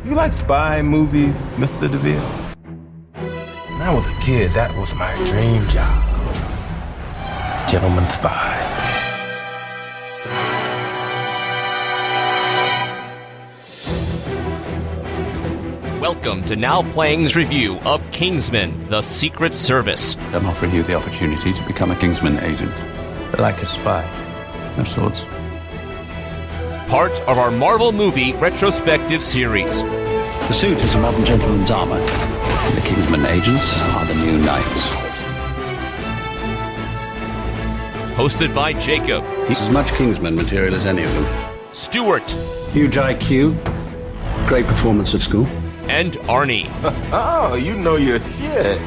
You like spy movies, Mr. DeVille? When I was a kid, that was my dream job. Gentleman spy. Welcome to Now Playing's review of Kingsman, The Secret Service. I'm offering you the opportunity to become a Kingsman agent. Like a spy. Of sorts. Part of our Marvel movie retrospective series. The suit is a modern gentleman's armor. And the Kingsman agents are the new knights. Hosted by Jakob. He's as much Kingsman material as any of them. Stuart. Huge IQ. Great performance at school. And Arnie. Oh, you know your shit.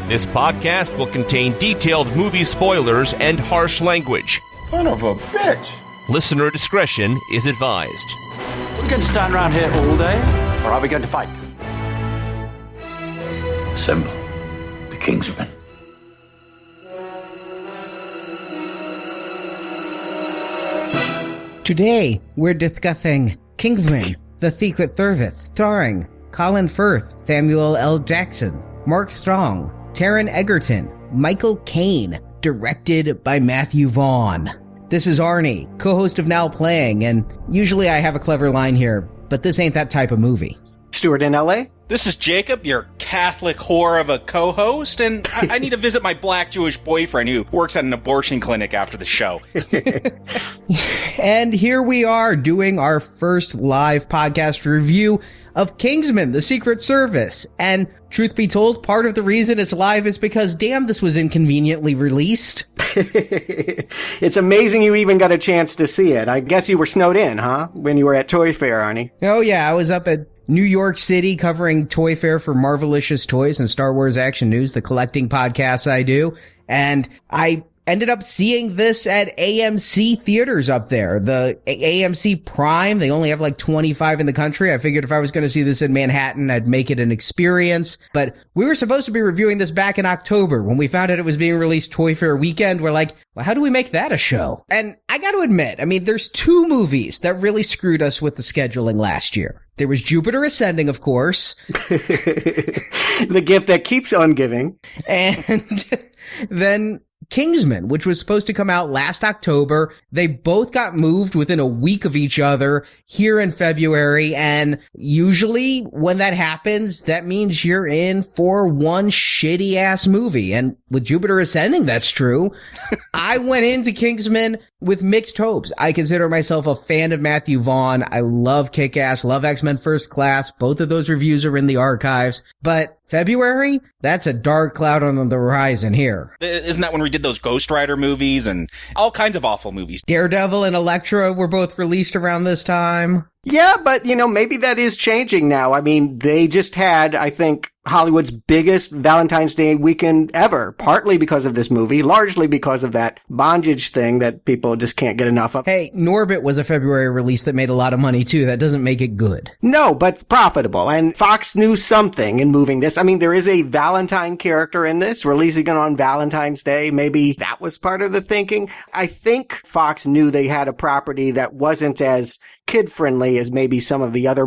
This podcast will contain detailed movie spoilers and harsh language. Son of a bitch. Listener discretion is advised. We're going to stand around here all day, or are we going to fight? Assemble the Kingsman. Today, we're discussing Kingsman, The Secret Service, starring Colin Firth, Samuel L. Jackson, Mark Strong, Taron Egerton, Michael Caine, directed by Matthew Vaughn. This is Arnie, co-host of Now Playing, and usually I have a clever line here, but this ain't that type of movie. Stuart in LA? This is Jacob, your Catholic whore of a co-host, and I need to visit my black Jewish boyfriend who works at an abortion clinic after the show. And here we are doing our first live podcast review of Kingsman, The Secret Service. And truth be told, part of the reason it's live is because, damn, this was inconveniently released. It's amazing you even got a chance to see it. I guess you were snowed in, huh? When you were at Toy Fair, Arnie. Oh yeah, I was up at New York City covering Toy Fair for Marvelicious Toys and Star Wars Action News, the collecting podcasts I do. And I ended up seeing this at AMC theaters up there. The AMC Prime, they only have like 25 in the country. I figured if I was going to see this in Manhattan, I'd make it an experience. But we were supposed to be reviewing this back in October. When we found out it was being released Toy Fair weekend, we're like, well, how do we make that a show? And I got to admit, I mean, there's two movies that really screwed us with the scheduling last year. There was Jupiter Ascending, of course. The gift that keeps on giving. And then Kingsman, which was supposed to come out last October. They both got moved within a week of each other here in February. And usually when that happens, that means you're in for one shitty ass movie. And with Jupiter Ascending, that's true. I went into Kingsman with mixed hopes. I consider myself a fan of Matthew Vaughn. I love Kick-Ass, love X-Men First Class. Both of those reviews are in the archives. But February, that's a dark cloud on the horizon here. Isn't that when we did those Ghost Rider movies and all kinds of awful movies? Daredevil and Elektra were both released around this time. Yeah, but, maybe that is changing now. I mean, they just had, I think, Hollywood's biggest Valentine's Day weekend ever, partly because of this movie, largely because of that bondage thing that people just can't get enough of. Hey, Norbit was a February release that made a lot of money, too. That doesn't make it good. No, but profitable. And Fox knew something in moving this. I mean, there is a Valentine character in this, releasing it on Valentine's Day. Maybe that was part of the thinking. I think Fox knew they had a property that wasn't as kid-friendly as maybe some of the other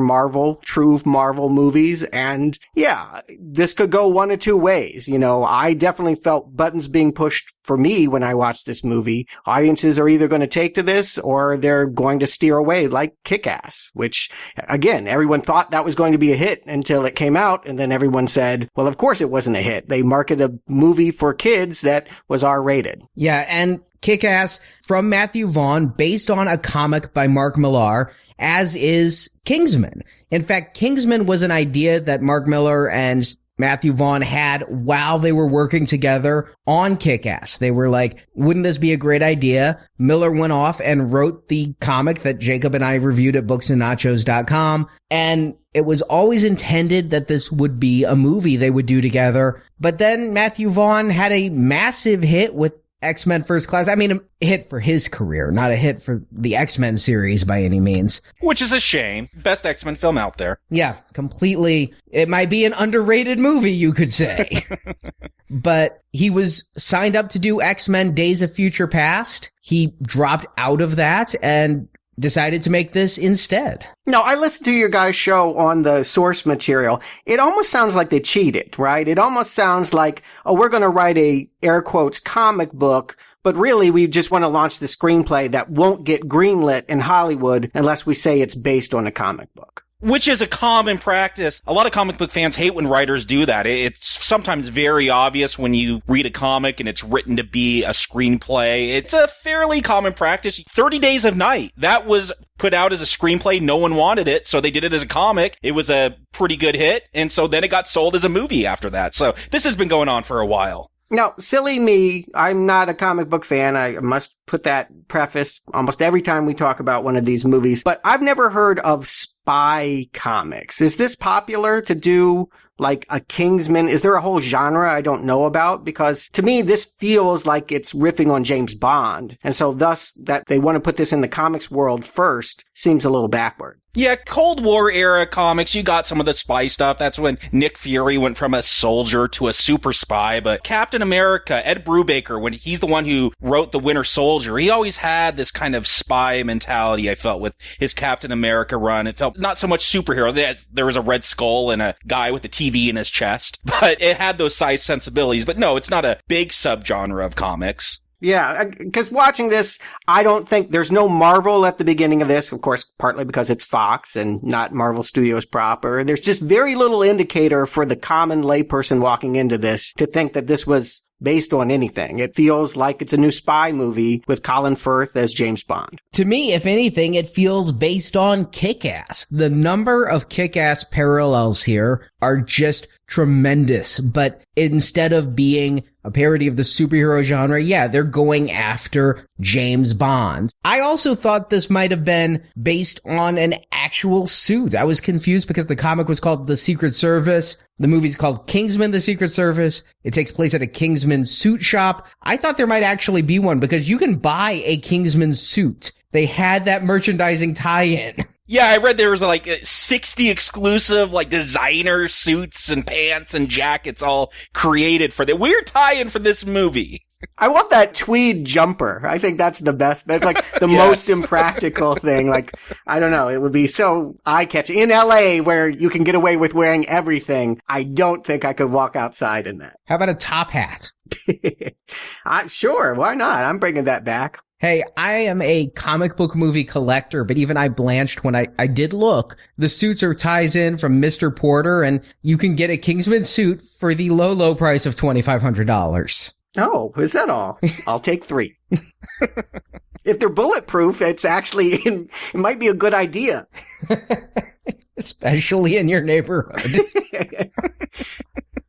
true Marvel movies. And yeah, this could go one of two ways. I definitely felt buttons being pushed for me when I watched this movie. Audiences are either going to take to this or they're going to steer away, like Kick-Ass, which, again, everyone thought that was going to be a hit until it came out. And then everyone said, well, of course it wasn't a hit. They marketed a movie for kids that was R-rated. Yeah, and Kick-Ass from Matthew Vaughn, based on a comic by Mark Millar, as is Kingsman. In fact, Kingsman was an idea that Mark Millar and Matthew Vaughn had while they were working together on Kick-Ass. They were like, wouldn't this be a great idea? Miller went off and wrote the comic that Jacob and I reviewed at booksandnachos.com. And it was always intended that this would be a movie they would do together. But then Matthew Vaughn had a massive hit with X-Men First Class. I mean, a hit for his career, not a hit for the X-Men series by any means. Which is a shame. Best X-Men film out there. Yeah, completely. It might be an underrated movie, you could say. But he was signed up to do X-Men Days of Future Past. He dropped out of that and decided to make this instead. No, I listened to your guys' show on the source material. It almost sounds like they cheated, right? It almost sounds like, oh, we're going to write a, air quotes, comic book, but really we just want to launch the screenplay that won't get greenlit in Hollywood unless we say it's based on a comic book. Which is a common practice. A lot of comic book fans hate when writers do that. It's sometimes very obvious when you read a comic and it's written to be a screenplay. It's a fairly common practice. 30 Days of Night, that was put out as a screenplay. No one wanted it, so they did it as a comic. It was a pretty good hit, and so then it got sold as a movie after that. So this has been going on for a while. Now, silly me, I'm not a comic book fan. I must put that preface almost every time we talk about one of these movies, but I've never heard of spy comics. Is this popular to do like a Kingsman? Is there a whole genre I don't know about? Because to me, this feels like it's riffing on James Bond. And so thus that they want to put this in the comics world first seems a little backward. Yeah, Cold War era comics, you got some of the spy stuff. That's when Nick Fury went from a soldier to a super spy. But Captain America, Ed Brubaker, when he's the one who wrote The Winter Soldier, he always had this kind of spy mentality, I felt, with his Captain America run. It felt not so much superhero. There was a Red Skull and a guy with a TV in his chest, but it had those size sensibilities. But no, it's not a big subgenre of comics. Yeah, because watching this, I don't think there's no Marvel at the beginning of this, of course, partly because it's Fox and not Marvel Studios proper. There's just very little indicator for the common layperson walking into this to think that this was based on anything. It feels like it's a new spy movie with Colin Firth as James Bond. To me, if anything, it feels based on Kick-Ass. The number of Kick-Ass parallels here are just tremendous, but instead of being a parody of the superhero genre, yeah, they're going after James Bond. I also thought this might have been based on an actual suit. I was confused because the comic was called The Secret Service. The movie's called Kingsman, The Secret Service. It takes place at a Kingsman suit shop. I thought there might actually be one because you can buy a Kingsman suit. They had that merchandising tie-in. Yeah, I read there was like 60 exclusive like designer suits and pants and jackets all created for the weird tie-in for this movie. I want that tweed jumper. I think that's the best. That's like the most impractical thing. Like, I don't know. It would be so eye-catching. In LA, where you can get away with wearing everything, I don't think I could walk outside in that. How about a top hat? Sure, why not? I'm bringing that back. Hey, I am a comic book movie collector, but even I blanched when I did look. The suits are ties in from Mr. Porter, and you can get a Kingsman suit for the low price of $2,500. Oh, is that all? I'll take 3. If they're bulletproof, it's actually, it might be a good idea. Especially in your neighborhood.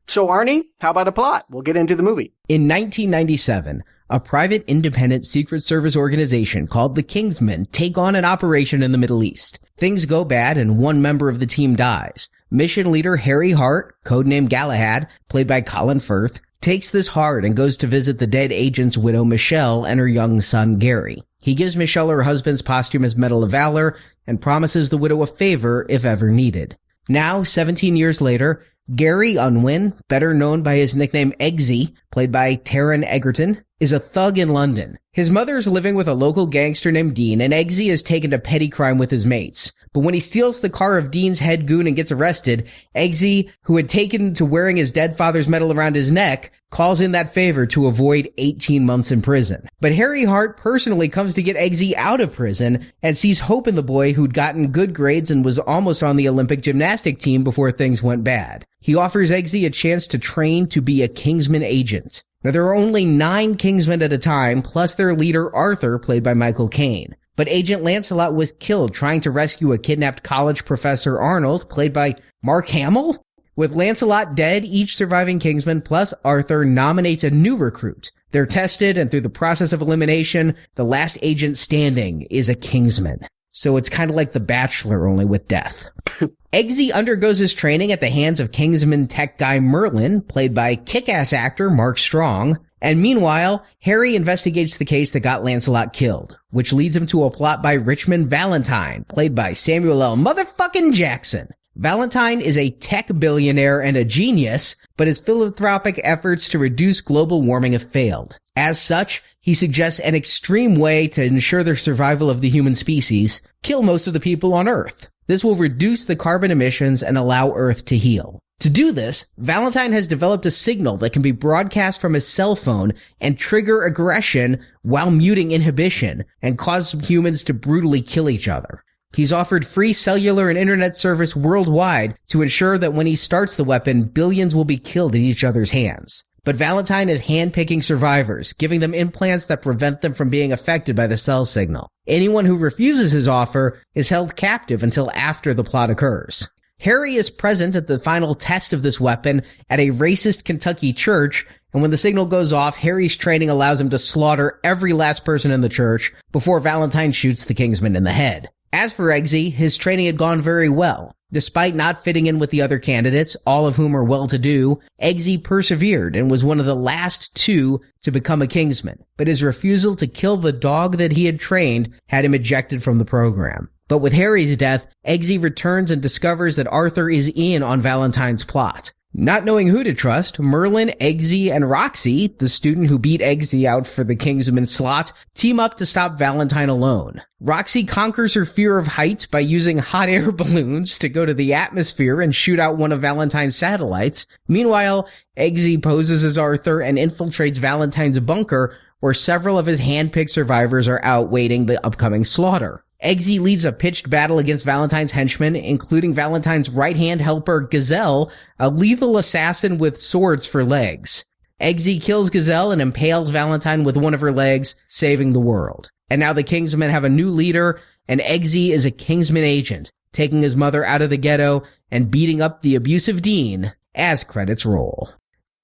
So, Arnie, how about a plot? We'll get into the movie. In 1997, a private independent Secret Service organization called the Kingsmen take on an operation in the Middle East. Things go bad and one member of the team dies. Mission leader Harry Hart, codenamed Galahad, played by Colin Firth, takes this hard and goes to visit the dead agent's widow Michelle and her young son Gary. He gives Michelle her husband's posthumous Medal of Valor and promises the widow a favor if ever needed. Now, 17 years later, Gary Unwin, better known by his nickname Eggsy, played by Taron Egerton, is a thug in London. His mother is living with a local gangster named Dean, and Eggsy is taken to petty crime with his mates. But when he steals the car of Dean's head goon and gets arrested, Eggsy, who had taken to wearing his dead father's medal around his neck, calls in that favor to avoid 18 months in prison. But Harry Hart personally comes to get Eggsy out of prison and sees hope in the boy who'd gotten good grades and was almost on the Olympic gymnastic team before things went bad. He offers Eggsy a chance to train to be a Kingsman agent. Now, there are only 9 Kingsmen at a time, plus their leader Arthur, played by Michael Caine. But Agent Lancelot was killed trying to rescue a kidnapped college professor Arnold, played by Mark Hamill. With Lancelot dead, each surviving Kingsman plus Arthur nominates a new recruit. They're tested, and through the process of elimination, the last agent standing is a Kingsman. So it's kind of like The Bachelor, only with death. Eggsy undergoes his training at the hands of Kingsman tech guy Merlin, played by kick-ass actor Mark Strong. And meanwhile, Harry investigates the case that got Lancelot killed, which leads him to a plot by Richmond Valentine, played by Samuel L. motherfucking Jackson. Valentine is a tech billionaire and a genius, but his philanthropic efforts to reduce global warming have failed. As such, he suggests an extreme way to ensure the survival of the human species: kill most of the people on Earth. This will reduce the carbon emissions and allow Earth to heal. To do this, Valentine has developed a signal that can be broadcast from his cell phone and trigger aggression while muting inhibition and cause humans to brutally kill each other. He's offered free cellular and internet service worldwide to ensure that when he starts the weapon, billions will be killed in each other's hands. But Valentine is handpicking survivors, giving them implants that prevent them from being affected by the cell signal. Anyone who refuses his offer is held captive until after the plot occurs. Harry is present at the final test of this weapon at a racist Kentucky church, and when the signal goes off, Harry's training allows him to slaughter every last person in the church before Valentine shoots the Kingsman in the head. As for Eggsy, his training had gone very well. Despite not fitting in with the other candidates, all of whom are well-to-do, Eggsy persevered and was one of the last two to become a Kingsman. But his refusal to kill the dog that he had trained had him ejected from the program. But with Harry's death, Eggsy returns and discovers that Arthur is in on Valentine's plot. Not knowing who to trust, Merlin, Eggsy, and Roxy, the student who beat Eggsy out for the Kingsman slot, team up to stop Valentine alone. Roxy conquers her fear of heights by using hot air balloons to go to the atmosphere and shoot out one of Valentine's satellites. Meanwhile, Eggsy poses as Arthur and infiltrates Valentine's bunker, where several of his hand-picked survivors are out waiting the upcoming slaughter. Eggsy leads a pitched battle against Valentine's henchmen, including Valentine's right-hand helper, Gazelle, a lethal assassin with swords for legs. Eggsy kills Gazelle and impales Valentine with one of her legs, saving the world. And now the Kingsmen have a new leader, and Eggsy is a Kingsman agent, taking his mother out of the ghetto and beating up the abusive Dean as credits roll.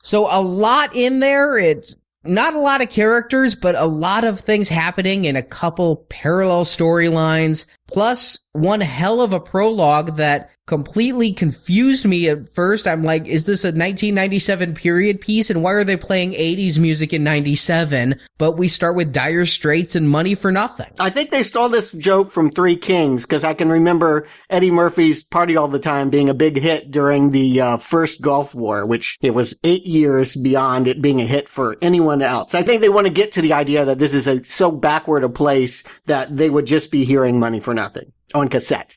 So a lot in there. It's not a lot of characters, but a lot of things happening in a couple parallel storylines, plus one hell of a prologue that completely confused me at first. I'm like, is this a 1997 period piece, and why are they playing 80s music in 97? But we start with Dire Straits and Money for Nothing. I think they stole this joke from Three Kings, because I can remember Eddie Murphy's Party All the Time being a big hit during the first Gulf War, which it was 8 years beyond it being a hit for anyone else. I think they want to get to the idea that this is so backward a place that they would just be hearing Money for Nothing on cassette.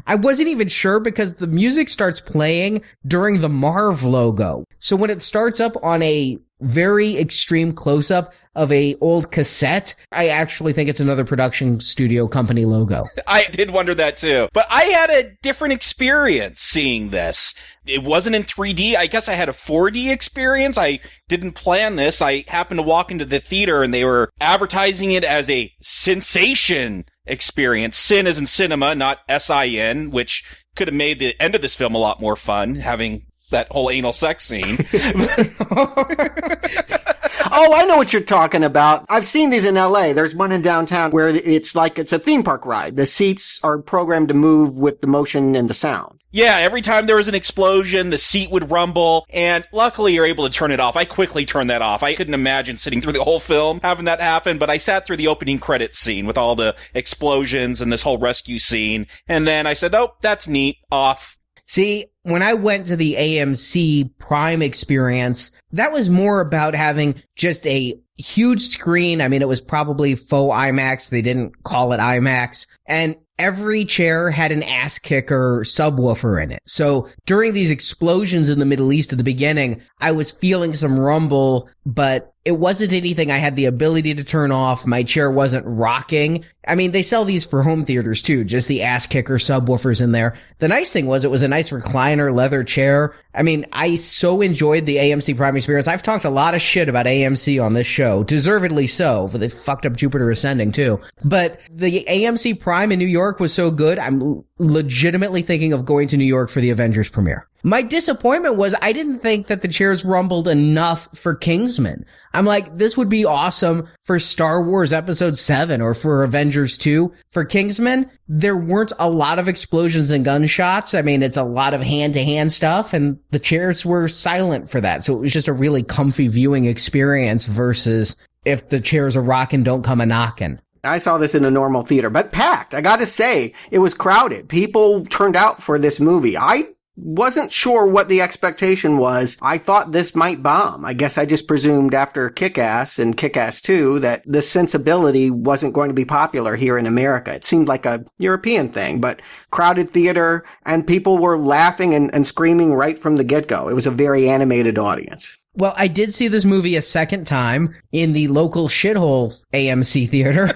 I wasn't even sure because the music starts playing during the Marv logo. So when it starts up on a very extreme close-up of a old cassette, I actually think it's another production studio company logo. I did wonder that too. But I had a different experience seeing this. It wasn't in 3D. I guess I had a 4D experience. I didn't plan this. I happened to walk into the theater and they were advertising it as a sensation experience. Sin is in cinema, not S-I-N, which could have made the end of this film a lot more fun, having that whole anal sex scene. Oh, I know what you're talking about. I've seen these in LA. There's one in downtown where it's like it's a theme park ride. The seats are programmed to move with the motion and the sound. Yeah, every time there was an explosion, the seat would rumble, and luckily you're able to turn it off. I quickly turned that off. I couldn't imagine sitting through the whole film having that happen, but I sat through the opening credits scene with all the explosions and this whole rescue scene, and then I said, oh, that's neat, off. See, when I went to the AMC Prime experience, that was more about having just a huge screen. I mean, it was probably faux IMAX. They didn't call it IMAX. And every chair had an ass kicker subwoofer in it. So during these explosions in the Middle East at the beginning, I was feeling some rumble, but it wasn't anything I had the ability to turn off. My chair wasn't rocking. I mean, they sell these for home theaters too, just the ass kicker subwoofers in there. The nice thing was it was a nice recliner leather chair. I mean, I so enjoyed the AMC Prime experience. I've talked a lot of shit about AMC on this show, deservedly so, for they fucked up Jupiter Ascending too. But the AMC Prime in New York was so good, I'm legitimately thinking of going to New York for the Avengers premiere. My disappointment was I didn't think that the chairs rumbled enough for Kingsman. I'm like, this would be awesome for Star Wars Episode 7 or for Avengers 2. For Kingsman, there weren't a lot of explosions and gunshots. I mean, it's a lot of hand-to-hand stuff, and the chairs were silent for that. So it was just a really comfy viewing experience versus if the chairs are rocking, don't come a-knocking. I saw this in a normal theater, but packed. I gotta say, it was crowded. People turned out for this movie. I wasn't sure what the expectation was. I thought this might bomb. I guess I just presumed after Kick-Ass and Kick-Ass 2 that the sensibility wasn't going to be popular here in America. It seemed like a European thing, but crowded theater and people were laughing and screaming right from the get-go. It was a very animated audience. Well, I did see this movie a second time in the local shithole AMC theater.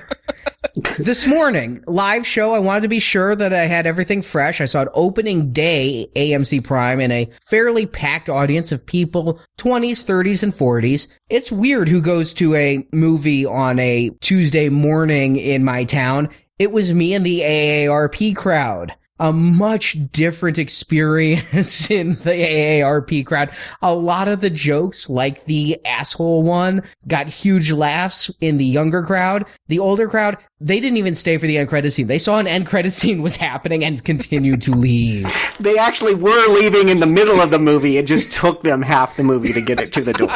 This morning, live show. I wanted to be sure that I had everything fresh. I saw it opening day, AMC Prime, in a fairly packed audience of people, 20s, 30s, and 40s. It's weird who goes to a movie on a Tuesday morning in my town. It was me and the AARP crowd. A much different experience in the AARP crowd. A lot of the jokes, like the asshole one, got huge laughs in the younger crowd. The older crowd, they didn't even stay for the end credit scene. They saw an end credit scene was happening and continued to leave. They actually were leaving in the middle of the movie. It just took them half the movie to get it to the door.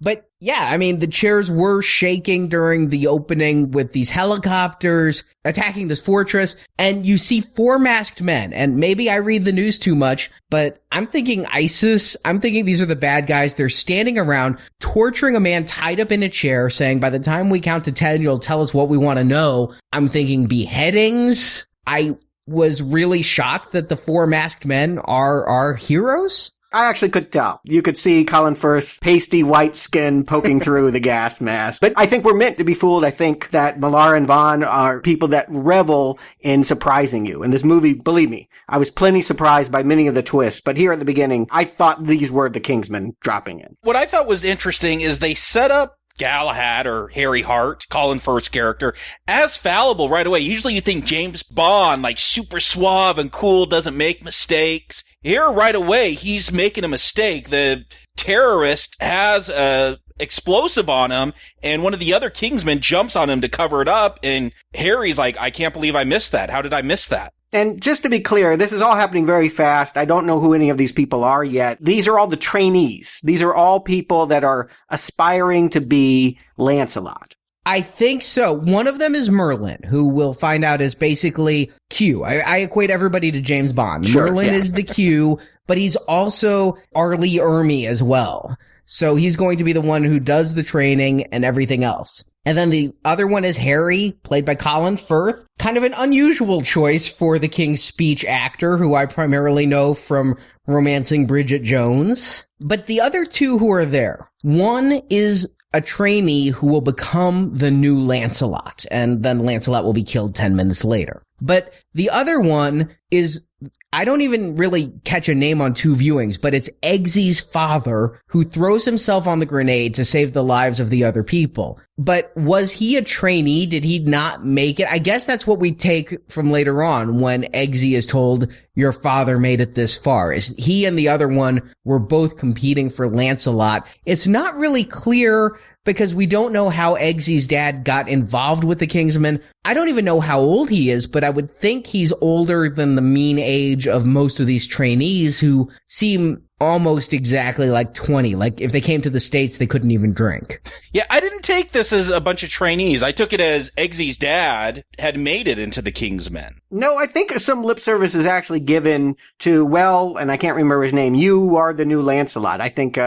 But yeah, I mean, the chairs were shaking during the opening with these helicopters attacking this fortress, and you see 4 masked men. And maybe I read the news too much, but I'm thinking ISIS. I'm thinking these are the bad guys. They're standing around torturing a man tied up in a chair, saying, by the time we count to 10, you'll tell us what we want to know. I'm thinking beheadings. I was really shocked that the 4 masked men are heroes. I actually could tell. You could see Colin Firth's pasty white skin poking through the gas mask. But I think we're meant to be fooled. I think that Millar and Vaughn are people that revel in surprising you. In this movie, believe me, I was plenty surprised by many of the twists. But here at the beginning, I thought these were the Kingsmen dropping in. What I thought was interesting is they set up Galahad, or Harry Hart, Colin Firth's character, as fallible right away. Usually you think James Bond, like super suave and cool, doesn't make mistakes. Here, right away, he's making a mistake. The terrorist has a explosive on him, and one of the other Kingsmen jumps on him to cover it up, and Harry's like, I can't believe I missed that. How did I miss that? And just to be clear, this is all happening very fast. I don't know who any of these people are yet. These are all the trainees. These are all people that are aspiring to be Lancelot. I think so. One of them is Merlin, who we'll find out is basically Q. I equate everybody to James Bond. Sure, Merlin yeah. is the Q, but he's also R. Lee Ermey as well. So he's going to be the one who does the training and everything else. And then the other one is Harry, played by Colin Firth. Kind of an unusual choice for the King's Speech actor, who I primarily know from Romancing Bridget Jones. But the other two who are there, one is a trainee who will become the new Lancelot, and then Lancelot will be killed 10 minutes later. But the other one is, I don't even really catch a name on 2 viewings, but it's Eggsy's father, who throws himself on the grenade to save the lives of the other people. But was he a trainee? Did he not make it? I guess that's what we take from later on when Eggsy is told, your father made it this far. Is he and the other one were both competing for Lancelot. It's not really clear because we don't know how Eggsy's dad got involved with the Kingsmen. I don't even know how old he is, but I would think he's older than the mean age of most of these trainees who seem almost exactly like 20. Like if they came to the States, they couldn't even drink. Yeah, I didn't take this as a bunch of trainees. I took it as Eggsy's dad had made it into the Kingsmen. No, I think some lip service is actually given to, well, and I can't remember his name, you are the new Lancelot. I think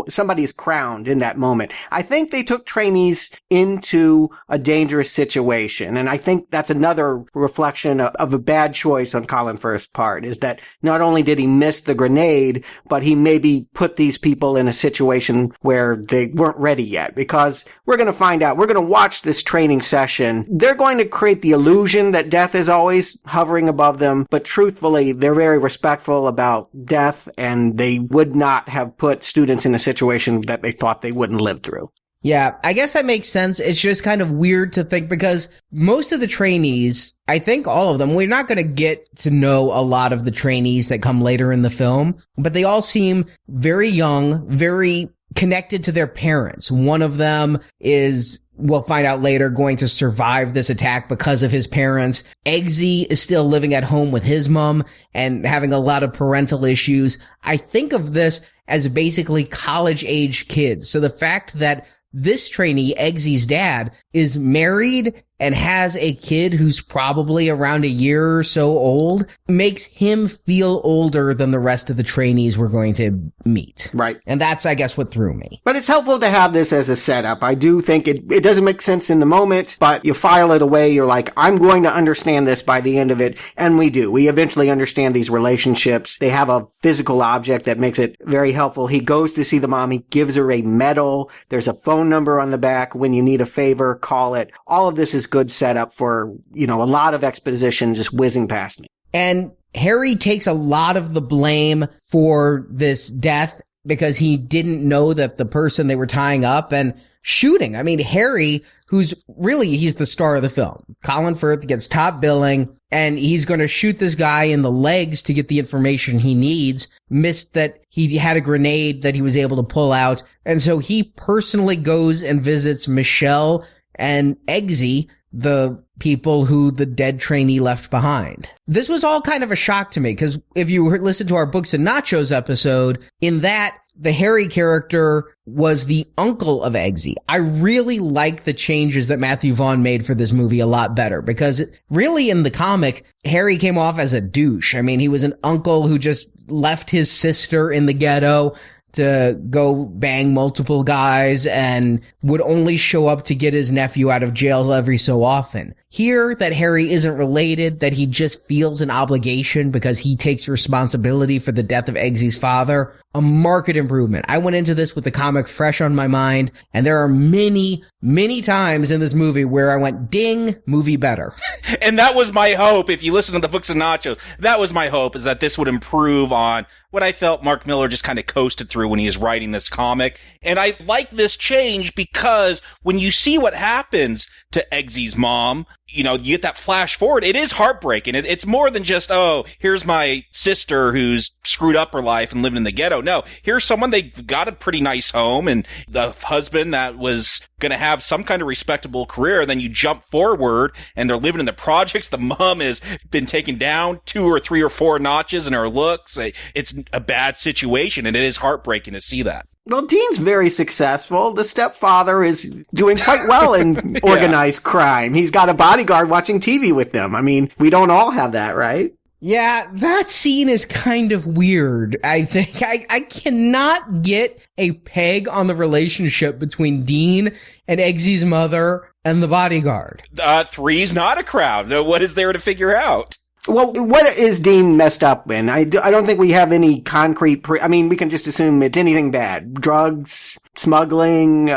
somebody is crowned in that moment. I think they took trainees into a dangerous situation, and I think that's another reflection of a bad choice on Colin Firth's part, is that not only did he miss the grenade, but he maybe put these people in a situation where they weren't ready yet, because we're going to find out. We're going to watch this training session. They're going to create the illusion that death is always hovering above them, but truthfully, they're very respectful about death, and they would not have put students in a situation that they thought they wouldn't live through. Yeah, I guess that makes sense. It's just kind of weird to think because most of the trainees, I think all of them, we're not going to get to know a lot of the trainees that come later in the film, but they all seem very young, very connected to their parents. One of them is, we'll find out later, going to survive this attack because of his parents. Eggsy is still living at home with his mom and having a lot of parental issues. I think of this as basically college-age kids. So the fact that this trainee, Eggsy's dad, is married and has a kid who's probably around a year or so old makes him feel older than the rest of the trainees we're going to meet. Right. And that's, I guess, what threw me. But it's helpful to have this as a setup. I do think it doesn't make sense in the moment, but you file it away. You're like, I'm going to understand this by the end of it. And we do. We eventually understand these relationships. They have a physical object that makes it very helpful. He goes to see the mom. He gives her a medal. There's a phone number on the back. When you need a favor, call it. All of this is good setup for, a lot of exposition just whizzing past me. And Harry takes a lot of the blame for this death because he didn't know that the person they were tying up and shooting. I mean, Harry, he's the star of the film. Colin Firth gets top billing and he's going to shoot this guy in the legs to get the information he needs. Missed that he had a grenade that he was able to pull out. And so he personally goes and visits Michelle and Eggsy, the people who the dead trainee left behind. This was all kind of a shock to me because if you listen to our Books and Nachos episode, in that, the Harry character was the uncle of Eggsy. I really like the changes that Matthew Vaughn made for this movie a lot better because really in the comic, Harry came off as a douche. I mean, he was an uncle who just left his sister in the ghetto to go bang multiple guys and would only show up to get his nephew out of jail every so often. Here, that Harry isn't related, that he just feels an obligation because he takes responsibility for the death of Eggsy's father, a marked improvement. I went into this with the comic fresh on my mind, and there are many, many times in this movie where I went, ding, movie better. And that was my hope. If you listen to the Books and Nachos, that was my hope, is that this would improve on what I felt Mark Millar just kind of coasted through when he was writing this comic. And I like this change because when you see what happens to Eggsy's mom, you get that flash forward. It is heartbreaking. It's more than just, oh, here's my sister who's screwed up her life and living in the ghetto. No, here's someone, they got a pretty nice home and the husband that was going to have some kind of respectable career. Then you jump forward and they're living in the projects. The mom has been taken down 2 or 3 or 4 notches in her looks. It's a bad situation, and it is heartbreaking to see that. Well, Dean's very successful. The stepfather is doing quite well in organized crime. He's got a bodyguard watching TV with them. I mean, we don't all have that, right? Yeah, that scene is kind of weird, I think. I cannot get a peg on the relationship between Dean and Eggsy's mother and the bodyguard. 3's not a crowd. What is there to figure out? Well, what is Dean messed up in? I don't think we have any concrete we can just assume it's anything bad. Drugs, smuggling,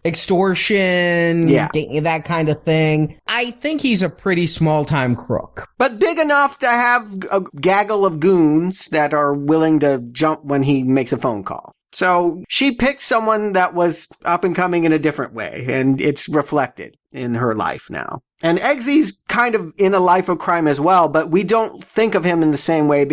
extortion, yeah, that kind of thing. I think he's a pretty small-time crook. But big enough to have a gaggle of goons that are willing to jump when he makes a phone call. So she picked someone that was up and coming in a different way, and it's reflected in her life now. And Eggsy's kind of in a life of crime as well, but we don't think of him in the same way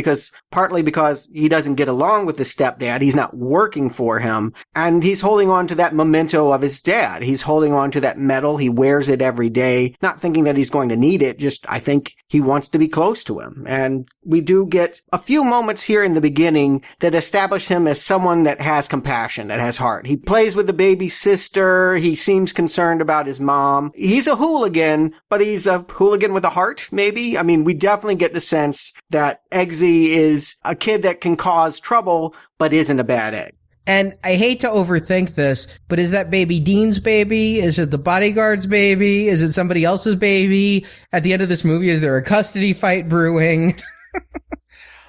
partly because he doesn't get along with his stepdad. He's not working for him. And he's holding on to that memento of his dad. He's holding on to that medal. He wears it every day, not thinking that he's going to need it. Just, I think he wants to be close to him. And we do get a few moments here in the beginning that establish him as someone that has compassion, that has heart. He plays with the baby sister. He seems concerned about his mom. He's a hooligan, but he's a hooligan with a heart, maybe. I mean, we definitely get the sense that Eggsy is a kid that can cause trouble, but isn't a bad egg. And I hate to overthink this, but is that baby Dean's baby? Is it the bodyguard's baby? Is it somebody else's baby? At the end of this movie, is there a custody fight brewing?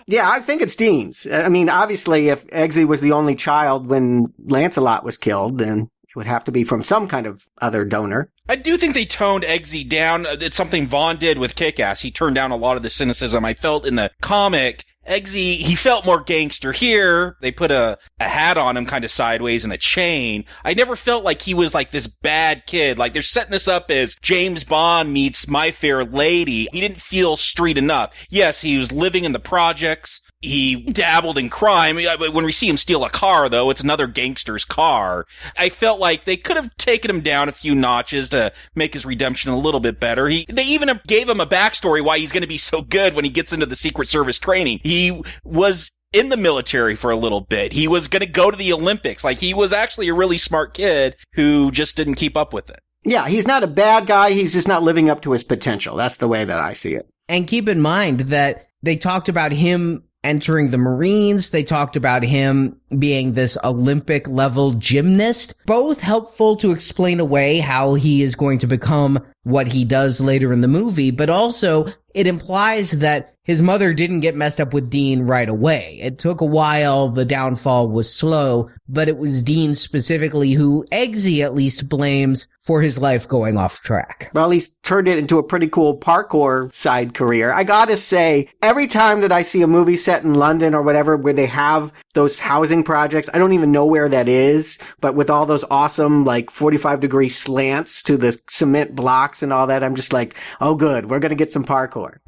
Yeah, I think it's Dean's. I mean, obviously, if Eggsy was the only child when Lancelot was killed, then it would have to be from some kind of other donor. I do think they toned Eggsy down. It's something Vaughn did with Kick-Ass. He turned down a lot of the cynicism I felt in the comic. Eggsy, he felt more gangster here. They put a hat on him kind of sideways and a chain. I never felt like he was like this bad kid. Like they're setting this up as James Bond meets My Fair Lady. He didn't feel street enough. Yes, he was living in the projects. He dabbled in crime. When we see him steal a car, though, it's another gangster's car. I felt like they could have taken him down a few notches to make his redemption a little bit better. They even gave him a backstory why he's going to be so good when he gets into the Secret Service training. He was in the military for a little bit. He was going to go to the Olympics. Like, he was actually a really smart kid who just didn't keep up with it. Yeah, he's not a bad guy. He's just not living up to his potential. That's the way that I see it. And keep in mind that they talked about him entering the Marines. They talked about him being this Olympic level gymnast, both helpful to explain away how he is going to become what he does later in the movie, but also it implies that his mother didn't get messed up with Dean right away. It took a while. The downfall was slow, but it was Dean specifically who Eggsy at least blames for his life going off track. Well, he's turned it into a pretty cool parkour side career. I gotta say, every time that I see a movie set in London or whatever where they have those housing projects, I don't even know where that is, but with all those awesome, 45-degree slants to the cement blocks and all that, I'm just like, oh good, we're gonna get some parkour.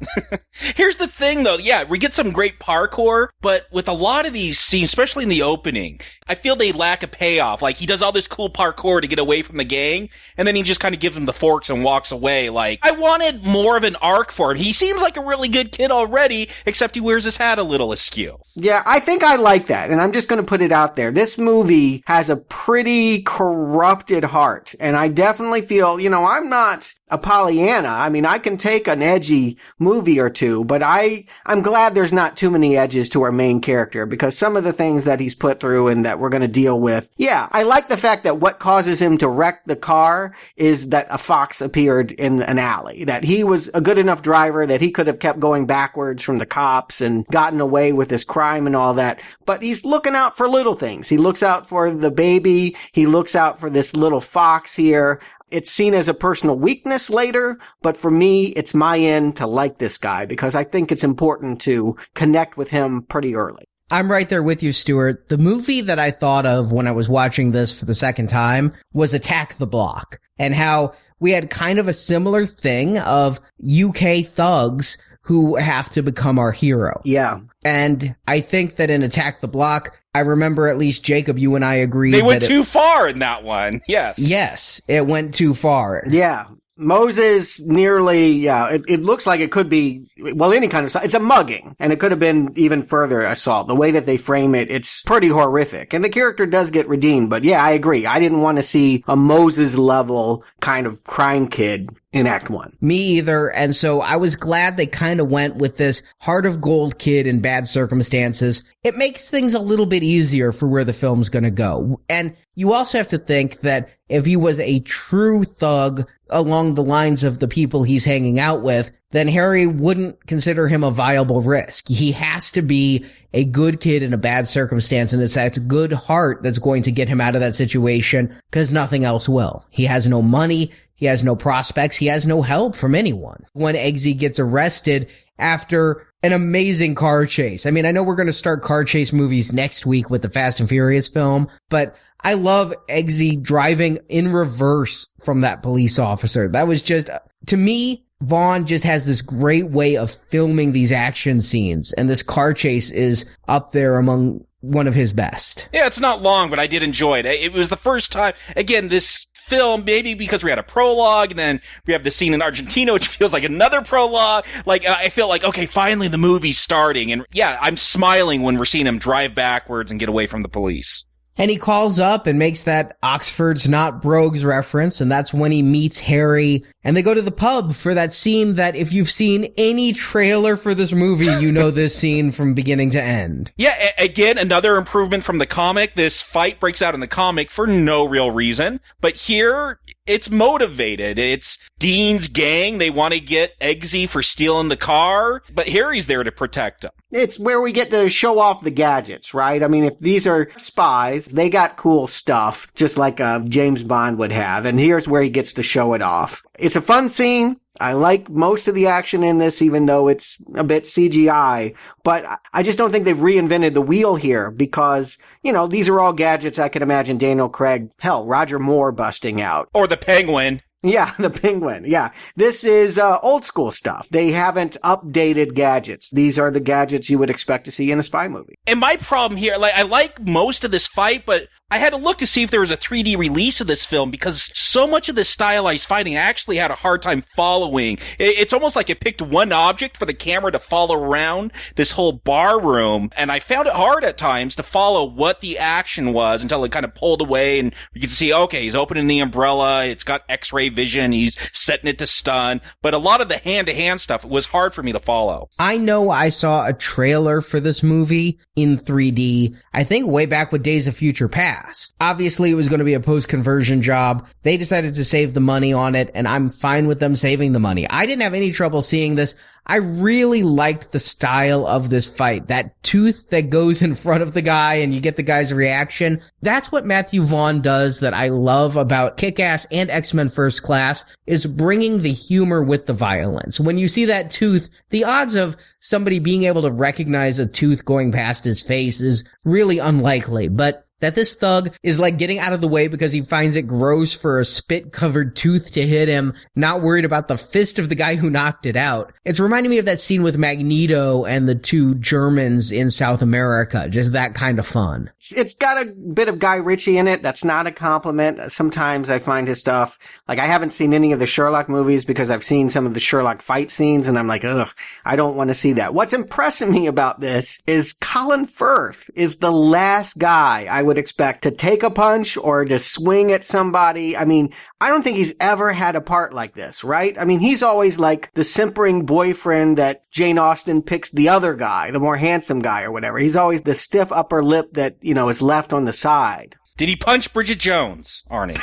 Here's the thing though, yeah, we get some great parkour, but with a lot of these scenes, especially in the opening, I feel they lack a payoff. Like, he does all this cool parkour to get away from the gang, and then he just kind of gives them the forks and walks away. Like, I wanted more of an arc for him. He seems like a really good kid already, except he wears his hat a little askew. Yeah, I think I like that, and I'm just going to put it out there. This movie has a pretty corrupted heart, and I definitely feel, I'm not a Pollyanna. I mean, I can take an edgy movie or two, but I'm glad there's not too many edges to our main character, because some of the things that he's put through and that we're going to deal with. Yeah, I like the fact that what causes him to wreck the car is that a fox appeared in an alley, that he was a good enough driver that he could have kept going backwards from the cops and gotten away with his crime and all that. But he's looking out for little things. He looks out for the baby. He looks out for this little fox here. It's seen as a personal weakness later, but for me, it's my end to like this guy because I think it's important to connect with him pretty early. I'm right there with you, Stuart. The movie that I thought of when I was watching this for the second time was Attack the Block, and how we had kind of a similar thing of UK thugs who have to become our hero. Yeah. And I think that in Attack the Block, I remember at least Jacob, you and I agreed they went too far in that one. Yes. Yes, it went too far. Yeah. Moses nearly, it looks like it could be, any kind of, it's a mugging, and it could have been even further assault. The way that they frame it, it's pretty horrific. And the character does get redeemed, but yeah, I agree. I didn't want to see a Moses level kind of crime kid in Act 1. Me either. And so I was glad they kind of went with this heart of gold kid in bad circumstances. It makes things a little bit easier for where the film's going to go. And you also have to think that if he was a true thug along the lines of the people he's hanging out with, then Harry wouldn't consider him a viable risk. He has to be a good kid in a bad circumstance, and it's that good heart that's going to get him out of that situation, because nothing else will. He has no money, he has no prospects, he has no help from anyone. When Eggsy gets arrested after an amazing car chase. I mean, I know we're going to start car chase movies next week with the Fast and Furious film, but I love Eggsy driving in reverse from that police officer. That was just, to me, Vaughn just has this great way of filming these action scenes, and this car chase is up there among one of his best. Yeah, it's not long, but I did enjoy it. It was the first time, again, this film, maybe because we had a prologue, and then we have the scene in Argentina, which feels like another prologue. Like, I feel like, okay, finally the movie's starting, and yeah, I'm smiling when we're seeing him drive backwards and get away from the police. And he calls up and makes that Oxford's not brogues reference, and that's when he meets Harry, and they go to the pub for that scene that if you've seen any trailer for this movie, you know this scene from beginning to end. Yeah, again, another improvement from the comic. This fight breaks out in the comic for no real reason, but here, it's motivated. It's Dean's gang. They want to get Eggsy for stealing the car, but Harry's there to protect him. It's where we get to show off the gadgets, right? I mean, if these are spies, they got cool stuff, just like James Bond would have, and here's where he gets to show it off. It's a fun scene. I like most of the action in this, even though it's a bit CGI, but I just don't think they've reinvented the wheel here because, these are all gadgets I can imagine Daniel Craig, hell, Roger Moore busting out. Or the Penguin. Yeah, the penguin. Yeah. This is old school stuff. They haven't updated gadgets. These are the gadgets you would expect to see in a spy movie. And my problem here, like, I like most of this fight, but I had to look to see if there was a 3D release of this film because so much of this stylized fighting I actually had a hard time following. It's almost like it picked one object for the camera to follow around this whole bar room, and I found it hard at times to follow what the action was until it kind of pulled away and you could see, okay, he's opening the umbrella, it's got X-ray vision, he's setting it to stun, but a lot of the hand-to-hand stuff was hard for me to follow. I know I saw a trailer for this movie in 3D, I think way back with Days of Future Past. Obviously, it was going to be a post-conversion job. They decided to save the money on it, and I'm fine with them saving the money. I didn't have any trouble seeing this. I really liked the style of this fight. That tooth that goes in front of the guy and you get the guy's reaction. That's what Matthew Vaughn does that I love about Kick-Ass and X-Men First Class, is bringing the humor with the violence. When you see that tooth, the odds of somebody being able to recognize a tooth going past his face is really unlikely, but that this thug is like getting out of the way because he finds it gross for a spit-covered tooth to hit him, not worried about the fist of the guy who knocked it out. It's reminding me of that scene with Magneto and the two Germans in South America. Just that kind of fun. It's got a bit of Guy Ritchie in it. That's not a compliment. Sometimes I find his stuff, like I haven't seen any of the Sherlock movies because I've seen some of the Sherlock fight scenes and I'm like, ugh, I don't want to see that. What's impressing me about this is Colin Firth is the last guy I would expect to take a punch or to swing at somebody. I mean, I don't think he's ever had a part like this, right? I mean, he's always like the simpering boyfriend that Jane Austen picks the other guy, the more handsome guy or whatever. He's always the stiff upper lip that, is left on the side. Did he punch Bridget Jones, Arnie?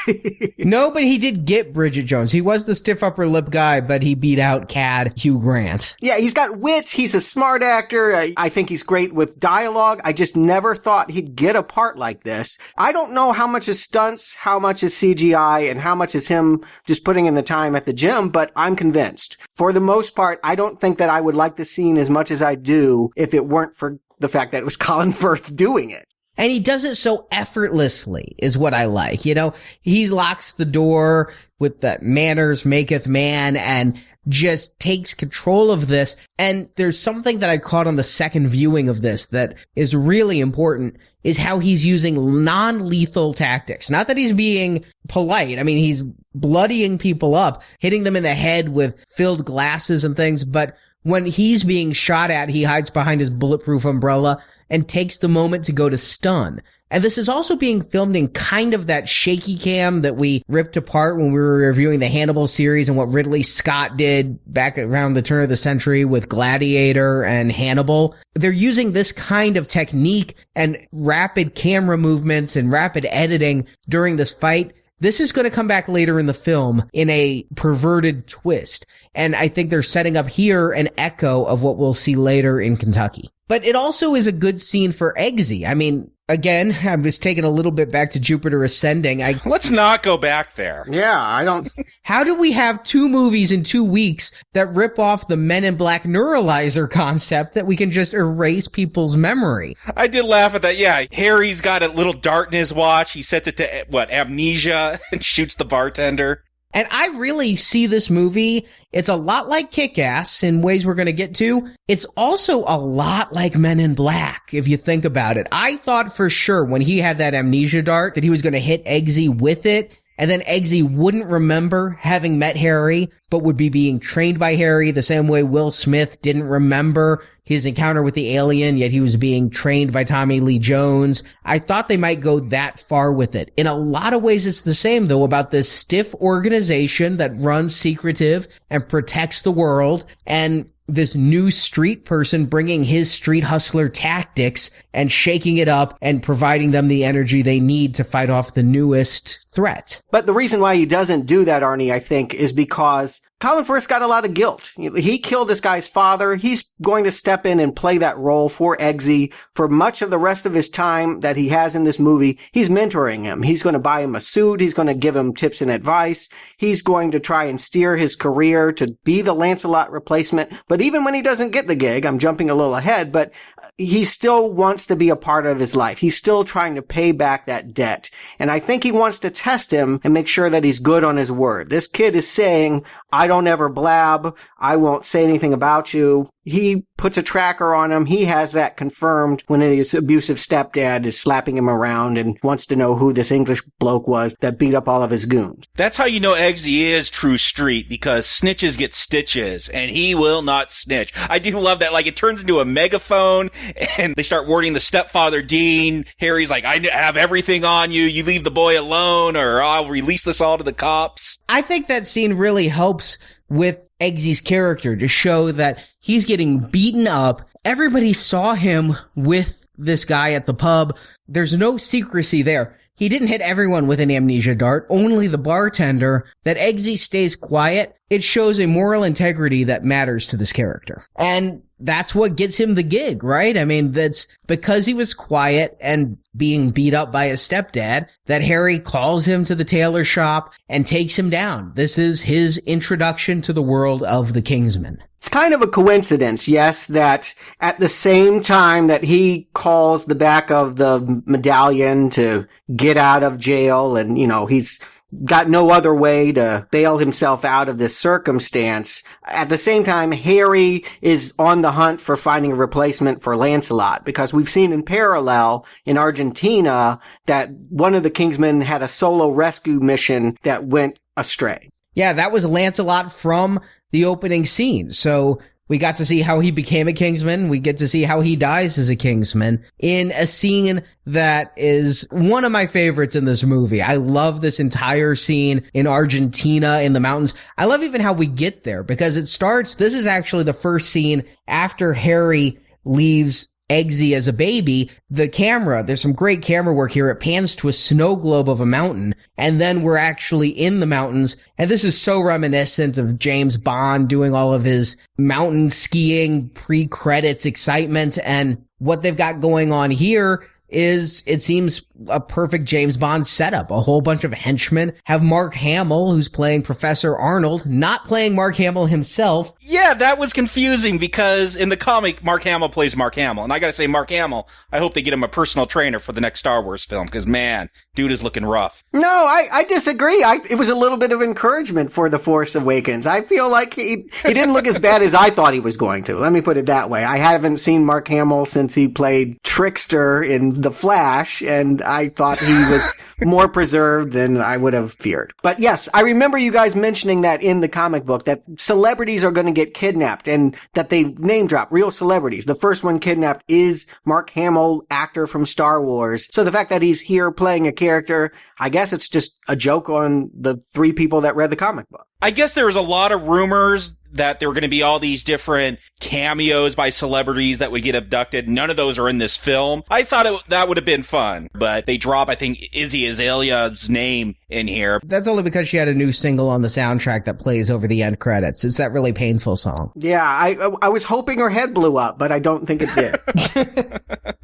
No, but he did get Bridget Jones. He was the stiff upper lip guy, but he beat out Cad Hugh Grant. Yeah, he's got wit. He's a smart actor. I think he's great with dialogue. I just never thought he'd get a part like this. I don't know how much is stunts, how much is CGI, and how much is him just putting in the time at the gym, but I'm convinced. For the most part, I don't think that I would like the scene as much as I do if it weren't for the fact that it was Colin Firth doing it. And he does it so effortlessly is what I like. He locks the door with the manners maketh man and just takes control of this. And there's something that I caught on the second viewing of this that is really important, is how he's using non-lethal tactics. Not that he's being polite. I mean, he's bloodying people up, hitting them in the head with filled glasses and things. But when he's being shot at, he hides behind his bulletproof umbrella and takes the moment to go to stun. And this is also being filmed in kind of that shaky cam that we ripped apart when we were reviewing the Hannibal series and what Ridley Scott did back around the turn of the century with Gladiator and Hannibal. They're using this kind of technique and rapid camera movements and rapid editing during this fight. This is going to come back later in the film in a perverted twist. And I think they're setting up here an echo of what we'll see later in Kentucky. But it also is a good scene for Eggsy. I mean, again, I'm just taking a little bit back to Jupiter Ascending. Let's not go back there. Yeah, I don't... How do we have 2 movies in 2 weeks that rip off the Men in Black neuralizer concept that we can just erase people's memory? I did laugh at that. Yeah, Harry's got a little dart in his watch. He sets it to, amnesia, and shoots the bartender. And I really see this movie, it's a lot like Kick-Ass in ways we're going to get to. It's also a lot like Men in Black, if you think about it. I thought for sure when he had that amnesia dart that he was going to hit Eggsy with it, and then Eggsy wouldn't remember having met Harry, but would be being trained by Harry the same way Will Smith didn't remember his encounter with the alien, yet he was being trained by Tommy Lee Jones. I thought they might go that far with it. In a lot of ways, it's the same, though, about this stiff organization that runs secretive and protects the world, and this new street person bringing his street hustler tactics and shaking it up and providing them the energy they need to fight off the newest threat. But the reason why he doesn't do that, Arnie, I think, is because Colin Firth's got a lot of guilt. He killed this guy's father. He's going to step in and play that role for Eggsy for much of the rest of his time that he has in this movie. He's mentoring him. He's going to buy him a suit. He's going to give him tips and advice. He's going to try and steer his career to be the Lancelot replacement. But even when he doesn't get the gig, I'm jumping a little ahead, but he still wants to be a part of his life. He's still trying to pay back that debt. And I think he wants to test him and make sure that he's good on his word. This kid is saying, I don't ever blab. I won't say anything about you. He puts a tracker on him. He has that confirmed when his abusive stepdad is slapping him around and wants to know who this English bloke was that beat up all of his goons. That's how you know Eggsy is true street, because snitches get stitches, and he will not snitch. I do love that. Like, it turns into a megaphone, and they start warning the stepfather, Dean. Harry's like, I have everything on you. You leave the boy alone, or I'll release this all to the cops. I think that scene really helps with Eggsy's character to show that he's getting beaten up. Everybody saw him with this guy at the pub. There's no secrecy there. He didn't hit everyone with an amnesia dart, only the bartender. That Eggsy stays quiet, it shows a moral integrity that matters to this character. And that's what gets him the gig, right? I mean, that's because he was quiet and being beat up by his stepdad that Harry calls him to the tailor shop and takes him down. This is his introduction to the world of the Kingsman. It's kind of a coincidence, yes, that at the same time that he calls the back of the medallion to get out of jail and, he's got no other way to bail himself out of this circumstance. At the same time, Harry is on the hunt for finding a replacement for Lancelot, because we've seen in parallel in Argentina that one of the Kingsmen had a solo rescue mission that went astray. Yeah, that was Lancelot from the opening scene. So we got to see how he became a Kingsman. We get to see how he dies as a Kingsman in a scene that is one of my favorites in this movie. I love this entire scene in Argentina in the mountains. I love even how we get there, because this is actually the first scene after Harry leaves Eggsy as a baby. There's some great camera work here. It pans to a snow globe of a mountain, and then we're actually in the mountains. And this is so reminiscent of James Bond doing all of his mountain skiing pre-credits excitement. And what they've got going on here is, it seems, a perfect James Bond setup. A whole bunch of henchmen have Mark Hamill, who's playing Professor Arnold, not playing Mark Hamill himself. Yeah, that was confusing, because in the comic, Mark Hamill plays Mark Hamill. And I gotta say, Mark Hamill, I hope they get him a personal trainer for the next Star Wars film, because man, dude is looking rough. No, I disagree. It was a little bit of encouragement for The Force Awakens. I feel like he didn't look as bad as I thought he was going to. Let me put it that way. I haven't seen Mark Hamill since he played Trickster in The Flash, and I thought he was more preserved than I would have feared. But yes, I remember you guys mentioning that in the comic book, that celebrities are going to get kidnapped, and that they name drop real celebrities. The first one kidnapped is Mark Hamill, actor from Star Wars. So the fact that he's here playing a character, I guess it's just a joke on the three people that read the comic book. I guess there was a lot of rumors that there were going to be all these different cameos by celebrities that would get abducted. None of those are in this film. I thought that would have been fun, but they drop, I think, Izzy Azalea's name in here. That's only because she had a new single on the soundtrack that plays over the end credits. It's that really painful song. Yeah, I was hoping her head blew up, but I don't think it did.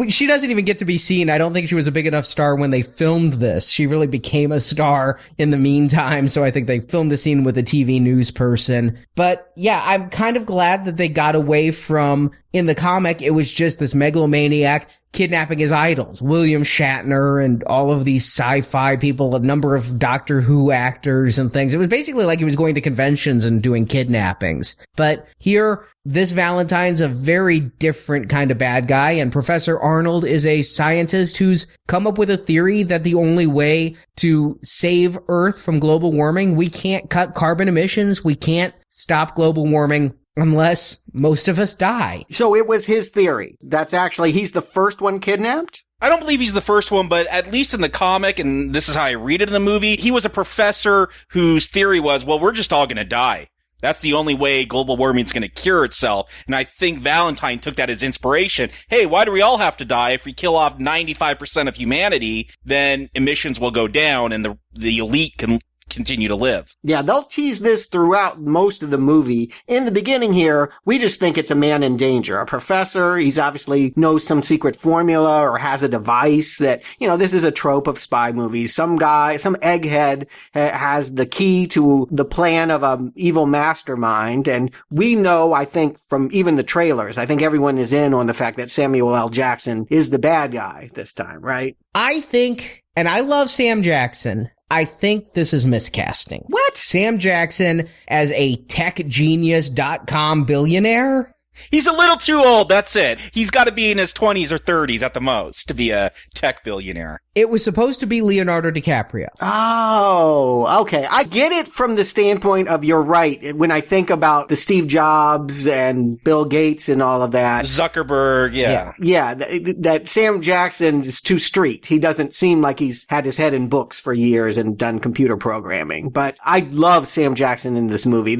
She doesn't even get to be seen. I don't think she was a big enough star when they filmed this. She really became a star in the meantime, so I think they filmed the scene with a TV news person. But yeah, I'm kind of glad that they got away from, in the comic, it was just this megalomaniac kidnapping his idols, William Shatner and all of these sci-fi people, a number of Doctor Who actors and things. It was basically like he was going to conventions and doing kidnappings. But here, this Valentine's a very different kind of bad guy, and Professor Arnold is a scientist who's come up with a theory that the only way to save Earth from global warming, we can't cut carbon emissions, we can't stop global warming unless most of us die. So it was his theory. He's the first one kidnapped? I don't believe he's the first one, but at least in the comic, and this is how I read it in the movie, he was a professor whose theory was, well, we're just all going to die. That's the only way global warming is going to cure itself. And I think Valentine took that as inspiration. Hey, why do we all have to die? If we kill off 95% of humanity, then emissions will go down and the elite can continue to live. Yeah, they'll tease this throughout most of the movie. In the beginning here, we just think it's a man in danger. A professor, he's obviously knows some secret formula or has a device that, this is a trope of spy movies. Some guy, some egghead has the key to the plan of an evil mastermind. And we know, I think, from even the trailers, I think everyone is in on the fact that Samuel L. Jackson is the bad guy this time, right? I think, and I love Sam Jackson, I think this is miscasting. What? Sam Jackson as a techgenius.com billionaire? He's a little too old, that's it. He's got to be in his 20s or 30s at the most to be a tech billionaire. It was supposed to be Leonardo DiCaprio. Oh, okay. I get it from the standpoint of you're right. When I think about the Steve Jobs and Bill Gates and all of that. Zuckerberg, yeah. Yeah, that Sam Jackson is too street. He doesn't seem like he's had his head in books for years and done computer programming. But I love Sam Jackson in this movie.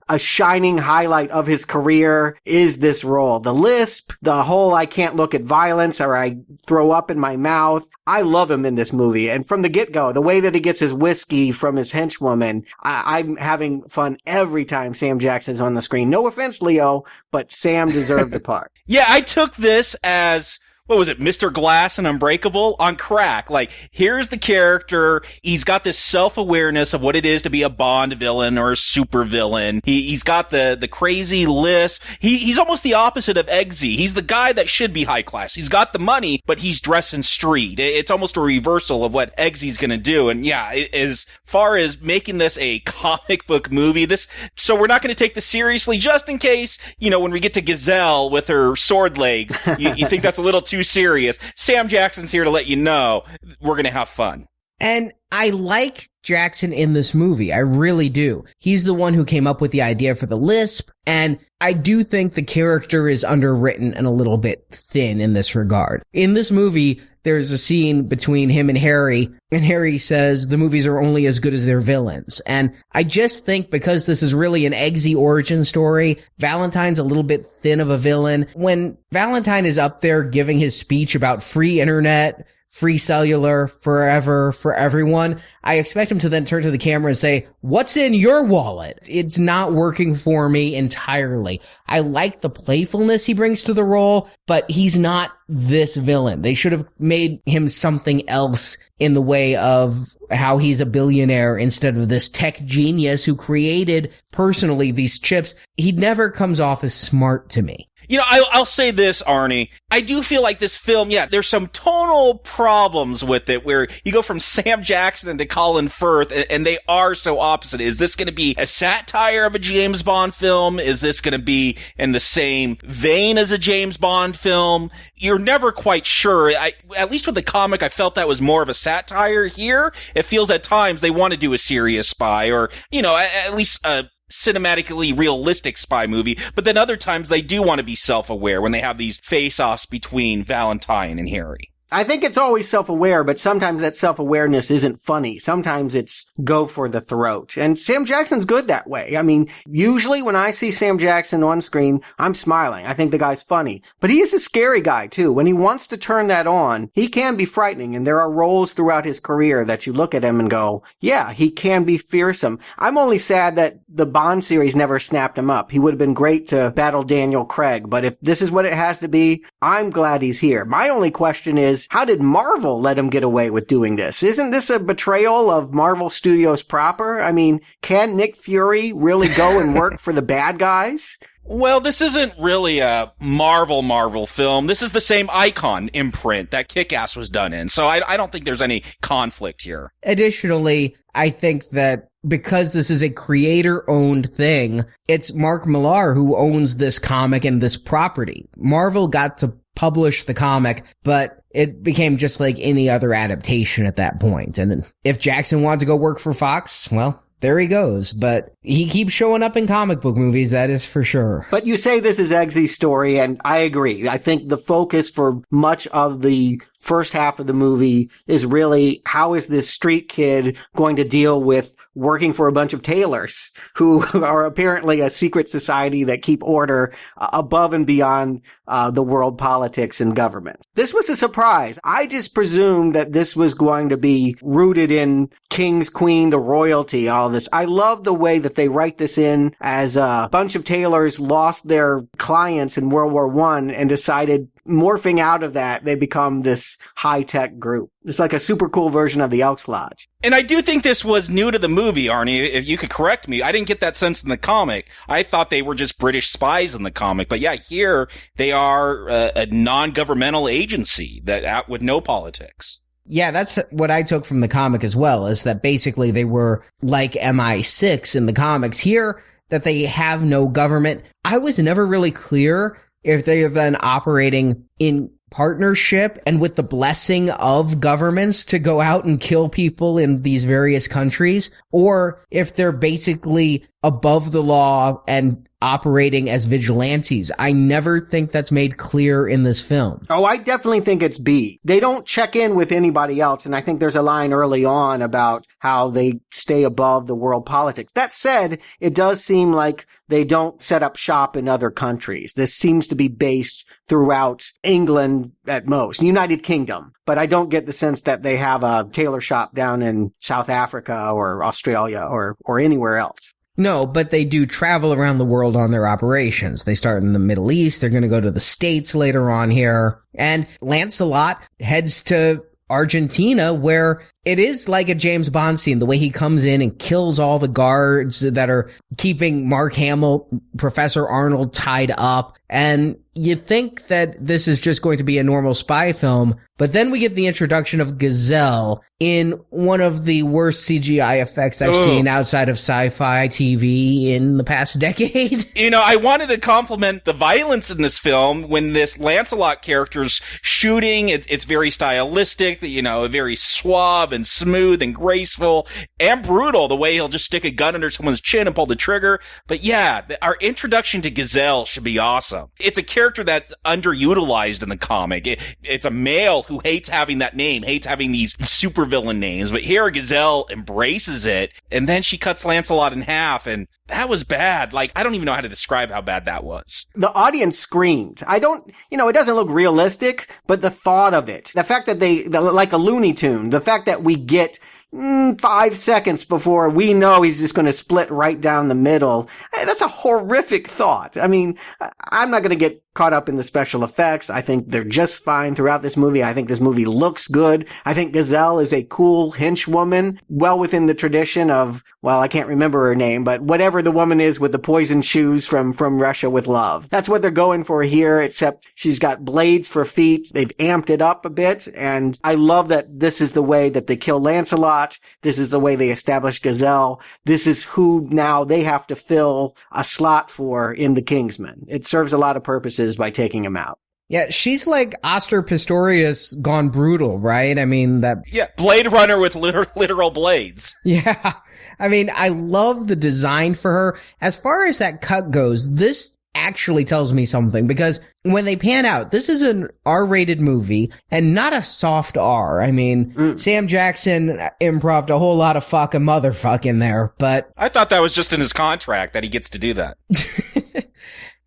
A shining highlight of his career is this role. The lisp, the whole I can't look at violence or I throw up in my mouth. I love him in this movie. And from the get-go, the way that he gets his whiskey from his henchwoman, I'm having fun every time Sam Jackson's on the screen. No offense, Leo, but Sam deserved the part. Yeah, I took this as... what was it, Mr. Glass and Unbreakable on crack. Like, here's the character. He's got this self-awareness of what it is to be a Bond villain or a super villain. He's got the crazy lisp. He's almost the opposite of Eggsy. He's the guy that should be high class. He's got the money, but he's dressing street. It's almost a reversal of what Eggsy's gonna do. And yeah, as far as making this a comic book movie, so we're not gonna take this seriously just in case, when we get to Gazelle with her sword legs, you think that's a little too serious. Sam Jackson's here to let you know we're going to have fun. And I like Jackson in this movie. I really do. He's the one who came up with the idea for the lisp, and I do think the character is underwritten and a little bit thin in this regard. In this movie, there's a scene between him and Harry says the movies are only as good as their villains. And I just think because this is really an Eggsy origin story, Valentine's a little bit thin of a villain. When Valentine is up there giving his speech about free internet, free cellular, forever, for everyone, I expect him to then turn to the camera and say, "What's in your wallet?" It's not working for me entirely. I like the playfulness he brings to the role, but he's not this villain. They should have made him something else in the way of how he's a billionaire instead of this tech genius who created personally these chips. He never comes off as smart to me. I'll say this, Arnie. I do feel like this film, there's some tonal problems with it where you go from Sam Jackson to Colin Firth, and they are so opposite. Is this going to be a satire of a James Bond film? Is this going to be in the same vein as a James Bond film? You're never quite sure. At least with the comic, I felt that was more of a satire. Here, it feels at times they want to do a serious spy or, at least a cinematically realistic spy movie, but then other times they do want to be self-aware when they have these face-offs between Valentine and Harry. I think it's always self-aware, but sometimes that self-awareness isn't funny. Sometimes it's go for the throat. And Sam Jackson's good that way. I mean, usually when I see Sam Jackson on screen, I'm smiling. I think the guy's funny. But he is a scary guy, too. When he wants to turn that on, he can be frightening. And there are roles throughout his career that you look at him and go, yeah, he can be fearsome. I'm only sad that the Bond series never snapped him up. He would have been great to battle Daniel Craig. But if this is what it has to be, I'm glad he's here. My only question is, how did Marvel let him get away with doing this? Isn't this a betrayal of Marvel Studios proper? I mean, can Nick Fury really go and work for the bad guys? Well, this isn't really a Marvel film. This is the same Icon imprint that Kick-Ass was done in. So I don't think there's any conflict here. Additionally, I think that because this is a creator-owned thing, it's Mark Millar who owns this comic and this property. Marvel got to publish the comic, but it became just like any other adaptation at that point. And if Jackson wanted to go work for Fox, well, there he goes. But he keeps showing up in comic book movies, that is for sure. But you say this is Eggsy's story, and I agree. I think the focus for much of the first half of the movie is really how is this street kid going to deal with working for a bunch of tailors who are apparently a secret society that keep order above and beyond the world politics and government. This was a surprise. I just presumed that this was going to be rooted in kings, queen, the royalty, all this. I love the way that they write this in as a bunch of tailors lost their clients in World War I and decided, morphing out of that, they become this high-tech group. It's like a super cool version of the Elks Lodge. And I do think this was new to the movie, Arnie, if you could correct me. I didn't get that sense in the comic. I thought they were just British spies in the comic. But yeah, here they are a non-governmental agency that with no politics. Yeah, that's what I took from the comic as well, is that basically they were like MI6 in the comics. Here, that they have no government. I was never really clear if they are then operating in partnership and with the blessing of governments to go out and kill people in these various countries, or if they're basically above the law and operating as vigilantes. I never think that's made clear in this film. Oh, I definitely think it's B. They don't check in with anybody else, and I think there's a line early on about how they stay above the world politics. That said, it does seem like they don't set up shop in other countries. This seems to be based throughout England at most, United Kingdom. But I don't get the sense that they have a tailor shop down in South Africa or Australia or anywhere else. No, but they do travel around the world on their operations. They start in the Middle East. They're going to go to the States later on here. And Lancelot heads to Argentina, where it is like a James Bond scene, the way he comes in and kills all the guards that are keeping Mark Hamill, Professor Arnold, tied up. And you think that this is just going to be a normal spy film, but then we get the introduction of Gazelle in one of the worst CGI effects I've seen outside of sci-fi TV in the past decade. You know, I wanted to compliment the violence in this film when this Lancelot character's shooting. It's very stylistic, you know, very suave and smooth and graceful and brutal, the way he'll just stick a gun under someone's chin and pull the trigger. But yeah, our introduction to Gazelle should be awesome. It's a character that's underutilized in the comic. It's a male who hates having that name, hates having these supervillain names. But here, Gazelle embraces it, and then she cuts Lancelot in half, and that was bad. Like, I don't even know how to describe how bad that was. The audience screamed. It doesn't look realistic, but the thought of it, the fact that like a Looney Tune, the fact that we get 5 seconds before we know he's just going to split right down the middle. That's a horrific thought. I mean, I'm not going to get caught up in the special effects. I think they're just fine throughout this movie. I think this movie looks good. I think Gazelle is a cool henchwoman, well within the tradition of, well, I can't remember her name, but whatever the woman is with the poison shoes from Russia with Love. That's what they're going for here, except she's got blades for feet. They've amped it up a bit, and I love that this is the way that they kill Lancelot. This is the way they establish Gazelle. This is who now they have to fill a slot for in the Kingsman. It serves a lot of purposes by taking him out. Yeah, she's like Oster Pistorius gone brutal, right? I mean, Blade Runner with literal blades. Yeah. I mean, I love the design for her. As far as that cut goes, this actually tells me something, because when they pan out, this is an R-rated movie and not a soft R. I mean, Sam Jackson improv'd a whole lot of fucking motherfuck in there, but I thought that was just in his contract that he gets to do that.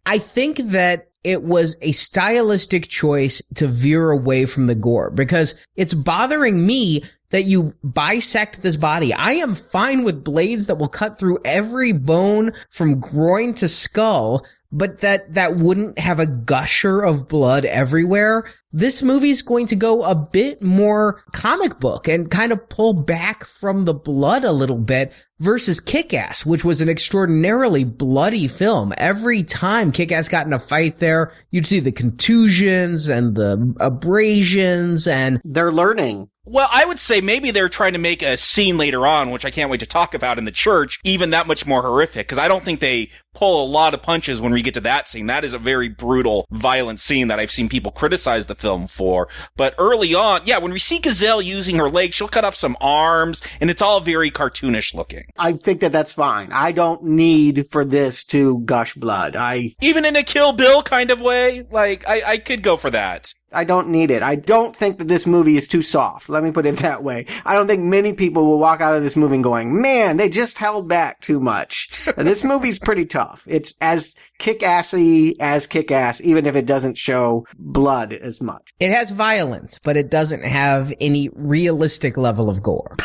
I think that it was a stylistic choice to veer away from the gore, because it's bothering me that you bisect this body. I am fine with blades that will cut through every bone from groin to skull, but that wouldn't have a gusher of blood everywhere. This movie's going to go a bit more comic book and kind of pull back from the blood a little bit versus Kick-Ass, which was an extraordinarily bloody film. Every time Kick-Ass got in a fight there, you'd see the contusions and the abrasions, and they're learning. Well, I would say maybe they're trying to make a scene later on, which I can't wait to talk about in the church, even that much more horrific, because I don't think they pull a lot of punches when we get to that scene. That is a very brutal, violent scene that I've seen people criticize the film for. But early on, yeah, when we see Gazelle using her legs, she'll cut off some arms, and it's all very cartoonish looking. I think that that's fine. I don't need for this to gush blood. Even in a Kill Bill kind of way, like, I could go for that. I don't need it. I don't think that this movie is too soft. Let me put it that way. I don't think many people will walk out of this movie going, man, they just held back too much. This movie's pretty tough. It's as kick-assy as Kick-Ass, even if it doesn't show blood as much. It has violence, but it doesn't have any realistic level of gore.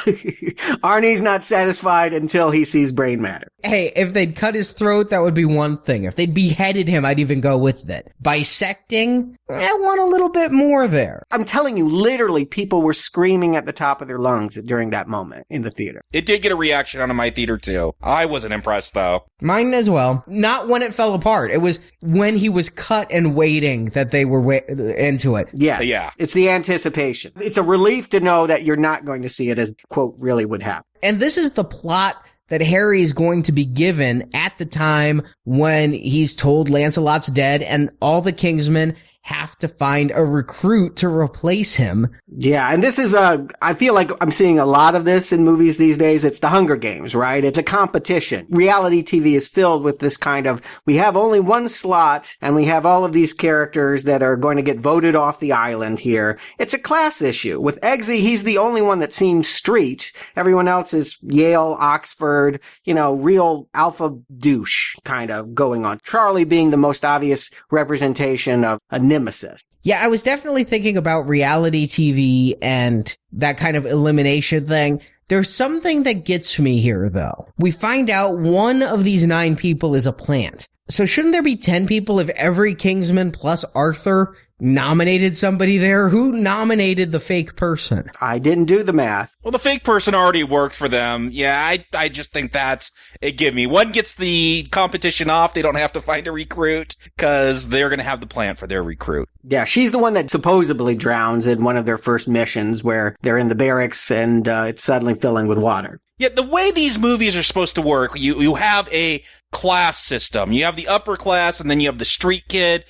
Arnie's not satisfied until he sees brain matter. Hey, if they'd cut his throat, that would be one thing. If they'd beheaded him, I'd even go with it. Bisecting, I want a little bit more there. I'm telling you, literally, people were screaming at the top of their lungs during that moment in the theater. It did get a reaction out of my theater, too. I wasn't impressed, though. Mine as well. Not when it fell apart. It was when he was cut and waiting that they were into it. Yes. Yeah. It's the anticipation. It's a relief to know that you're not going to see it as, quote, really would happen. And this is the plot that Harry is going to be given at the time when he's told Lancelot's dead and all the Kingsmen have to find a recruit to replace him. Yeah, and this is I feel like I'm seeing a lot of this in movies these days. It's the Hunger Games, right? It's a competition. Reality TV is filled with this kind of, we have only one slot and we have all of these characters that are going to get voted off the island here. It's a class issue. With Eggsy, he's the only one that seems street. Everyone else is Yale, Oxford, real alpha douche kind of going on. Charlie being the most obvious representation of a nemesis. Yeah, I was definitely thinking about reality TV and that kind of elimination thing. There's something that gets me here, though. We find out one of these 9 people is a plant. So shouldn't there be 10 people if every Kingsman plus Arthur nominated somebody there? Who nominated the fake person? I didn't do the math. Well, the fake person already worked for them. Yeah, I just think that's a give me. One gets the competition off. They don't have to find a recruit because they're going to have the plan for their recruit. Yeah, she's the one that supposedly drowns in one of their first missions where they're in the barracks and it's suddenly filling with water. Yeah, the way these movies are supposed to work, you have a class system. You have the upper class and then you have the street kid.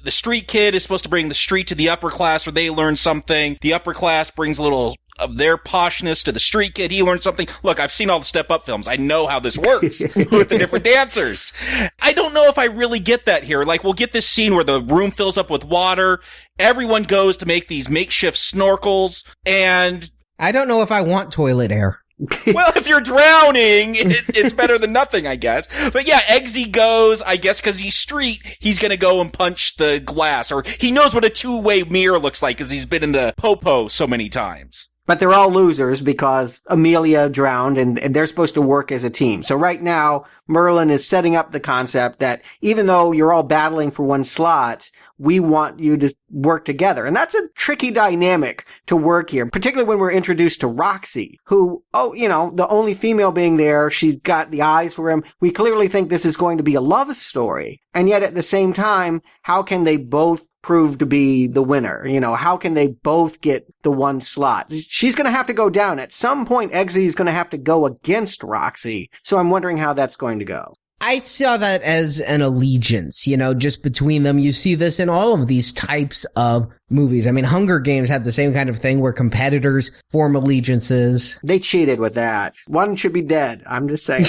The street kid is supposed to bring the street to the upper class where they learn something. The upper class brings a little of their poshness to the street kid. He learns something. Look, I've seen all the Step Up films. I know how this works with the different dancers. I don't know if I really get that here. Like, we'll get this scene where the room fills up with water. Everyone goes to make these makeshift snorkels. And I don't know if I want toilet air. Well, if you're drowning, it's better than nothing, I guess. But yeah, Eggsy goes, I guess because he's street, he's going to go and punch the glass. Or he knows what a two-way mirror looks like because he's been in the popo so many times. But they're all losers because Amelia drowned and they're supposed to work as a team. So right now, Merlin is setting up the concept that even though you're all battling for one slot, we want you to work together. And that's a tricky dynamic to work here, particularly when we're introduced to Roxy, who, the only female being there, she's got the eyes for him. We clearly think this is going to be a love story. And yet at the same time, how can they both prove to be the winner? How can they both get the one slot? She's going to have to go down. At some point, Eggsy is going to have to go against Roxy. So I'm wondering how that's going to go. I saw that as an allegiance, just between them. You see this in all of these types of movies. I mean, Hunger Games had the same kind of thing where competitors form allegiances. They cheated with that. One should be dead. I'm just saying.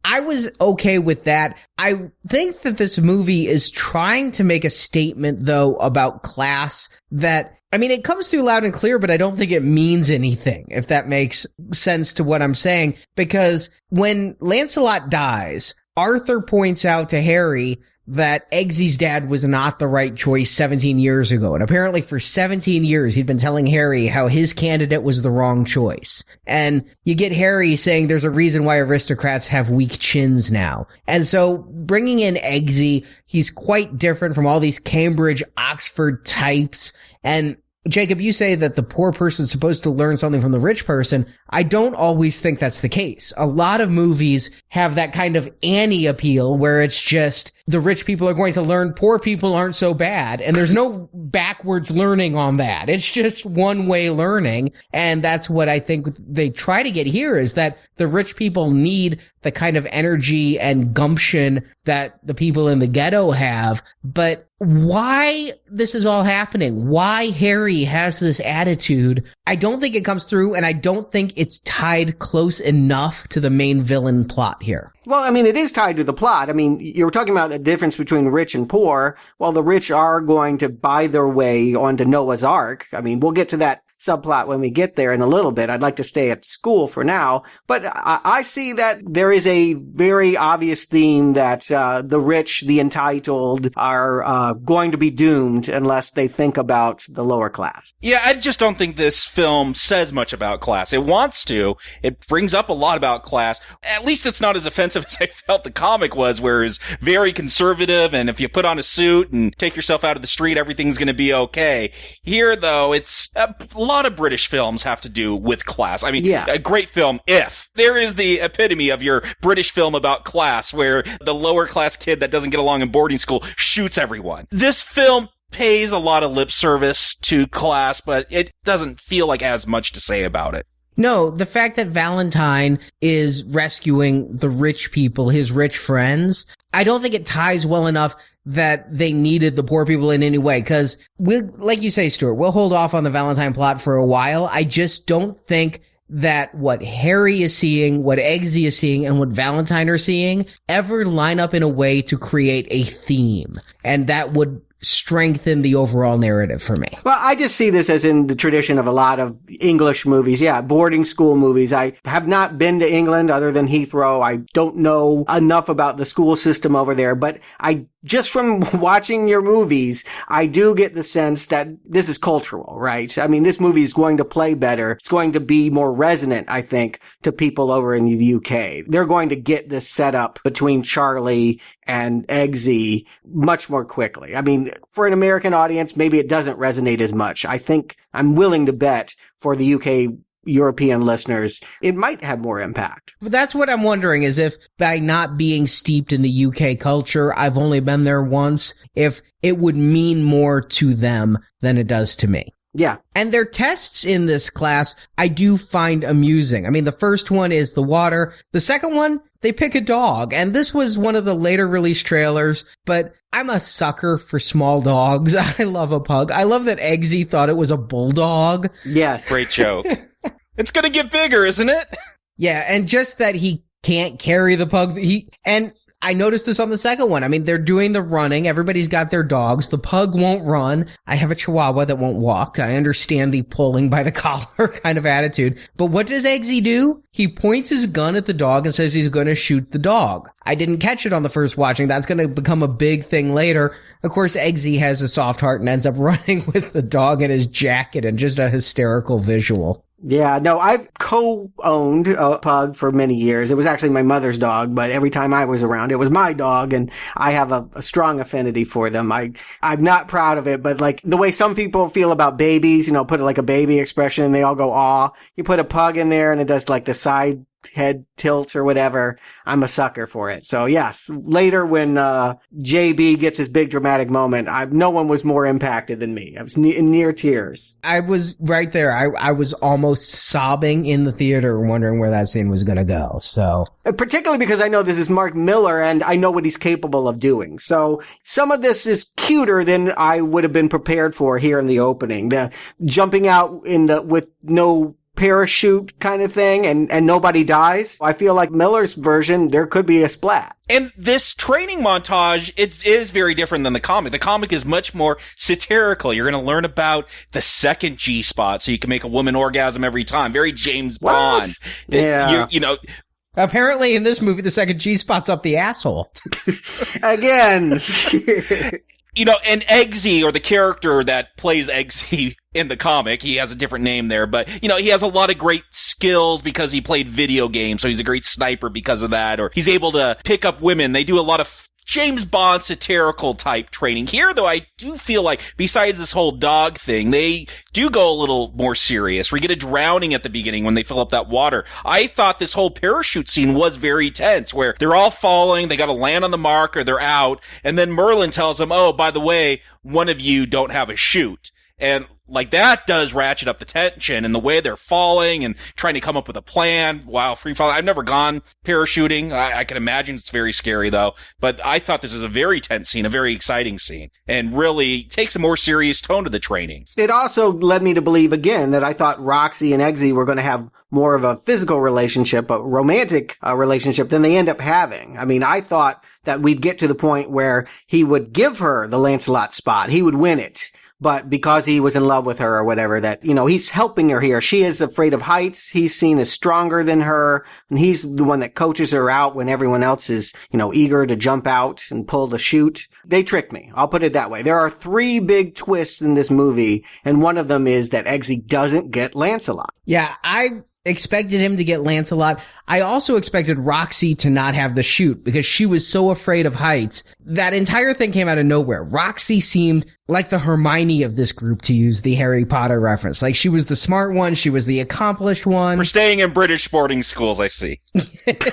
I was okay with that. I think that this movie is trying to make a statement, though, about class that, it comes through loud and clear, but I don't think it means anything, if that makes sense to what I'm saying. Because when Lancelot dies, Arthur points out to Harry that Eggsy's dad was not the right choice 17 years ago. And apparently for 17 years, he'd been telling Harry how his candidate was the wrong choice. And you get Harry saying there's a reason why aristocrats have weak chins now. And so bringing in Eggsy, he's quite different from all these Cambridge, Oxford types. And Jacob, you say that the poor person's supposed to learn something from the rich person. I don't always think that's the case. A lot of movies have that kind of Annie appeal where it's just the rich people are going to learn, poor people aren't so bad. And there's no backwards learning on that. It's just one-way learning. And that's what I think they try to get here, is that the rich people need the kind of energy and gumption that the people in the ghetto have. But why this is all happening, why Harry has this attitude I don't think it comes through, and I don't think it's tied close enough to the main villain plot here. Well, I mean, it is tied to the plot. I mean, you're talking about the difference between rich and poor. Well, the rich are going to buy their way onto Noah's Ark. I mean, we'll get to that subplot when we get there in a little bit. I'd like to stay at school for now, but I see that there is a very obvious theme that the rich, the entitled, are going to be doomed unless they think about the lower class. Yeah, I just don't think this film says much about class. It wants to. It brings up a lot about class. At least it's not as offensive as I felt the comic was, where it's very conservative, and if you put on a suit and take yourself out of the street, everything's going to be okay. Here, though, it's a lot of British films have to do with class. I mean, a great film, If. There is the epitome of your British film about class, where the lower class kid that doesn't get along in boarding school shoots everyone. This film pays a lot of lip service to class, but it doesn't feel like as much to say about it. No, the fact that Valentine is rescuing the rich people, his rich friends, I don't think it ties well enough that they needed the poor people in any way. Cause like you say, Stuart, we'll hold off on the Valentine plot for a while. I just don't think that what Harry is seeing, what Eggsy is seeing, and what Valentine are seeing ever line up in a way to create a theme. And that would strengthen the overall narrative for me. Well, I just see this as in the tradition of a lot of English movies. Yeah, boarding school movies. I have not been to England other than Heathrow. I don't know enough about the school system over there, but just from watching your movies, I do get the sense that this is cultural, right? I mean, this movie is going to play better. It's going to be more resonant, I think, to people over in the UK. They're going to get this setup between Charlie and Eggsy much more quickly. I mean, for an American audience, maybe it doesn't resonate as much. I think I'm willing to bet for the UK European listeners, it might have more impact. But that's what I'm wondering, is if by not being steeped in the UK culture, I've only been there once, if it would mean more to them than it does to me. Yeah. And their tests in this class, I do find amusing. I mean, the first one is the water. The second one, they pick a dog. And this was one of the later release trailers, but I'm a sucker for small dogs. I love a pug. I love that Eggsy thought it was a bulldog. Yes. Great joke. It's gonna get bigger, isn't it? Yeah, and just that he can't carry the pug. And I noticed this on the second one. I mean, they're doing the running. Everybody's got their dogs. The pug won't run. I have a chihuahua that won't walk. I understand the pulling by the collar kind of attitude. But what does Eggsy do? He points his gun at the dog and says he's going to shoot the dog. I didn't catch it on the first watching. That's going to become a big thing later. Of course, Eggsy has a soft heart and ends up running with the dog in his jacket, and just a hysterical visual. Yeah, no, I've co-owned a pug for many years. It was actually my mother's dog, but every time I was around, it was my dog, and I have a strong affinity for them. I'm not proud of it, but like the way some people feel about babies, put like a baby expression and they all go, aw. You put a pug in there and it does like the side head tilt or whatever. I'm a sucker for it. So yes, later when JB gets his big dramatic moment, no one was more impacted than me. I was near tears. I was right there. I was almost sobbing in the theater, wondering where that scene was going to go. So particularly because I know this is Mark Millar and I know what he's capable of doing. So some of this is cuter than I would have been prepared for here in the opening. The jumping out with no parachute kind of thing and nobody dies. I feel like Millar's version, there could be a splat. And this training montage, it is very different than the comic. The comic is much more satirical. You're going to learn about the second G spot so you can make a woman orgasm every time. Very James Bond. Yeah. Apparently in this movie, the second G spot's up the asshole. Again. And Eggsy, or the character that plays Eggsy in the comic, he has a different name there, but, he has a lot of great skills because he played video games, so he's a great sniper because of that, or he's able to pick up women. They do a lot of James Bond satirical type training. Here, though, I do feel like, besides this whole dog thing, they do go a little more serious. We get a drowning at the beginning when they fill up that water. I thought this whole parachute scene was very tense, where they're all falling, they gotta land on the mark or they're out, and then Merlin tells them, oh, by the way, one of you don't have a chute. And like that does ratchet up the tension, and the way they're falling and trying to come up with a plan while free falling. I've never gone parachuting. I can imagine it's very scary though, but I thought this was a very tense scene, a very exciting scene, and really takes a more serious tone to the training. It also led me to believe again that I thought Roxy and Eggsy were going to have more of a physical relationship, a romantic relationship than they end up having. I mean, I thought that we'd get to the point where he would give her the Lancelot spot. He would win it. But because he was in love with her or whatever, that, he's helping her here. She is afraid of heights. He's seen as stronger than her. And he's the one that coaches her out when everyone else is, eager to jump out and pull the chute. They tricked me. I'll put it that way. There are 3 big twists in this movie. And one of them is that Eggsy doesn't get Lancelot. Yeah, I expected him to get Lancelot. I also expected Roxy to not have the chute because she was so afraid of heights. That entire thing came out of nowhere. Roxy seemed like the Hermione of this group, to use the Harry Potter reference. Like, she was the smart one. She was the accomplished one. We're staying in British boarding schools, I see.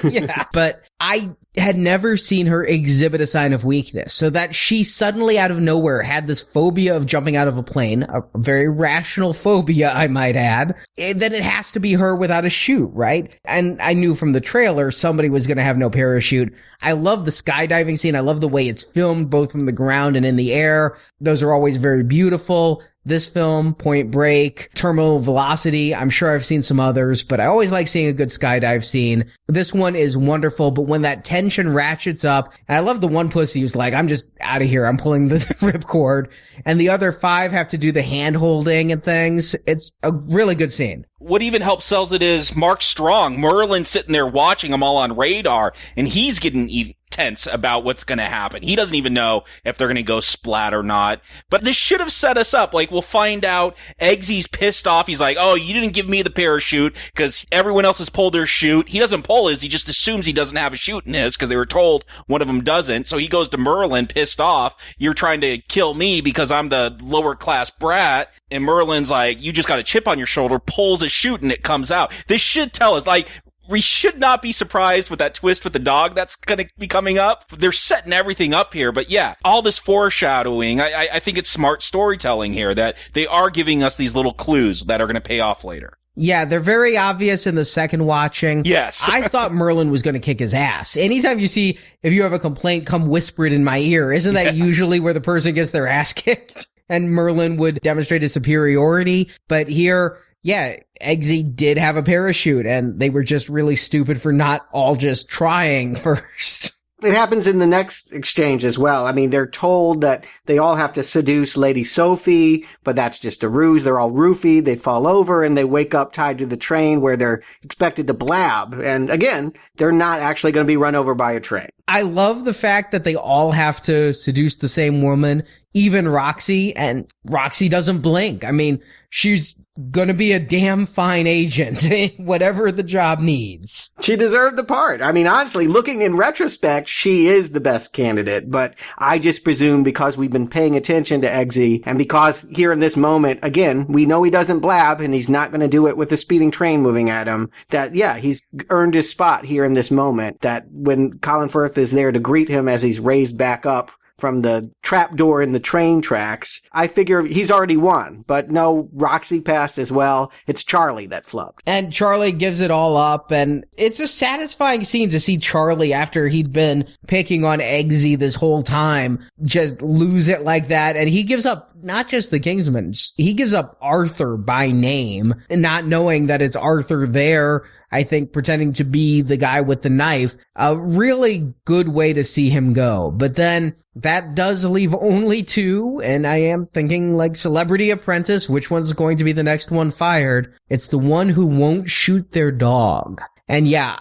Yeah. But I had never seen her exhibit a sign of weakness. So that she suddenly out of nowhere had this phobia of jumping out of a plane, a very rational phobia, I might add, then it has to be her without a chute, right? And I knew from the trailer somebody was going to have no parachute. I love the skydiving scene. I love the way it's filmed, both from the ground and in the air. Those are always very beautiful. This film, Point Break, Terminal Velocity, I'm sure I've seen some others, but I always like seeing a good skydive scene. This one is wonderful, but when that tension ratchets up, and I love the one pussy who's like, I'm just out of here, I'm pulling the ripcord, and the other 5 have to do the hand holding and things. It's a really good scene. What even helps sells it is Mark Strong. Merlin's sitting there watching them all on radar, and he's getting tense about what's going to happen. He doesn't even know if they're going to go splat or not. But this should have set us up. Like, we'll find out Eggsy's pissed off. He's like, oh, you didn't give me the parachute because everyone else has pulled their chute. He doesn't pull his. He just assumes he doesn't have a chute in his because they were told one of them doesn't. So he goes to Merlin pissed off. You're trying to kill me because I'm the lower class brat. And Merlin's like, you just got a chip on your shoulder, pulls a chute and it comes out. This should tell us, like, we should not be surprised with that twist with the dog that's going to be coming up. They're setting everything up here. But yeah, all this foreshadowing, I think it's smart storytelling here that they are giving us these little clues that are going to pay off later. Yeah, they're very obvious in the second watching. Yes. I thought Merlin was going to kick his ass. Anytime you see, if you have a complaint, come whisper it in my ear. Isn't that usually where the person gets their ass kicked? And Merlin would demonstrate his superiority. But here, yeah, Eggsy did have a parachute, and they were just really stupid for not all just trying first. It happens in the next exchange as well. I mean, they're told that they all have to seduce Lady Sophie, but that's just a ruse. They're all roofied. They fall over and they wake up tied to the train where they're expected to blab. And again, they're not actually going to be run over by a train. I love the fact that they all have to seduce the same woman, even Roxy, and Roxy doesn't blink. I mean, she's gonna be a damn fine agent, whatever the job needs. She deserved the part. I mean, honestly, looking in retrospect, she is the best candidate, but I just presume because we've been paying attention to Eggsy, and because here in this moment, again, we know he doesn't blab, and he's not gonna do it with a speeding train moving at him, that, yeah, he's earned his spot here in this moment, that when Colin Firth is there to greet him as he's raised back up from the trap door in the train tracks, I figure he's already won. But no, Roxy passed as well. It's Charlie that flubbed. And Charlie gives it all up, and it's a satisfying scene to see Charlie, after he'd been picking on Eggsy this whole time, just lose it like that. And he gives up not just the Kingsman, he gives up Arthur by name, and not knowing that it's Arthur there, I think, pretending to be the guy with the knife. A really good way to see him go. But then that does leave only 2, and I am thinking, like, Celebrity Apprentice, which one's going to be the next one fired? It's the one who won't shoot their dog. And yeah,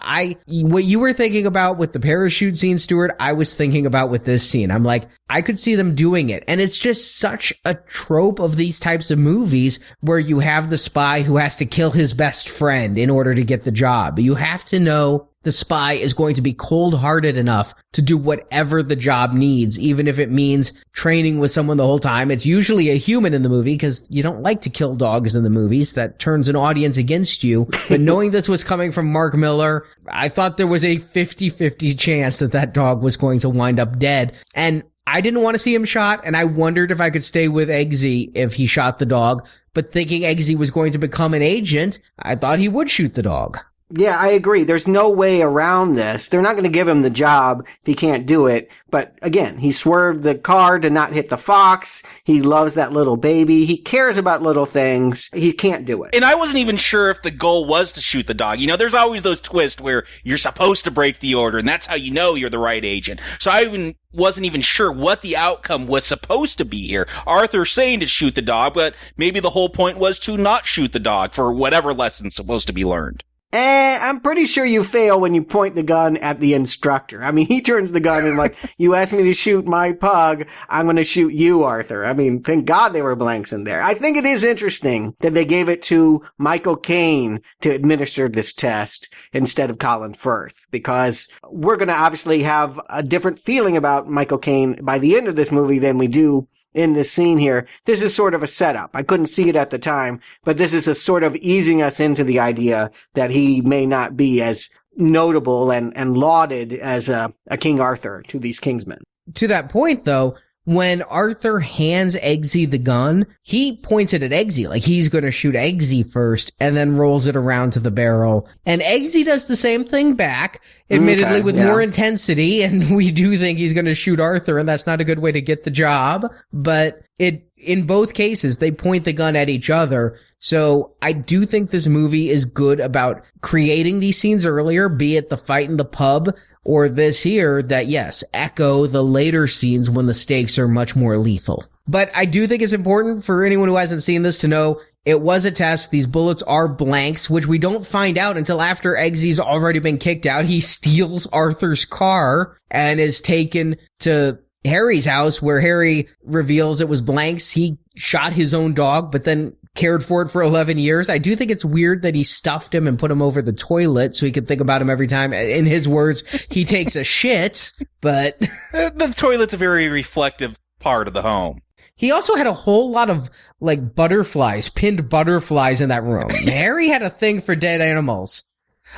what you were thinking about with the parachute scene, Stuart, I was thinking about with this scene. I'm like, I could see them doing it. And it's just such a trope of these types of movies where you have the spy who has to kill his best friend in order to get the job. You have to know the spy is going to be cold-hearted enough to do whatever the job needs, even if it means training with someone the whole time. It's usually a human in the movie because you don't like to kill dogs in the movies. That turns an audience against you. But knowing this was coming from Mark Millar, I thought there was a 50-50 chance that that dog was going to wind up dead. And I didn't want to see him shot, and I wondered if I could stay with Eggsy if he shot the dog. but thinking Eggsy was going to become an agent, I thought he would shoot the dog. Yeah, I agree. There's no way around this. They're not going to give him the job if he can't do it. But again, he swerved the car to not hit the fox. He loves that little baby. He cares about little things. He can't do it. And I wasn't even sure if the goal was to shoot the dog. You know, there's always those twists where you're supposed to break the order, and that's how you know you're the right agent. So I wasn't even sure what the outcome was supposed to be here. Arthur's saying to shoot the dog, but maybe the whole point was to not shoot the dog for whatever lesson's supposed to be learned. I'm pretty sure you fail when you point the gun at the instructor. I mean, he turns the gun and like, you asked me to shoot my pug, I'm going to shoot you, Arthur. I mean, thank God there were blanks in there. I think it is interesting that they gave it to Michael Caine to administer this test instead of Colin Firth, because we're going to obviously have a different feeling about Michael Caine by the end of this movie than we do in this scene here. This is sort of a setup. I couldn't see it at the time, but this is a sort of easing us into the idea that he may not be as notable and lauded as a King Arthur to these Kingsmen. To that point, though, when Arthur hands Eggsy the gun, he points it at Eggsy, like he's going to shoot Eggsy first, and then rolls it around to the barrel. And Eggsy does the same thing back, admittedly with more intensity, and we do think he's going to shoot Arthur, and that's not a good way to get the job. But in both cases, they point the gun at each other. So I do think this movie is good about creating these scenes earlier, be it the fight in the pub or this here, that yes, echo the later scenes when the stakes are much more lethal. But I do think it's important for anyone who hasn't seen this to know it was a test. These bullets are blanks, which we don't find out until after Eggsy's already been kicked out. He steals Arthur's car and is taken to Harry's house, where Harry reveals it was blanks. He shot his own dog, but then cared for it for 11 years. I do think it's weird that he stuffed him and put him over the toilet so he could think about him every time, in his words, he takes a shit, but the toilet's a very reflective part of the home. He also had a whole lot of, like, butterflies, pinned butterflies in that room. Harry had a thing for dead animals.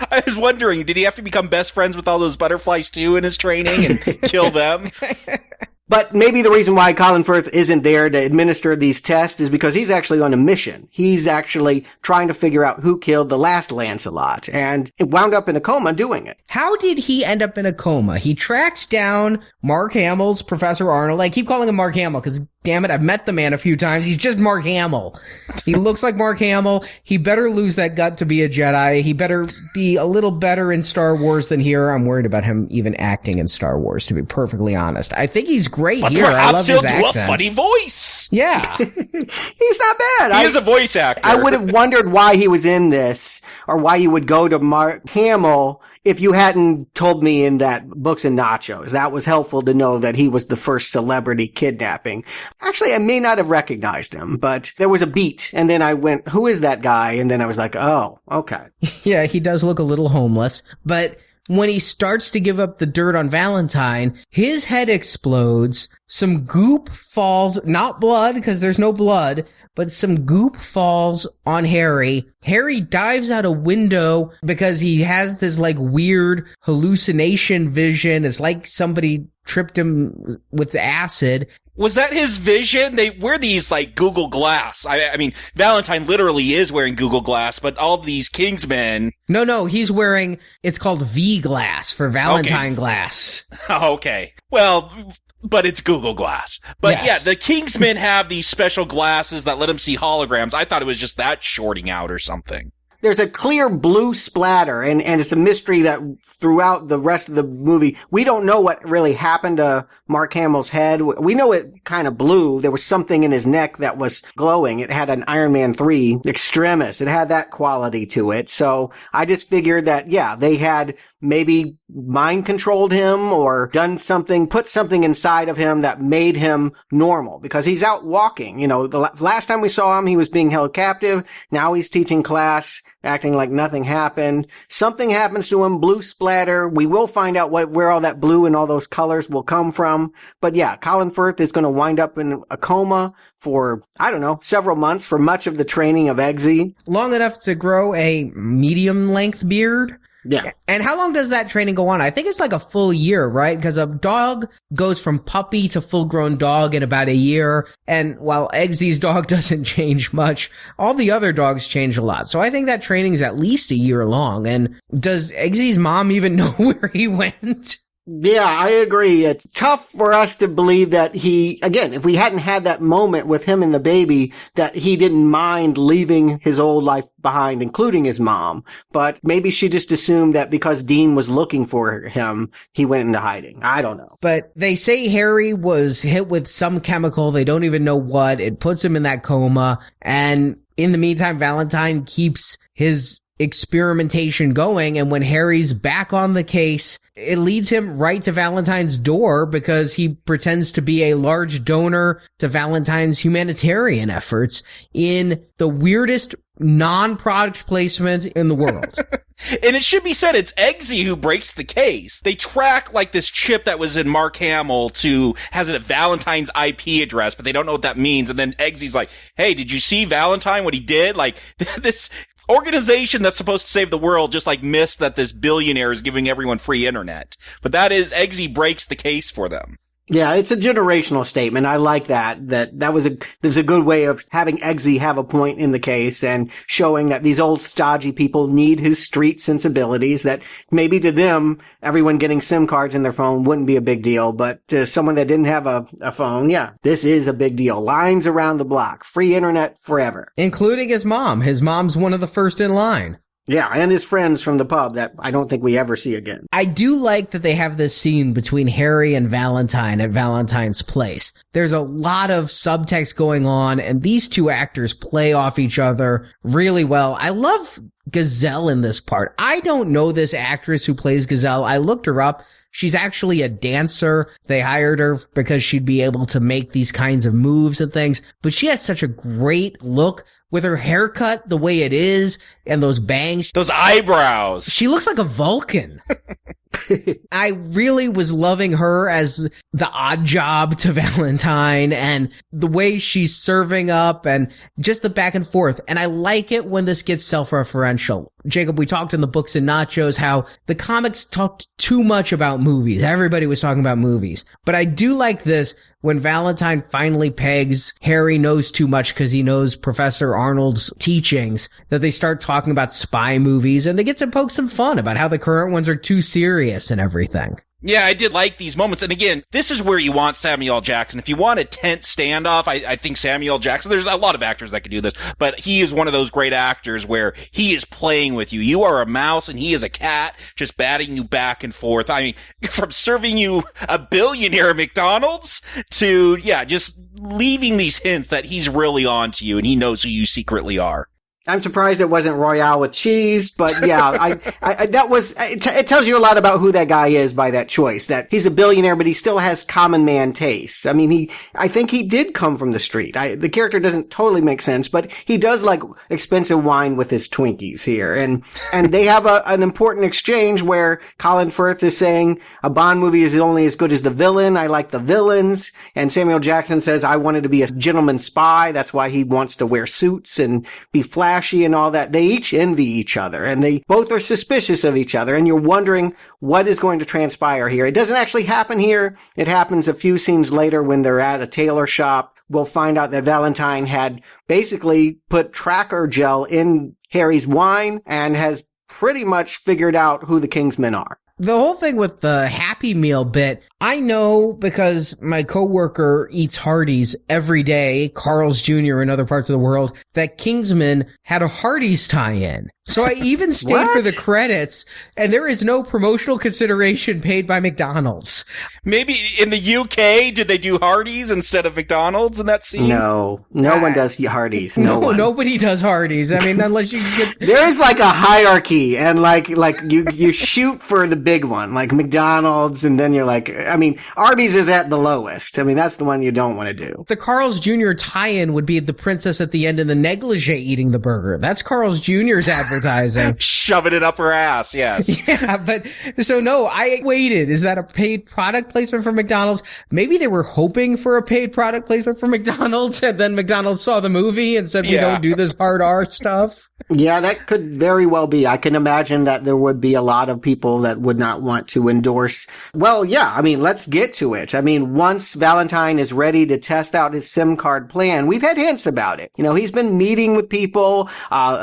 I was wondering, did he have to become best friends with all those butterflies too in his training and kill them? But maybe the reason why Colin Firth isn't there to administer these tests is because he's actually on a mission. He's actually trying to figure out who killed the last Lancelot, and it wound up in a coma doing it. How did he end up in a coma? He tracks down Mark Hamill's Professor Arnold. I keep calling him Mark Hamill because, damn it, I've met the man a few times. He's just Mark Hamill. He looks like Mark Hamill. He better lose that gut to be a Jedi. He better be a little better in Star Wars than here. I'm worried about him even acting in Star Wars, to be perfectly honest. I think he's great but here. I love his do accent. a funny voice. Yeah. He's not bad. He is a voice actor. I would have wondered why he was in this, or why you would go to Mark Hamill if you hadn't told me in that Books and Nachos. That was helpful to know that he was the first celebrity kidnapping. Actually, I may not have recognized him, but there was a beat, and then I went, who is that guy? And then I was like, oh, okay. Yeah, he does look a little homeless, but when he starts to give up the dirt on Valentine, his head explodes, some goop falls, not blood, because there's no blood, but some goop falls on Harry. Harry dives out a window because he has this, like, weird hallucination vision. It's like somebody tripped him with acid. Was that his vision? They wear these, like, Google Glass. I mean, Valentine literally is wearing Google Glass, but all these Kingsmen... No, he's wearing, it's called V-Glass for Valentine glass. Okay. Well, but it's Google Glass. But yes. Yeah, the Kingsmen have these special glasses that let them see holograms. I thought it was just that shorting out or something. There's a clear blue splatter, and it's a mystery that throughout the rest of the movie, we don't know what really happened to Mark Hamill's head. We know it kind of blew. There was something in his neck that was glowing. It had an Iron Man 3 extremis. It had that quality to it. So I just figured that, yeah, they had maybe mind controlled him or done something, put something inside of him that made him normal, because he's out walking. You know, the last time we saw him, he was being held captive. Now he's teaching class, acting like nothing happened. Something happens to him, blue splatter. We will find out where all that blue and all those colors will come from. But yeah, Colin Firth is going to wind up in a coma for, I don't know, several months for much of the training of Eggsy. Long enough to grow a medium-length beard. Yeah. And how long does that training go on? I think it's like a full year, right? Because a dog goes from puppy to full-grown dog in about a year. And while Eggsy's dog doesn't change much, all the other dogs change a lot. So I think that training is at least a year long. And does Eggsy's mom even know where he went? Yeah, I agree. It's tough for us to believe that if we hadn't had that moment with him and the baby, that he didn't mind leaving his old life behind, including his mom. But maybe she just assumed that because Dean was looking for him, he went into hiding. I don't know. But they say Harry was hit with some chemical. They don't even know what. It puts him in that coma. And in the meantime, Valentine keeps his experimentation going, and when Harry's back on the case, it leads him right to Valentine's door because he pretends to be a large donor to Valentine's humanitarian efforts in the weirdest non-product placement in the world. And it should be said, it's Eggsy who breaks the case. They track like this chip that was in Mark Hamill has a Valentine's IP address, but they don't know what that means. And then Eggsy's like, hey, did you see Valentine, what he did? Like, this organization that's supposed to save the world just like missed that this billionaire is giving everyone free internet. But that is, Eggsy breaks the case for them. Yeah, it's a generational statement. I like that. There's a good way of having Eggsy have a point in the case and showing that these old stodgy people need his street sensibilities, that maybe to them, everyone getting SIM cards in their phone wouldn't be a big deal, but to someone that didn't have a phone, yeah, this is a big deal. Lines around the block, free internet forever. Including his mom. His mom's one of the first in line. Yeah, and his friends from the pub that I don't think we ever see again. I do like that they have this scene between Harry and Valentine at Valentine's place. There's a lot of subtext going on, and these two actors play off each other really well. I love Gazelle in this part. I don't know this actress who plays Gazelle. I looked her up. She's actually a dancer. They hired her because she'd be able to make these kinds of moves and things. But she has such a great look with her haircut the way it is and those bangs. Those eyebrows. She looks like a Vulcan. I really was loving her as the odd job to Valentine and the way she's serving up and just the back and forth. And I like it when this gets self-referential. Jacob, we talked in the Books and Nachos how the comics talked too much about movies. Everybody was talking about movies. But I do like this when Valentine finally pegs Harry knows too much because he knows Professor Arnold's teachings, that they start talking about spy movies and they get to poke some fun about how the current ones are too serious and everything. Yeah, I did like these moments. And again, this is where you want Samuel L. Jackson. If you want a tense standoff, I think Samuel L. Jackson, there's a lot of actors that could do this, but he is one of those great actors where he is playing with you. You are a mouse and he is a cat, just batting you back and forth. I mean, from serving you a billionaire at McDonald's to, yeah, just leaving these hints that he's really on to you and he knows who you secretly are. I'm surprised it wasn't Royale with cheese, but yeah, it tells you a lot about who that guy is by that choice, that he's a billionaire, but he still has common man tastes. I mean, I think he did come from the street. The character doesn't totally make sense, but he does like expensive wine with his Twinkies here. And they have an important exchange where Colin Firth is saying a Bond movie is only as good as the villain. I like the villains. And Samuel Jackson says, I wanted to be a gentleman spy. That's why he wants to wear suits and be flashy and all that. They each envy each other and they both are suspicious of each other, and you're wondering what is going to transpire here. It doesn't actually happen here. It happens a few scenes later when they're at a tailor shop. We'll find out that Valentine had basically put tracker gel in Harry's wine and has pretty much figured out who the Kingsmen are. The whole thing with the Happy Meal bit, I know because my coworker eats Hardee's every day, Carl's Jr. in other parts of the world, that Kingsman had a Hardee's tie-in. So I even stayed for the credits, and there is no promotional consideration paid by McDonald's. Maybe in the UK, did they do Hardee's instead of McDonald's in that scene? No one does Hardee's. No one. Nobody does Hardee's. I mean, unless you get... There is like a hierarchy, and like you shoot for the big one, like McDonald's, and then you're like, I mean, Arby's is at the lowest. I mean, that's the one you don't want to do. The Carl's Jr. tie-in would be the princess at the end in the negligee eating the burger. That's Carl's Jr.'s advertising. Shoving it up her ass, yes. Yeah, but so no, I waited. Is that a paid product placement for McDonald's? Maybe they were hoping for a paid product placement for McDonald's, and then McDonald's saw the movie and said, we don't do this hard R stuff. Yeah, that could very well be. I can imagine that there would be a lot of people that would not want to endorse. Well, yeah, I mean, let's get to it. I mean, once Valentine is ready to test out his SIM card plan, we've had hints about it. You know, he's been meeting with people.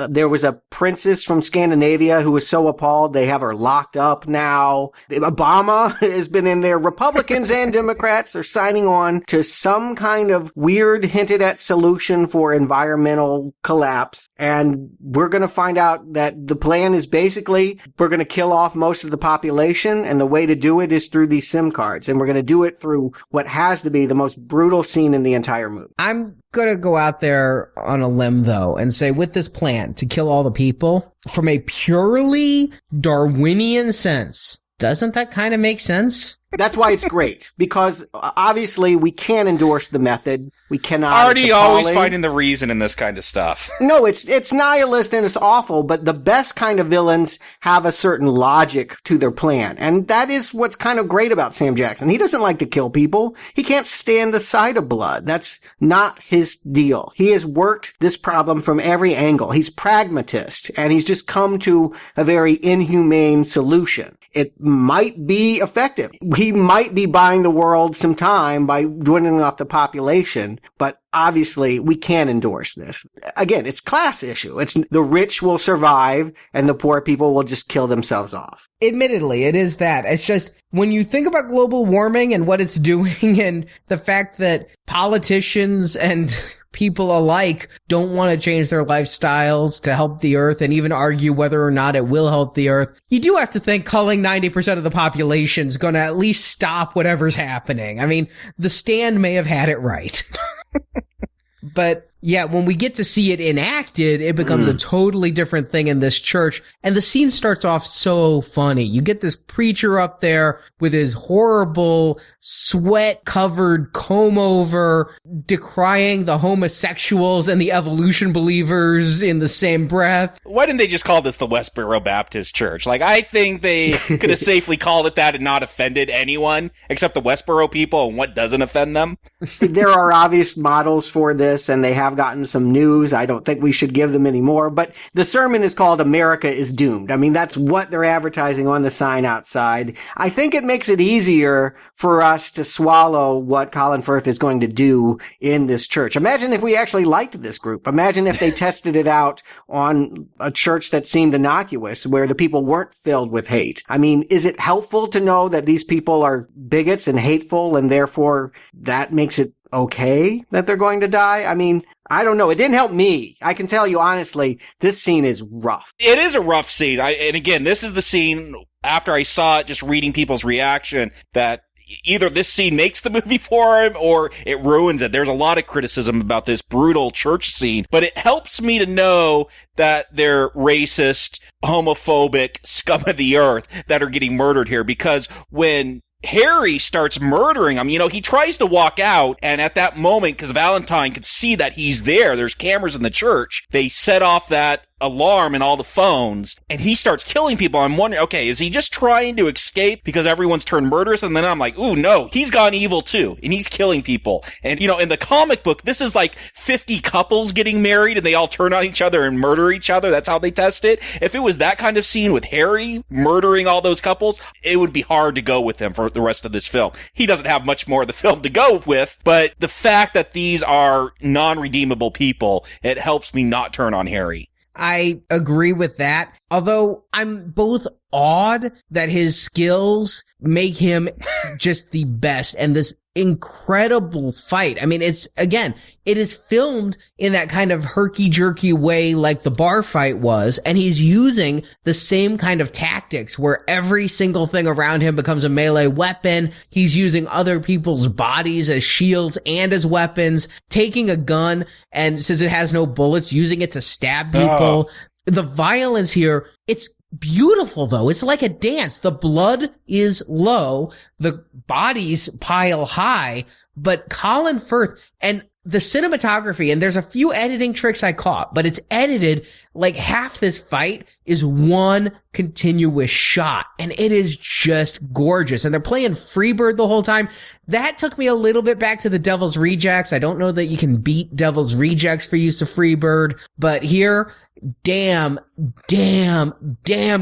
There was a princess from Scandinavia who was so appalled they have her locked up now. Obama has been in there. Republicans and Democrats are signing on to some kind of weird hinted at solution for environmental collapse. And we're going to find out that the plan is basically we're going to kill off most of the population, and the way to do it is through these SIM cards. And we're going to do it through what has to be the most brutal scene in the entire movie. I'm going to go out there on a limb, though, and say with this plan to kill all the people, from a purely Darwinian sense, doesn't that kind of make sense? That's why it's great, because obviously we can't endorse the method. We cannot. Arnie always finding the reason in this kind of stuff. No, it's nihilist and it's awful, but the best kind of villains have a certain logic to their plan. And that is what's kind of great about Sam Jackson. He doesn't like to kill people. He can't stand the sight of blood. That's not his deal. He has worked this problem from every angle. He's pragmatist, and he's just come to a very inhumane solution. It might be effective. He might be buying the world some time by dwindling off the population, but obviously we can't endorse this. Again, it's class issue. It's the rich will survive and the poor people will just kill themselves off. Admittedly, it is that. It's just when you think about global warming and what it's doing and the fact that politicians and people alike don't want to change their lifestyles to help the earth and even argue whether or not it will help the earth. You do have to think culling 90% of the population is going to at least stop whatever's happening. I mean, the Stand may have had it right. But yeah, when we get to see it enacted, it becomes a totally different thing in this church. And the scene starts off so funny. You get this preacher up there with his horrible, sweat-covered comb-over, decrying the homosexuals and the evolution believers in the same breath. Why didn't they just call this the Westboro Baptist Church? Like, I think they could have safely called it that and not offended anyone except the Westboro people and what doesn't offend them. There are obvious models for this, and they have gotten some news. I don't think we should give them any more, but the sermon is called America is Doomed. I mean, that's what they're advertising on the sign outside. I think it makes it easier for us to swallow what Colin Firth is going to do in this church. Imagine if we actually liked this group. Imagine if they tested it out on a church that seemed innocuous, where the people weren't filled with hate. I mean, is it helpful to know that these people are bigots and hateful, and therefore that makes it okay that they're going to die? I mean, I don't know. It didn't help me. I can tell you honestly, this scene is rough. It is a rough scene. And again, this is the scene after I saw it, just reading people's reaction, that either this scene makes the movie for him or it ruins it. There's a lot of criticism about this brutal church scene, but it helps me to know that they're racist, homophobic scum of the earth that are getting murdered here, because when Harry starts murdering him, he tries to walk out, and at that moment, because Valentine can see that he's there's cameras in the church, they set off that alarm in all the phones, and he starts killing people. I'm wondering, okay, is he just trying to escape because everyone's turned murderous? And then I'm like, ooh, no, he's gone evil too, and he's killing people. And, in the comic book, this is like 50 couples getting married, and they all turn on each other and murder each other. That's how they test it. If it was that kind of scene with Harry murdering all those couples, it would be hard to go with him for the rest of this film. He doesn't have much more of the film to go with, but the fact that these are non-redeemable people, it helps me not turn on Harry. I agree with that. Although I'm both awed that his skills make him just the best, and this incredible fight. I mean, it is filmed in that kind of herky-jerky way like the bar fight was, and he's using the same kind of tactics where every single thing around him becomes a melee weapon. He's using other people's bodies as shields and as weapons, taking a gun, and since it has no bullets, using it to stab people. The violence here, it's beautiful, though. It's like a dance. The blood is low, the bodies pile high, but Colin Firth and the cinematography, and there's a few editing tricks I caught, but it's edited like half this fight is one continuous shot, and it is just gorgeous. And they're playing Freebird the whole time. That took me a little bit back to the Devil's Rejects. I don't know that you can beat Devil's Rejects for use of Freebird, but here damn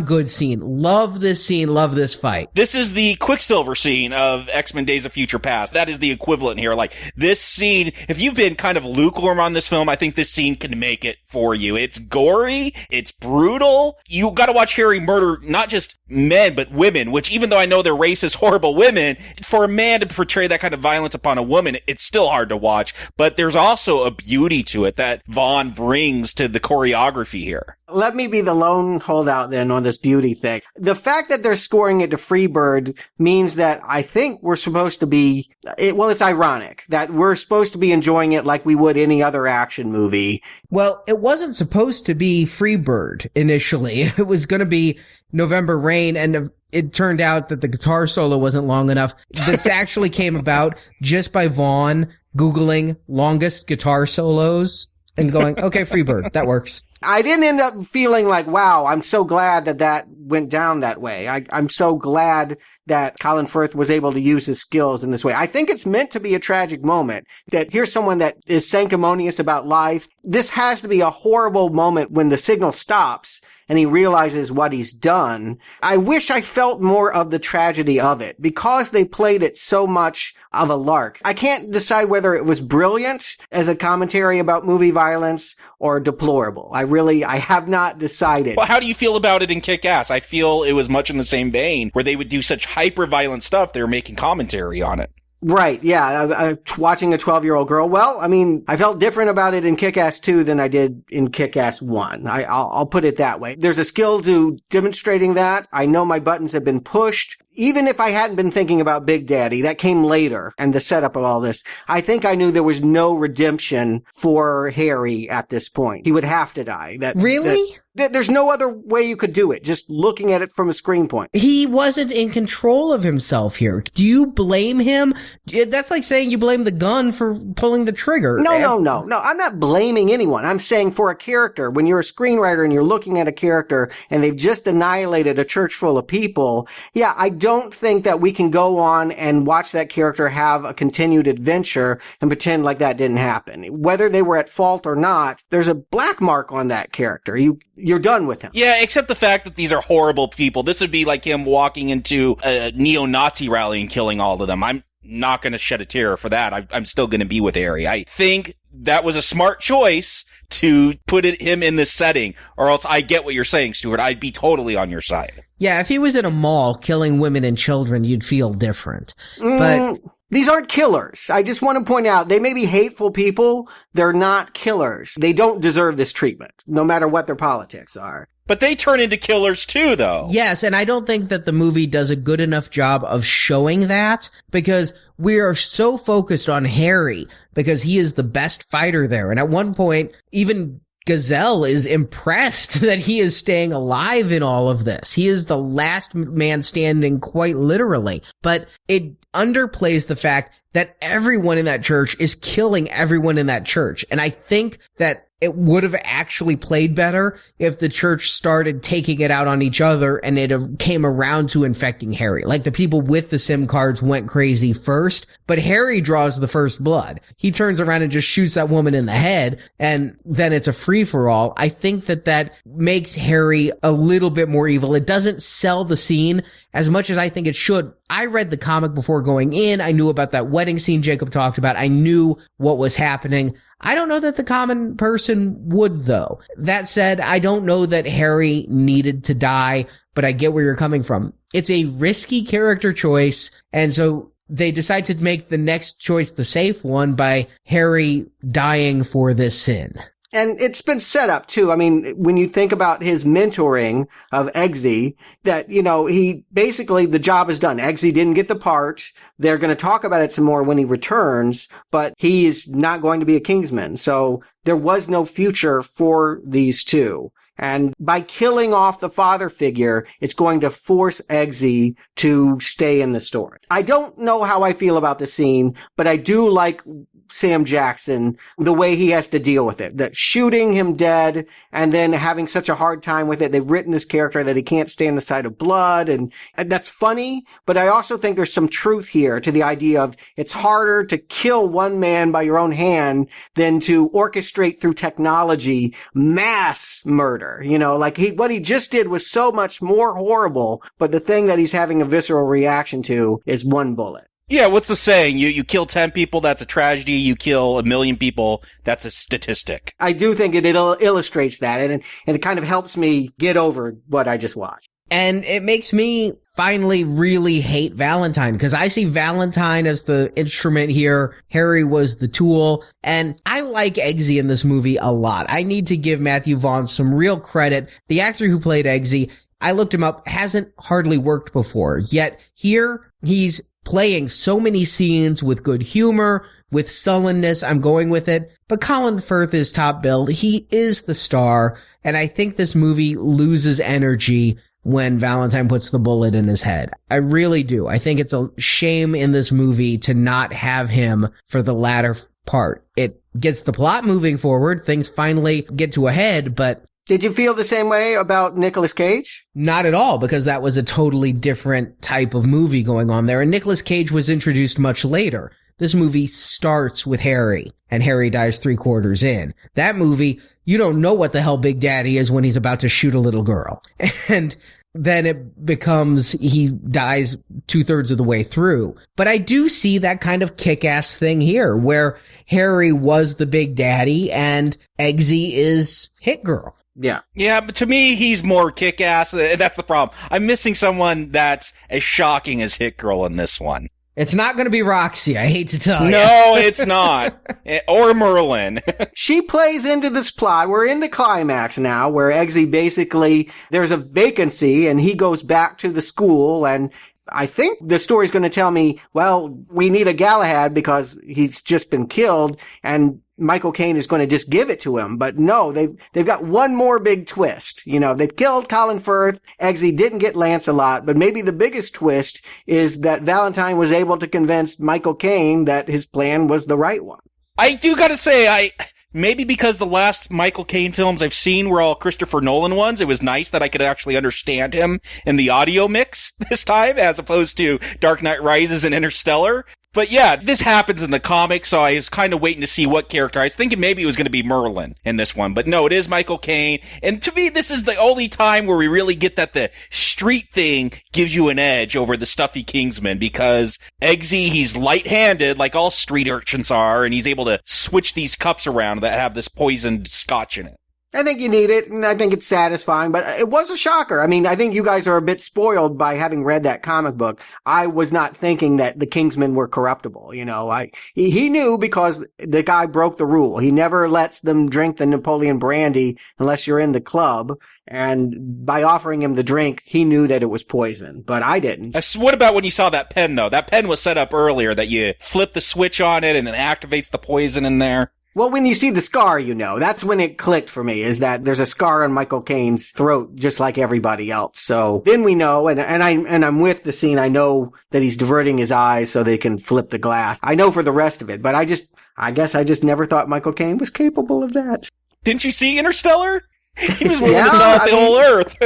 good scene. Love this scene. Love this fight. This is the Quicksilver scene of X-Men Days of Future Past. That is the equivalent here. Like, this scene, if you've been kind of lukewarm on this film, I think this scene can make it for you. It's gory. It's brutal. You gotta watch Harry murder not just men, but women, which even though I know they're racist, horrible women, for a man to portray that kind of violence upon a woman, it's still hard to watch. But there's also a beauty to it that Vaughn brings to the choreography here. Let me be the lone holdout then on this beauty thing. The fact that they're scoring it to Freebird means that I think we're supposed to be, it's ironic that we're supposed to be enjoying it like we would any other action movie. Well, it wasn't supposed to be Freebird initially. It was going to be November Rain, and it turned out that the guitar solo wasn't long enough. This actually came about just by Vaughn Googling longest guitar solos and going, okay, Freebird, that works. I didn't end up feeling like, wow, I'm so glad that went down that way. I'm so glad that Colin Firth was able to use his skills in this way. I think it's meant to be a tragic moment, that here's someone that is sanctimonious about life. This has to be a horrible moment when the signal stops and he realizes what he's done. I wish I felt more of the tragedy of it because they played it so much of a lark. I can't decide whether it was brilliant as a commentary about movie violence or deplorable. I have not decided. Well, how do you feel about it in Kick-Ass? I feel it was much in the same vein where they would do such hyper-violent stuff. They were making commentary on it. Right, yeah, watching a 12-year-old girl. Well, I mean, I felt different about it in Kick-Ass 2 than I did in Kick-Ass 1. I'll put it that way. There's a skill to demonstrating that. I know my buttons have been pushed. Even if I hadn't been thinking about Big Daddy, that came later, and the setup of all this, I think I knew there was no redemption for Harry at this point. He would have to die. Really? There's no other way you could do it, just looking at it from a screen point. He wasn't in control of himself here. Do you blame him? That's like saying you blame the gun for pulling the trigger. No. I'm not blaming anyone. I'm saying for a character, when you're a screenwriter and you're looking at a character and they've just annihilated a church full of people, yeah, I don't think that we can go on and watch that character have a continued adventure and pretend like that didn't happen. Whether they were at fault or not, there's a black mark on that character. You're done with him. Yeah, except the fact that these are horrible people. This would be like him walking into a neo-Nazi rally and killing all of them. I'm not going to shed a tear for that. I'm still going to be with Harry. I think that was a smart choice to put him in this setting, or else I get what you're saying, Stuart. I'd be totally on your side. Yeah, if he was in a mall killing women and children, you'd feel different. But these aren't killers. I just want to point out, they may be hateful people. They're not killers. They don't deserve this treatment, no matter what their politics are. But they turn into killers too, though. Yes, and I don't think that the movie does a good enough job of showing that, because we are so focused on Harry because he is the best fighter there. And at one point, even Gazelle is impressed that he is staying alive in all of this. He is the last man standing, quite literally. But it underplays the fact that everyone in that church is killing everyone in that church. And I think that it would have actually played better if the church started taking it out on each other and it came around to infecting Harry. Like the people with the SIM cards went crazy first, but Harry draws the first blood. He turns around and just shoots that woman in the head, and then it's a free-for-all. I think that makes Harry a little bit more evil. It doesn't sell the scene as much as I think it should. I read the comic before going in. I knew about that wedding scene Jacob talked about. I knew what was happening. I don't know that the common person would, though. That said, I don't know that Harry needed to die, but I get where you're coming from. It's a risky character choice, and so they decide to make the next choice the safe one by Harry dying for this sin. And it's been set up too. I mean, when you think about his mentoring of Eggsy, that, he basically, the job is done. Eggsy didn't get the part. They're going to talk about it some more when he returns, but he is not going to be a Kingsman. So there was no future for these two. And by killing off the father figure, it's going to force Eggsy to stay in the story. I don't know how I feel about the scene, but I do like Sam Jackson, the way he has to deal with it. That shooting him dead and then having such a hard time with it. They've written this character that he can't stand the sight of blood, and that's funny. But I also think there's some truth here to the idea of it's harder to kill one man by your own hand than to orchestrate through technology mass murder. You know, like what he just did was so much more horrible, but the thing that he's having a visceral reaction to is one bullet. Yeah, what's the saying? You kill 10 people, that's a tragedy. You kill 1 million people, that's a statistic. I do think it illustrates that, and it kind of helps me get over what I just watched. And it makes me finally really hate Valentine, because I see Valentine as the instrument here. Harry was the tool. And I like Eggsy in this movie a lot. I need to give Matthew Vaughn some real credit. The actor who played Eggsy, I looked him up, hasn't hardly worked before. Yet here, he's playing so many scenes with good humor, with sullenness. I'm going with it. But Colin Firth is top billed. He is the star. And I think this movie loses energy when Valentine puts the bullet in his head. I really do. I think it's a shame in this movie to not have him for the latter part. It gets the plot moving forward. Things finally get to a head, but did you feel the same way about Nicolas Cage? Not at all, because that was a totally different type of movie going on there. And Nicolas Cage was introduced much later. This movie starts with Harry, and Harry dies 3/4 in. That movie, you don't know what the hell Big Daddy is when he's about to shoot a little girl. And then it becomes he dies 2/3 of the way through. But I do see that kind of kick-ass thing here, where Harry was the Big Daddy and Eggsy is Hit Girl. Yeah. Yeah, but to me, he's more kick-ass. That's the problem. I'm missing someone that's as shocking as Hit Girl in this one. It's not going to be Roxy, I hate to tell you. No, it's not. Or Merlin. She plays into this plot. We're in the climax now, where Eggsy basically, there's a vacancy, and he goes back to the school, and I think the story's going to tell me, well, we need a Galahad because he's just been killed, and Michael Caine is going to just give it to him. But no, they've got one more big twist. You know, they've killed Colin Firth. Eggsy didn't get Lancelot, but maybe the biggest twist is that Valentine was able to convince Michael Caine that his plan was the right one. I do gotta say, maybe because the last Michael Caine films I've seen were all Christopher Nolan ones, it was nice that I could actually understand him in the audio mix this time, as opposed to Dark Knight Rises and Interstellar. But yeah, this happens in the comics, so I was kind of waiting to see what character. I was thinking maybe it was going to be Merlin in this one, but no, it is Michael Caine. And to me, this is the only time where we really get that the street thing gives you an edge over the stuffy Kingsman, because Eggsy, he's light-handed, like all street urchins are, and he's able to switch these cups around that have this poisoned scotch in it. I think you need it, and I think it's satisfying, but it was a shocker. I mean, I think you guys are a bit spoiled by having read that comic book. I was not thinking that the Kingsmen were corruptible, you know. He knew, because the guy broke the rule. He never lets them drink the Napoleon brandy unless you're in the club, and by offering him the drink, he knew that it was poison, but I didn't. What about when you saw that pen, though? That pen was set up earlier, that you flip the switch on it and it activates the poison in there. Well, when you see the scar, you know, that's when it clicked for me, is that there's a scar on Michael Caine's throat, just like everybody else. So then we know, and I'm with the scene. I know that he's diverting his eyes so they can flip the glass. I know for the rest of it, but I guess I just never thought Michael Caine was capable of that. Didn't you see Interstellar? He was willing to sell out the whole Earth.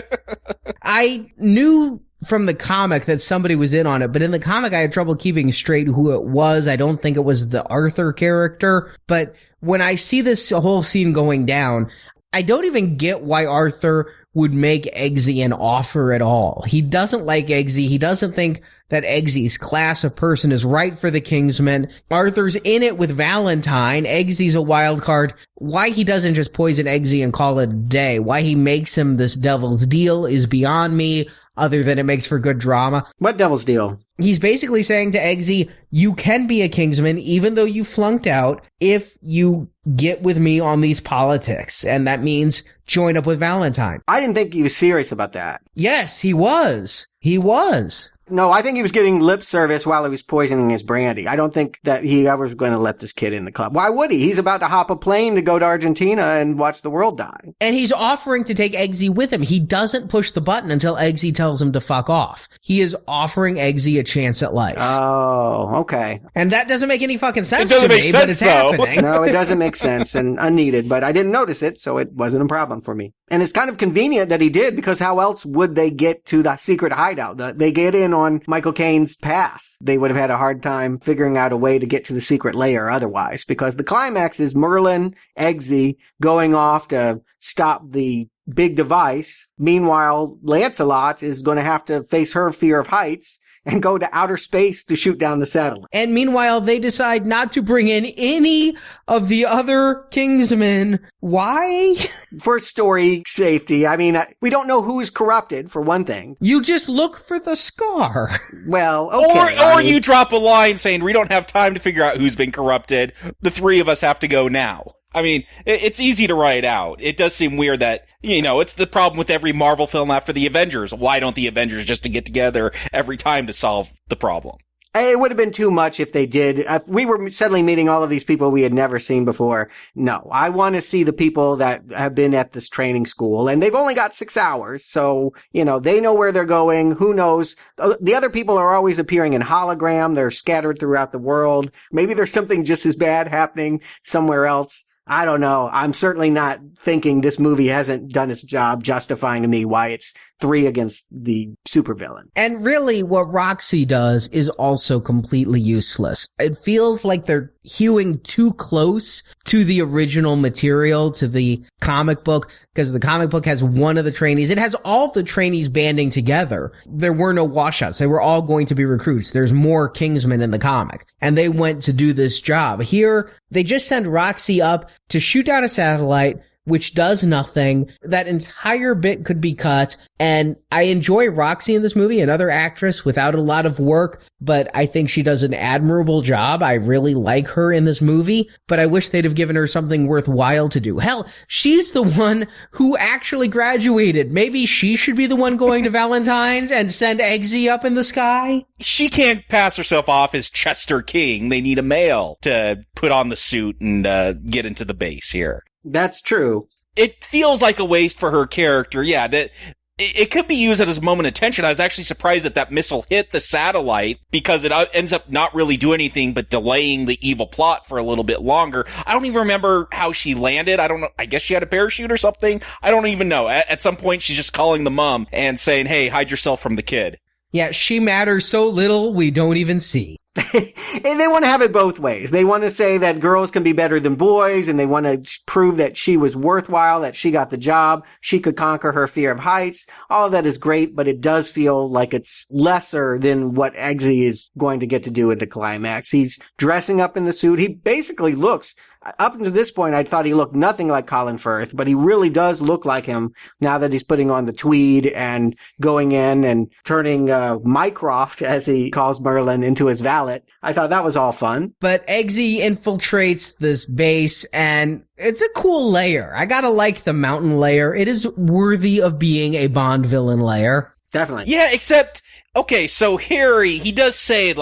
I knew from the comic that somebody was in on it, but in the comic I had trouble keeping straight who it was. I don't think it was the Arthur character, but when I see this whole scene going down, I don't even get why Arthur would make Eggsy an offer at all. He doesn't like Eggsy. He doesn't think that Eggsy's class of person is right for the Kingsmen. Arthur's in it with Valentine. Eggsy's a wild card. Why he doesn't just poison Eggsy and call it a day, why he makes him this devil's deal is beyond me, other than it makes for good drama. What devil's deal? He's basically saying to Eggsy, you can be a Kingsman even though you flunked out if you get with me on these politics. And that means join up with Valentine. I didn't think he was serious about that. Yes, he was. He was. No, I think he was getting lip service while he was poisoning his brandy. I don't think that he ever was going to let this kid in the club. Why would he? He's about to hop a plane to go to Argentina and watch the world die. And he's offering to take Eggsy with him. He doesn't push the button until Eggsy tells him to fuck off. He is offering Eggsy a chance at life. Oh, okay. And that doesn't make any fucking sense It doesn't to make me, sense, but it's though. happening. No, it doesn't make sense and unneeded, but I didn't notice it, so it wasn't a problem for me. And it's kind of convenient that he did, because how else would they get to the secret hideout? They get in on Michael Caine's pass. They would have had a hard time figuring out a way to get to the secret lair otherwise, because the climax is Merlin, Eggsy going off to stop the big device. Meanwhile, Lancelot is going to have to face her fear of heights and go to outer space to shoot down the satellite. And meanwhile, they decide not to bring in any of the other Kingsmen. Why? For story safety. I mean, we don't know who's corrupted, for one thing. You just look for the scar. Well, okay. Or you drop a line saying, we don't have time to figure out who's been corrupted. The three of us have to go now. I mean, it's easy to write out. It does seem weird that, it's the problem with every Marvel film after the Avengers. Why don't the Avengers just to get together every time to solve the problem? It would have been too much if they did. If we were suddenly meeting all of these people we had never seen before. No, I want to see the people that have been at this training school, and they've only got 6 hours. So, they know where they're going. Who knows? The other people are always appearing in hologram. They're scattered throughout the world. Maybe there's something just as bad happening somewhere else. I don't know. I'm certainly not thinking this movie hasn't done its job justifying to me why it's 3 against the supervillain. And really, what Roxy does is also completely useless. It feels like they're hewing too close to the original material, to the comic book, because the comic book has one of the trainees. It has all the trainees banding together. There were no washouts. They were all going to be recruits. There's more Kingsmen in the comic, and they went to do this job. Here, they just send Roxy up to shoot down a satellite, which does nothing. That entire bit could be cut. And I enjoy Roxy in this movie, another actress without a lot of work, but I think she does an admirable job. I really like her in this movie, but I wish they'd have given her something worthwhile to do. Hell, she's the one who actually graduated. Maybe she should be the one going to Valentine's and send Eggsy up in the sky? She can't pass herself off as Chester King. They need a male to put on the suit and get into the base here. That's true. It feels like a waste for her character. Yeah, that it could be used as a moment of tension. I was actually surprised that missile hit the satellite, because it ends up not really doing anything but delaying the evil plot for a little bit longer. I don't even remember how she landed. I don't know. I guess she had a parachute or something. I don't even know. At some point, she's just calling the mom and saying, hey, hide yourself from the kid. Yeah, she matters so little we don't even see. And they want to have it both ways. They want to say that girls can be better than boys, and they want to prove that she was worthwhile, that she got the job, she could conquer her fear of heights. All of that is great, but it does feel like it's lesser than what Eggsy is going to get to do in the climax. He's dressing up in the suit. He basically looks, up until this point, I thought he looked nothing like Colin Firth, but he really does look like him now that he's putting on the tweed and going in and turning Mycroft, as he calls Merlin, into his valet. I thought that was all fun. But Eggsy infiltrates this base, and it's a cool lair. I gotta like the mountain lair. It is worthy of being a Bond villain lair. Definitely. Yeah, except, okay, so Harry, he does say,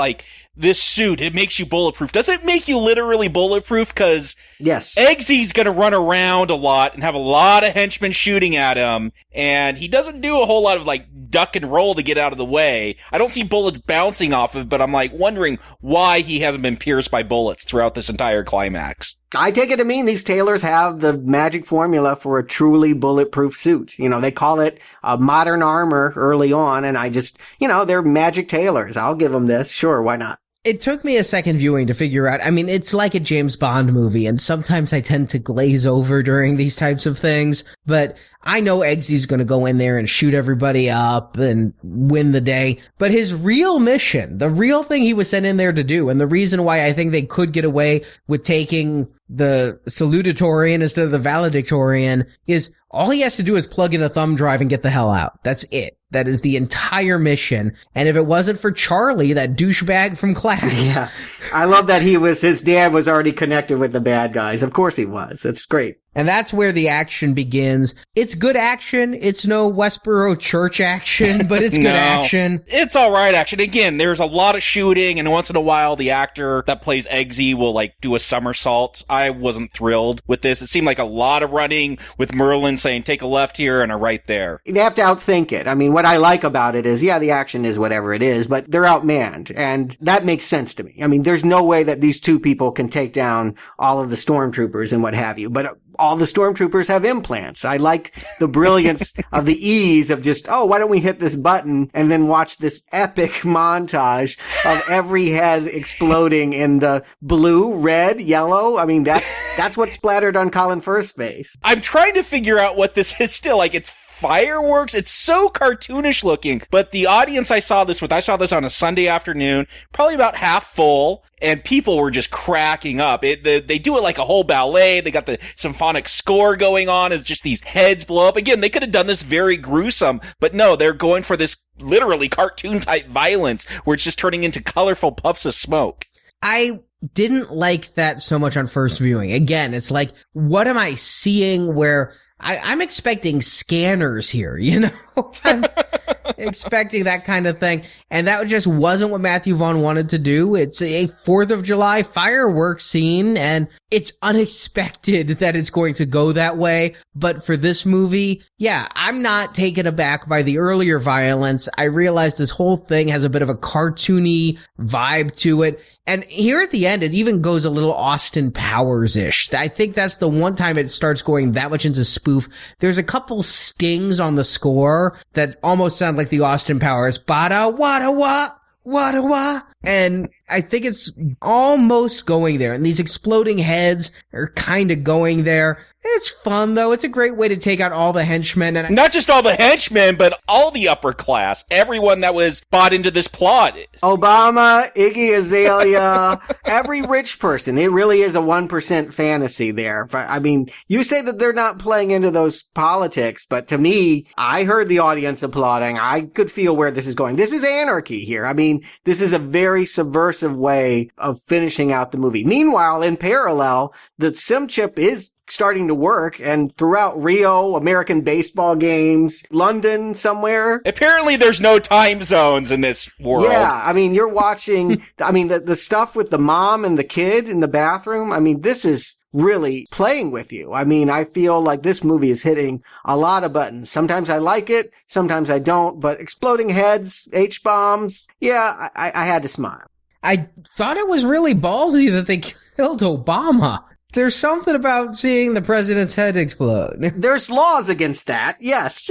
this suit, it makes you bulletproof. Does it make you literally bulletproof? Because yes, Eggsy's gonna run around a lot and have a lot of henchmen shooting at him, and he doesn't do a whole lot of duck and roll to get out of the way. I don't see bullets bouncing off of it, but I'm wondering why he hasn't been pierced by bullets throughout this entire climax. I take it to mean these tailors have the magic formula for a truly bulletproof suit. They call it modern armor early on, and I just, they're magic tailors. I'll give them this. Sure, why not? It took me a second viewing to figure out. I mean, it's like a James Bond movie, and sometimes I tend to glaze over during these types of things, but I know Eggsy's gonna go in there and shoot everybody up and win the day. But his real mission, the real thing he was sent in there to do, and the reason why I think they could get away with taking the salutatorian instead of the valedictorian, is all he has to do is plug in a thumb drive and get the hell out. That's it. That is the entire mission. And if it wasn't for Charlie, that douchebag from class. Yeah. I love that his dad was already connected with the bad guys. Of course he was. That's great. And that's where the action begins. It's good action. It's no Westboro Church action, but it's good action. It's all right action. Again, there's a lot of shooting, and once in a while, the actor that plays Eggsy will, like, do a somersault. I wasn't thrilled with this. It seemed like a lot of running with Merlin saying, take a left here and a right there. They have to outthink it. I mean, what I like about it is, yeah, the action is whatever it is, but they're outmanned, and that makes sense to me. I mean, there's no way that these two people can take down all of the stormtroopers and what have you, but all the stormtroopers have implants. I like the brilliance of the ease of just, why don't we hit this button and then watch this epic montage of every head exploding in the blue, red, yellow. I mean, that's what splattered on Colin Firth's face. I'm trying to figure out what this is still. Like, it's fireworks. It's so cartoonish looking, but the audience I saw this on a Sunday afternoon, probably about half full, and people were just cracking up. They do it like a whole ballet. They got the symphonic score going on as just these heads blow up. Again, they could have done this very gruesome, but no, they're going for this literally cartoon type violence where it's just turning into colorful puffs of smoke. I didn't like that so much on first viewing. Again, it's like, what am I seeing where I'm expecting scanners here, you know? I'm expecting that kind of thing. And that just wasn't what Matthew Vaughn wanted to do. It's a 4th of July fireworks scene, and it's unexpected that it's going to go that way. But for this movie, yeah, I'm not taken aback by the earlier violence. I realize this whole thing has a bit of a cartoony vibe to it. And here at the end, it even goes a little Austin Powers-ish. I think that's the one time it starts going that much into spoof. There's a couple stings on the score that almost sound like the Austin Powers, bada wada wa, wada wa. And I think it's almost going there. And these exploding heads are kind of going there. It's fun, though. It's a great way to take out all the henchmen. And not just all the henchmen, but all the upper class. Everyone that was bought into this plot. Obama, Iggy Azalea, every rich person. It really is a 1% fantasy there. I mean, you say that they're not playing into those politics, but to me, I heard the audience applauding. I could feel where this is going. This is anarchy here. I mean, this is a very subversive way of finishing out the movie. Meanwhile, in parallel, the sim chip is starting to work, and throughout Rio, American baseball games, London somewhere. Apparently there's no time zones in this world. Yeah, I mean, you're watching, I mean, the stuff with the mom and the kid in the bathroom, I mean, this is really playing with you. I mean, I feel like this movie is hitting a lot of buttons. Sometimes I like it, sometimes I don't, but exploding heads, H-bombs, yeah, I had to smile. I thought it was really ballsy that they killed Obama. There's something about seeing the president's head explode. There's laws against that, yes.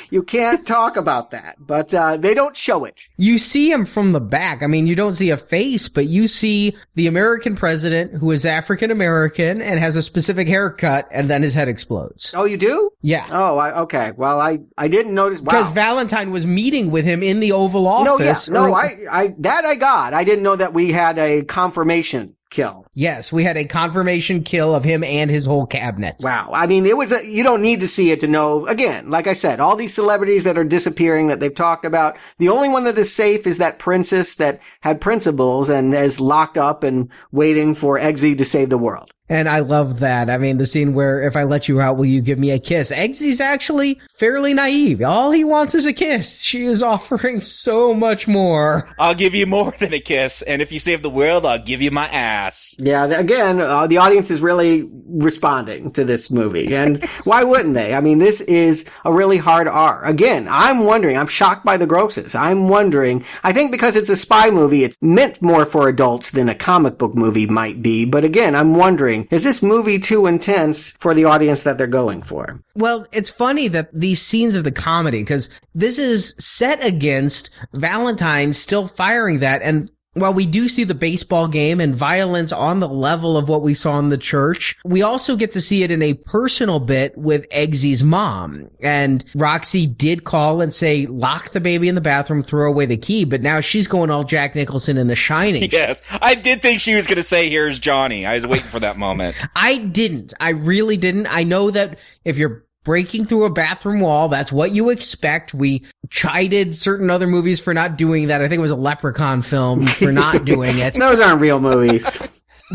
You can't talk about that, but they don't show it. You see him from the back. I mean, you don't see a face, but you see the American president who is African American and has a specific haircut, and then his head explodes. Oh, you do? Yeah. Oh, okay. Well, I didn't notice. Wow. Because Valentine was meeting with him in the Oval Office. I got. I didn't know that we had a confirmation kill. Yes, we had a confirmation kill of him and his whole cabinet. Wow. I mean, you don't need to see it to know. Again, like I said, all these celebrities that are disappearing that they've talked about, the only one that is safe is that princess that had principles and is locked up and waiting for Eggsy to save the world. And I love that. I mean, the scene where, if I let you out, will you give me a kiss? Eggsy's actually fairly naive. All he wants is a kiss. She is offering so much more. I'll give you more than a kiss. And if you save the world, I'll give you my ass. Yeah, again, the audience is really responding to this movie. And why wouldn't they? I mean, this is a really hard R. Again, I'm shocked by the grosses. I'm wondering, I think because it's a spy movie, it's meant more for adults than a comic book movie might be. But again, I'm wondering, is this movie too intense for the audience that they're going for? Well, it's funny that these scenes of the comedy, because this is set against Valentine still firing that, and while we do see the baseball game and violence on the level of what we saw in the church, we also get to see it in a personal bit with Eggsy's mom. And Roxy did call and say, lock the baby in the bathroom, throw away the key, but now she's going all Jack Nicholson in The Shining. Yes, I did think she was going to say, here's Johnny. I was waiting for that moment. I didn't. I really didn't. I know that if you're breaking through a bathroom wall, that's what you expect. We chided certain other movies for not doing that. I think it was a Leprechaun film for not doing it. Those aren't real movies.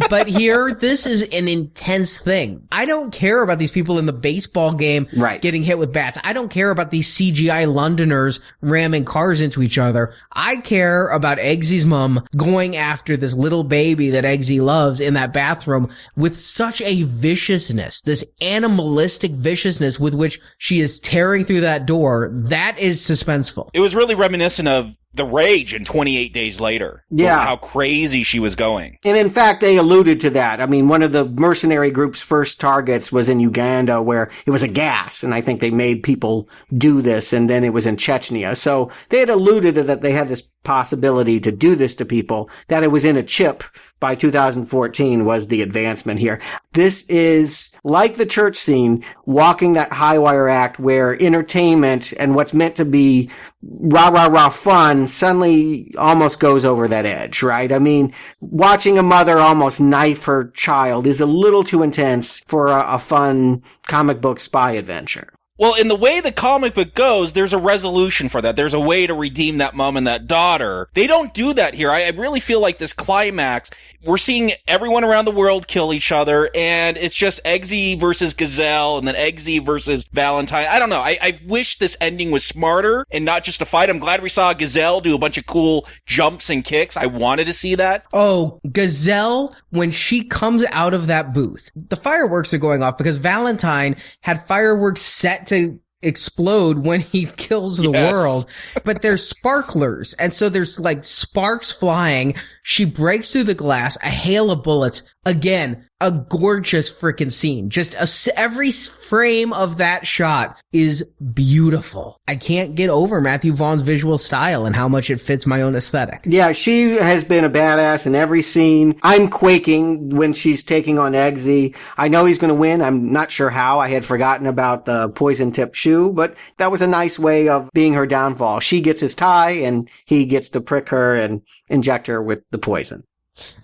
But here, this is an intense thing. I don't care about these people in the baseball game getting hit with bats. I don't care about these CGI Londoners ramming cars into each other. I care about Eggsy's mom going after this little baby that Eggsy loves in that bathroom with such a viciousness, this animalistic viciousness with which she is tearing through that door. That is suspenseful. It was really reminiscent of The Rage in 28 Days Later. Yeah. How crazy she was going. And in fact, they alluded to that. I mean, one of the mercenary group's first targets was in Uganda, where it was a gas, and I think they made people do this, and then it was in Chechnya. So they had alluded to that they had this possibility to do this to people, that it was in a chip by 2014 was the advancement here. This is like the church scene, walking that high wire act where entertainment and what's meant to be rah fun suddenly almost goes over that edge, right? I mean, watching a mother almost knife her child is a little too intense for a fun comic book spy adventure. Well, in the way the comic book goes, there's a resolution for that. There's a way to redeem that mom and that daughter. They don't do that here. I really feel like this climax, we're seeing everyone around the world kill each other, and it's just Eggsy versus Gazelle, and then Eggsy versus Valentine. I don't know. I wish this ending was smarter and not just a fight. I'm glad we saw Gazelle do a bunch of cool jumps and kicks. I wanted to see that. Oh, Gazelle, when she comes out of that booth, the fireworks are going off because Valentine had fireworks set to explode when he kills the world, but there's sparklers, and so there's like sparks flying. She breaks through the glass, a hail of bullets. Again, a gorgeous freaking scene. Just every frame of that shot is beautiful. I can't get over Matthew Vaughn's visual style and how much it fits my own aesthetic. Yeah, she has been a badass in every scene. I'm quaking when she's taking on Eggsy. I know he's going to win. I'm not sure how. I had forgotten about the poison-tipped shoe, but that was a nice way of being her downfall. She gets his tie, and he gets to prick her and inject her with the poison.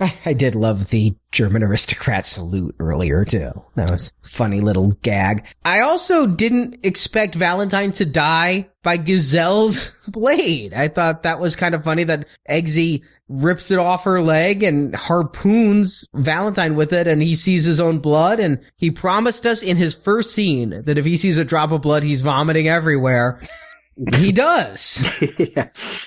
I did love the German aristocrat salute earlier, too. That was a funny little gag. I also didn't expect Valentine to die by Gazelle's blade. I thought that was kind of funny that Eggsy rips it off her leg and harpoons Valentine with it, and he sees his own blood, and he promised us in his first scene that if he sees a drop of blood, he's vomiting everywhere. He does.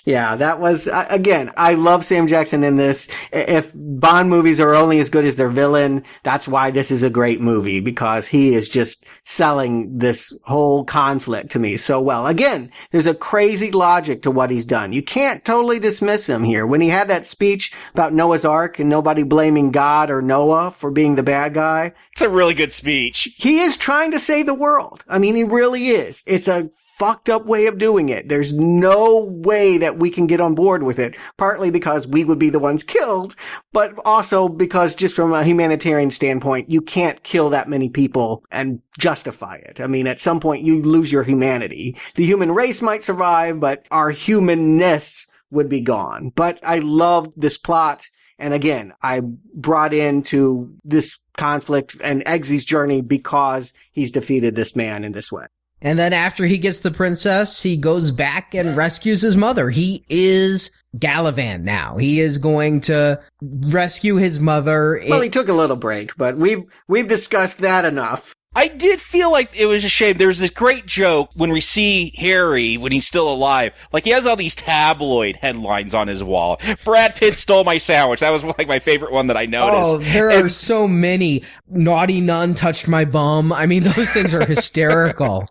Yeah, that was, again, I love Sam Jackson in this. If Bond movies are only as good as their villain, that's why this is a great movie, because he is just selling this whole conflict to me so well. Again, there's a crazy logic to what he's done. You can't totally dismiss him here. When he had that speech about Noah's Ark and nobody blaming God or Noah for being the bad guy. It's a really good speech. He is trying to save the world. I mean, he really is. It's a fucked up way of doing it. There's no way that we can get on board with it, partly because we would be the ones killed, but also because just from a humanitarian standpoint, you can't kill that many people and justify it. I mean, at some point you lose your humanity. The human race might survive, but our humanness would be gone. But I loved this plot. And again, I brought into this conflict and Eggsy's journey because he's defeated this man in this way. And then after he gets the princess, he goes back and rescues his mother. He is Gallivant now. He is going to rescue his mother. Well, he took a little break, but we've discussed that enough. I did feel like it was a shame. There was this great joke when we see Harry when he's still alive. Like, he has all these tabloid headlines on his wall. Brad Pitt stole my sandwich. That was like my favorite one that I noticed. Oh, there are so many. Naughty nun touched my bum. I mean, those things are hysterical.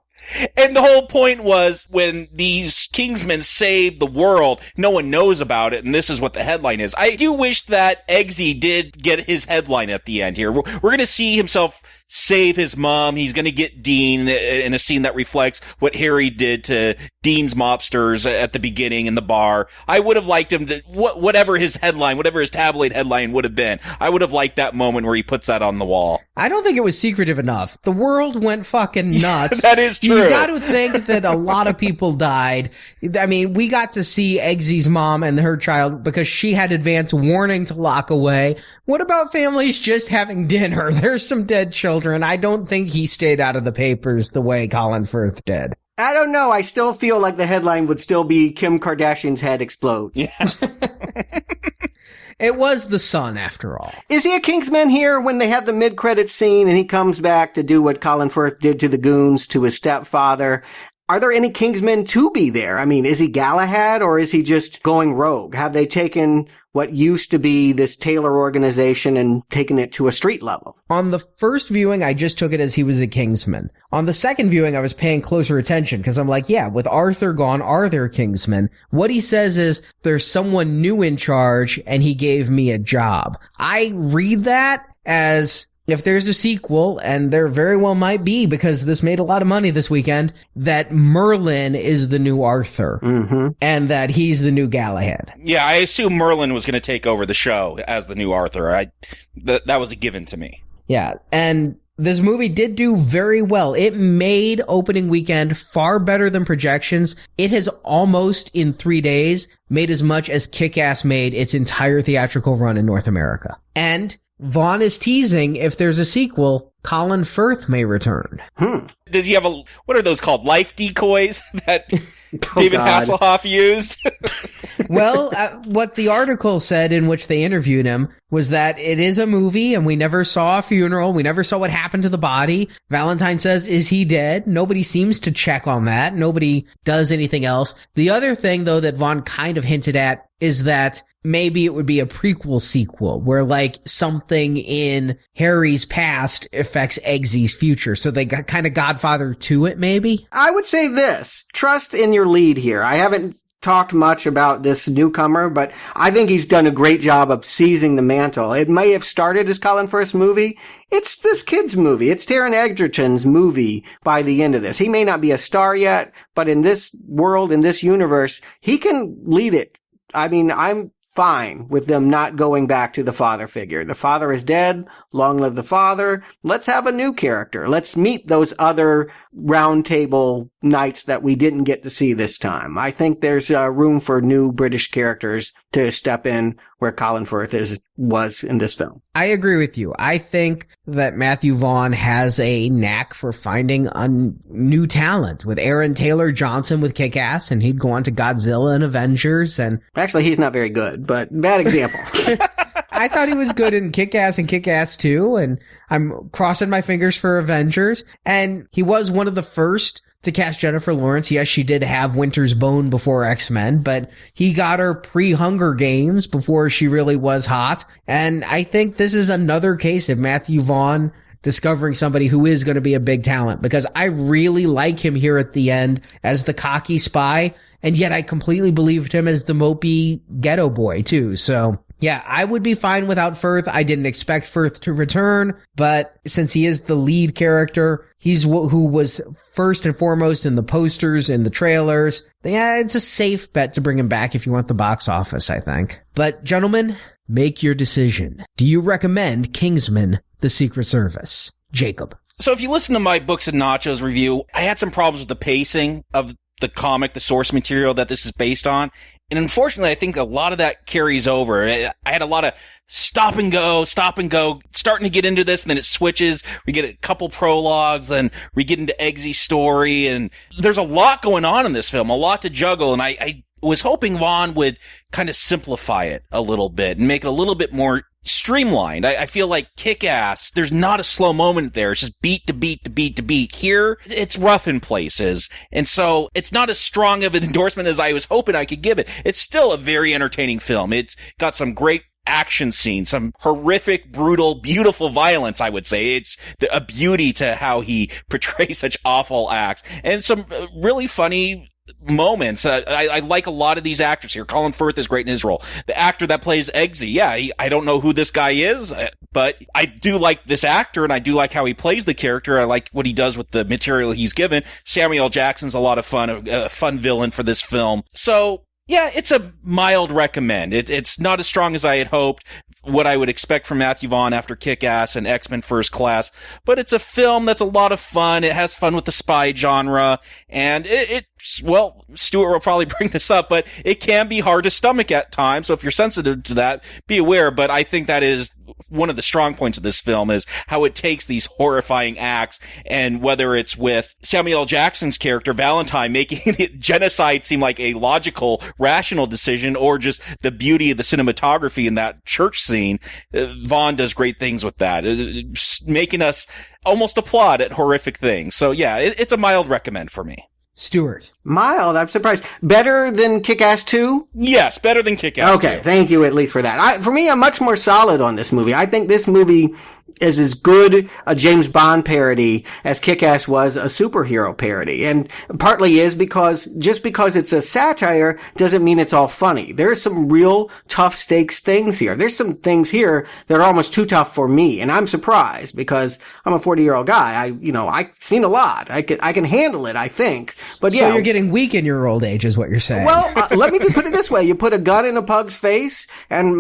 And the whole point was when these Kingsmen save the world, no one knows about it, and this is what the headline is. I do wish that Eggsy did get his headline at the end here. We're going to see himself save his mom. He's going to get Dean in a scene that reflects what Harry did to Dean's mobsters at the beginning in the bar. I would have liked him to, whatever his headline, whatever his tabloid headline would have been, I would have liked that moment where he puts that on the wall. I don't think it was secretive enough. The world went fucking nuts. That is true. You got to think that a lot of people died. I mean, we got to see Eggsy's mom and her child because she had advance warning to lock away. What about families just having dinner? There's some dead children. I don't think he stayed out of the papers the way Colin Firth did. I don't know. I still feel like the headline would still be Kim Kardashian's head explodes. Yeah. It was the son, after all. Is he a Kingsman here when they have the mid-credits scene and he comes back to do what Colin Firth did to the goons to his stepfather? Are there any Kingsmen to be there? I mean, is he Galahad or is he just going rogue? Have they taken what used to be this tailor organization and taken it to a street level? On the first viewing, I just took it as he was a Kingsman. On the second viewing, I was paying closer attention because I'm like, yeah, with Arthur gone, are there Kingsmen? What he says is there's someone new in charge and he gave me a job. I read that as if there's a sequel, and there very well might be because this made a lot of money this weekend, that Merlin is the new Arthur and that he's the new Galahad. Yeah, I assume Merlin was going to take over the show as the new Arthur. That was a given to me. Yeah, and this movie did do very well. It made opening weekend far better than projections. It has almost, in 3 days, made as much as Kick-Ass made its entire theatrical run in North America. And Vaughn is teasing if there's a sequel, Colin Firth may return. Does he have what are those called? Life decoys that David Hasselhoff used? Well, what the article said in which they interviewed him was that it is a movie and we never saw a funeral. We never saw what happened to the body. Valentine says, is he dead? Nobody seems to check on that. Nobody does anything else. The other thing, though, that Vaughn kind of hinted at is that maybe it would be a prequel sequel where like something in Harry's past affects Eggsy's future. So they got kind of Godfather to it, maybe? I would say this. Trust in your lead here. I haven't talked much about this newcomer, but I think he's done a great job of seizing the mantle. It may have started as Colin Firth's movie. It's this kid's movie. It's Taron Egerton's movie by the end of this. He may not be a star yet, but in this world, in this universe, he can lead it. I mean, I'm fine with them not going back to the father figure. The father is dead. Long live the father. Let's have a new character. Let's meet those other round table knights that we didn't get to see this time. I think there's room for new British characters to step in where Colin Firth was in this film. I agree with you. I think that Matthew Vaughn has a knack for finding new talent with Aaron Taylor Johnson with Kick-Ass, and he'd go on to Godzilla and Avengers. And actually, he's not very good, but bad example. I thought he was good in Kick-Ass and Kick-Ass 2, and I'm crossing my fingers for Avengers. And he was one of the first to cast Jennifer Lawrence. Yes, she did have Winter's Bone before X-Men, but he got her pre-Hunger Games before she really was hot. And I think this is another case of Matthew Vaughn discovering somebody who is going to be a big talent, because I really like him here at the end as the cocky spy, and yet I completely believed him as the mopey ghetto boy too. So yeah, I would be fine without Firth. I didn't expect Firth to return, but since he is the lead character, he's who was first and foremost in the posters, in the trailers. Yeah, it's a safe bet to bring him back if you want the box office, I think. But gentlemen, make your decision. Do you recommend Kingsman: The Secret Service? Jacob. So if you listen to my Books and Nachos review, I had some problems with the pacing of the comic, the source material that this is based on. And unfortunately, I think a lot of that carries over. I had a lot of stop and go, starting to get into this, and then it switches. We get a couple prologues, then we get into Eggsy's story, and there's a lot going on in this film, a lot to juggle, and I was hoping Vaughn would kind of simplify it a little bit and make it a little bit more streamlined. I feel like Kick-Ass, there's not a slow moment there. It's just beat to beat to beat to beat. Here, it's rough in places. And so it's not as strong of an endorsement as I was hoping I could give it. It's still a very entertaining film. It's got some great action scenes, some horrific, brutal, beautiful violence, I would say. It's a beauty to how he portrays such awful acts, and some really funny moments. I like a lot of these actors here. Colin Firth is great in his role. The actor that plays Eggsy, I don't know who this guy is, but I do like this actor, and I do like how he plays the character. I like what he does with the material he's given. Samuel L. Jackson's a lot of fun, a fun villain for this film. So yeah, it's a mild recommend. It's not as strong as I had hoped, what I would expect from Matthew Vaughn after Kick-Ass and X-Men First Class, but it's a film that's a lot of fun. It has fun with the spy genre, and well, Stuart will probably bring this up, but it can be hard to stomach at times, so if you're sensitive to that, be aware, but I think that is one of the strong points of this film is how it takes these horrifying acts, and whether it's with Samuel L. Jackson's character, Valentine, making genocide seem like a logical, rational decision, or just the beauty of the cinematography in that church scene, Vaughn does great things with that, making us almost applaud at horrific things. So yeah, it's a mild recommend for me. Stuart. Mild, I'm surprised. Better than Kick-Ass 2? Yes, better than Kick-Ass 2. Okay, thank you at least for that. For me, I'm much more solid on this movie. I think this movie is as good a James Bond parody as Kick-Ass was a superhero parody. And partly is because, just because it's a satire doesn't mean it's all funny. There's some real tough stakes things here. There's some things here that are almost too tough for me. And I'm surprised because I'm a 40-year-old guy. I've seen a lot. I can handle it, I think. But yeah. So you're getting weak in your old age is what you're saying. Well, let me just put it this way. You put a gun in a pug's face and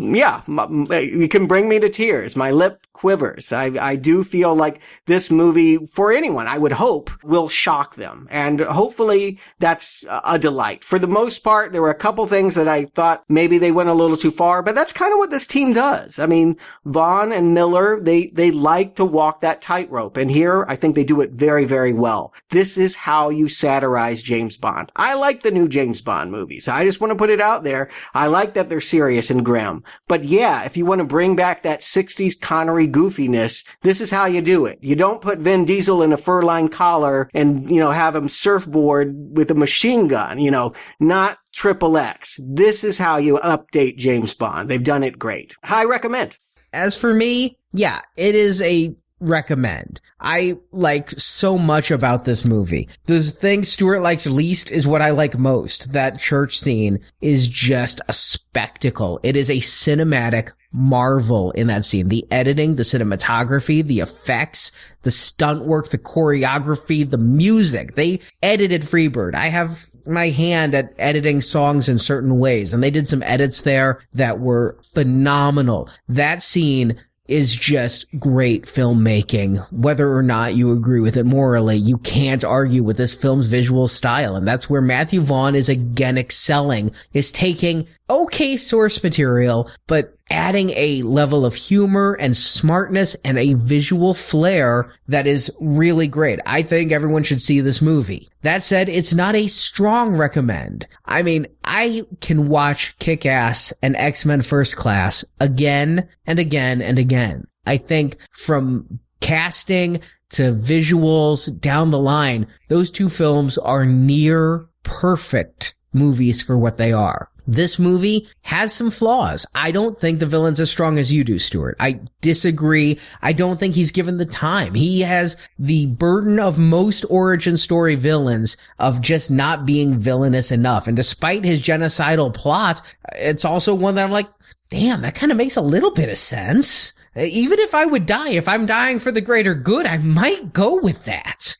you can bring me to tears. My lip quivers. I do feel like this movie, for anyone, I would hope, will shock them. And hopefully that's a delight. For the most part, there were a couple things that I thought maybe they went a little too far, but that's kind of what this team does. I mean, Vaughn and Millar, they like to walk that tightrope. And here, I think they do it very, very well. This is how you satirize James Bond. I like the new James Bond movies. I just want to put it out there. I like that they're serious and grim. But yeah, if you want to bring back that 60s Connery goofiness, this is how you do it. You don't put Vin Diesel in a fur-lined collar and, have him surfboard with a machine gun, not XXX. This is how you update James Bond. They've done it great. I recommend. As for me, yeah, it is a recommend. I like so much about this movie. The thing Stuart likes least is what I like most. That church scene is just a spectacle. It is a cinematic marvel in that scene. The editing, the cinematography, the effects, the stunt work, the choreography, the music. They edited Freebird. I have my hand at editing songs in certain ways, and they did some edits there that were phenomenal. That scene is just great filmmaking. Whether or not you agree with it morally, you can't argue with this film's visual style. And that's where Matthew Vaughn is again excelling, is taking okay source material, but adding a level of humor and smartness and a visual flair that is really great. I think everyone should see this movie. That said, it's not a strong recommend. I mean, I can watch Kick-Ass and X-Men First Class again and again and again. I think from casting to visuals down the line, those two films are near perfect movies for what they are. This movie has some flaws. I don't think the villain's as strong as you do, Stuart. I disagree. I don't think he's given the time. He has the burden of most origin story villains of just not being villainous enough. And despite his genocidal plot, it's also one that I'm like, damn, that kind of makes a little bit of sense. Even if I would die, if I'm dying for the greater good, I might go with that.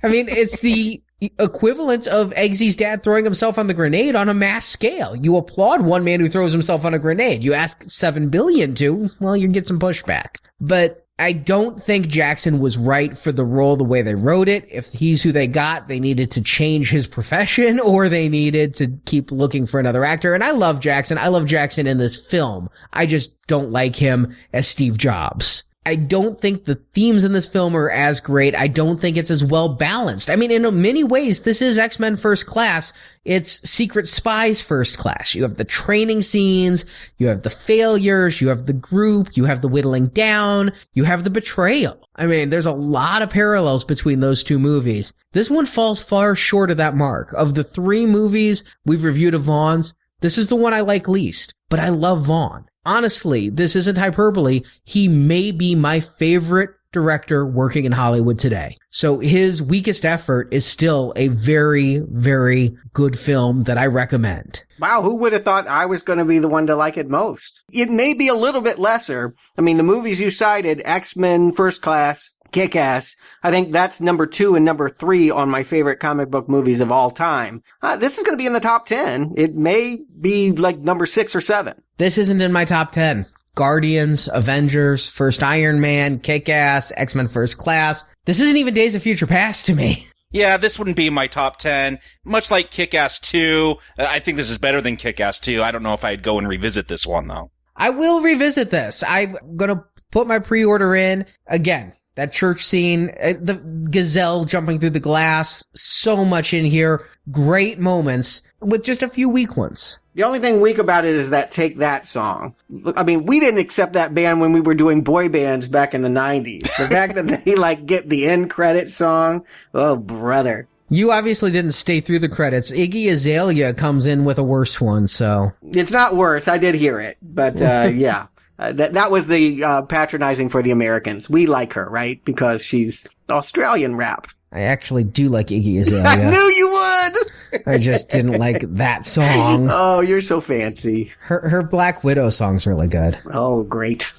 I mean, it's the equivalent of Eggsy's dad throwing himself on the grenade on a mass scale. You applaud one man who throws himself on a grenade. You ask 7 billion to, well, you get some pushback. But I don't think Jackson was right for the role the way they wrote it. If he's who they got, they needed to change his profession or they needed to keep looking for another actor. And I love Jackson. I love Jackson in this film. I just don't like him as Steve Jobs. I don't think the themes in this film are as great. I don't think it's as well balanced. I mean, in many ways, this is X-Men First Class. It's Secret Spies First Class. You have the training scenes, you have the failures, you have the group, you have the whittling down, you have the betrayal. I mean, there's a lot of parallels between those two movies. This one falls far short of that mark. Of the 3 movies we've reviewed of Vaughn's, this is the one I like least, but I love Vaughn. Honestly, this isn't hyperbole. He may be my favorite director working in Hollywood today. So his weakest effort is still a very, very good film that I recommend. Wow, who would have thought I was going to be the one to like it most? It may be a little bit lesser. I mean, the movies you cited, X-Men First Class, Kick-Ass, I think that's number 2 and number 3 on my favorite comic book movies of all time. This is going to be in the top 10. It may be like number 6 or 7. This isn't in my top 10. Guardians, Avengers, First Iron Man, Kick-Ass, X-Men First Class. This isn't even Days of Future Past to me. Yeah, this wouldn't be in my top 10. Much like Kick-Ass 2, I think this is better than Kick-Ass 2. I don't know if I'd go and revisit this one, though. I will revisit this. I'm gonna put my pre-order in. Again, that church scene, the gazelle jumping through the glass, so much in here. Great moments with just a few weak ones. The only thing weak about it is that Take That song. I mean, we didn't accept that band when we were doing boy bands back in the 90s. The fact that they get the end credit song, oh brother. You obviously didn't stay through the credits. Iggy Azalea comes in with a worse one, so. It's not worse. I did hear it, but yeah. That was the patronizing for the Americans. We like her, right? Because she's Australian rap. I actually do like Iggy Azalea. I knew you would! I just didn't like that song. Oh, you're so fancy. Her Black Widow song's really good. Oh, great.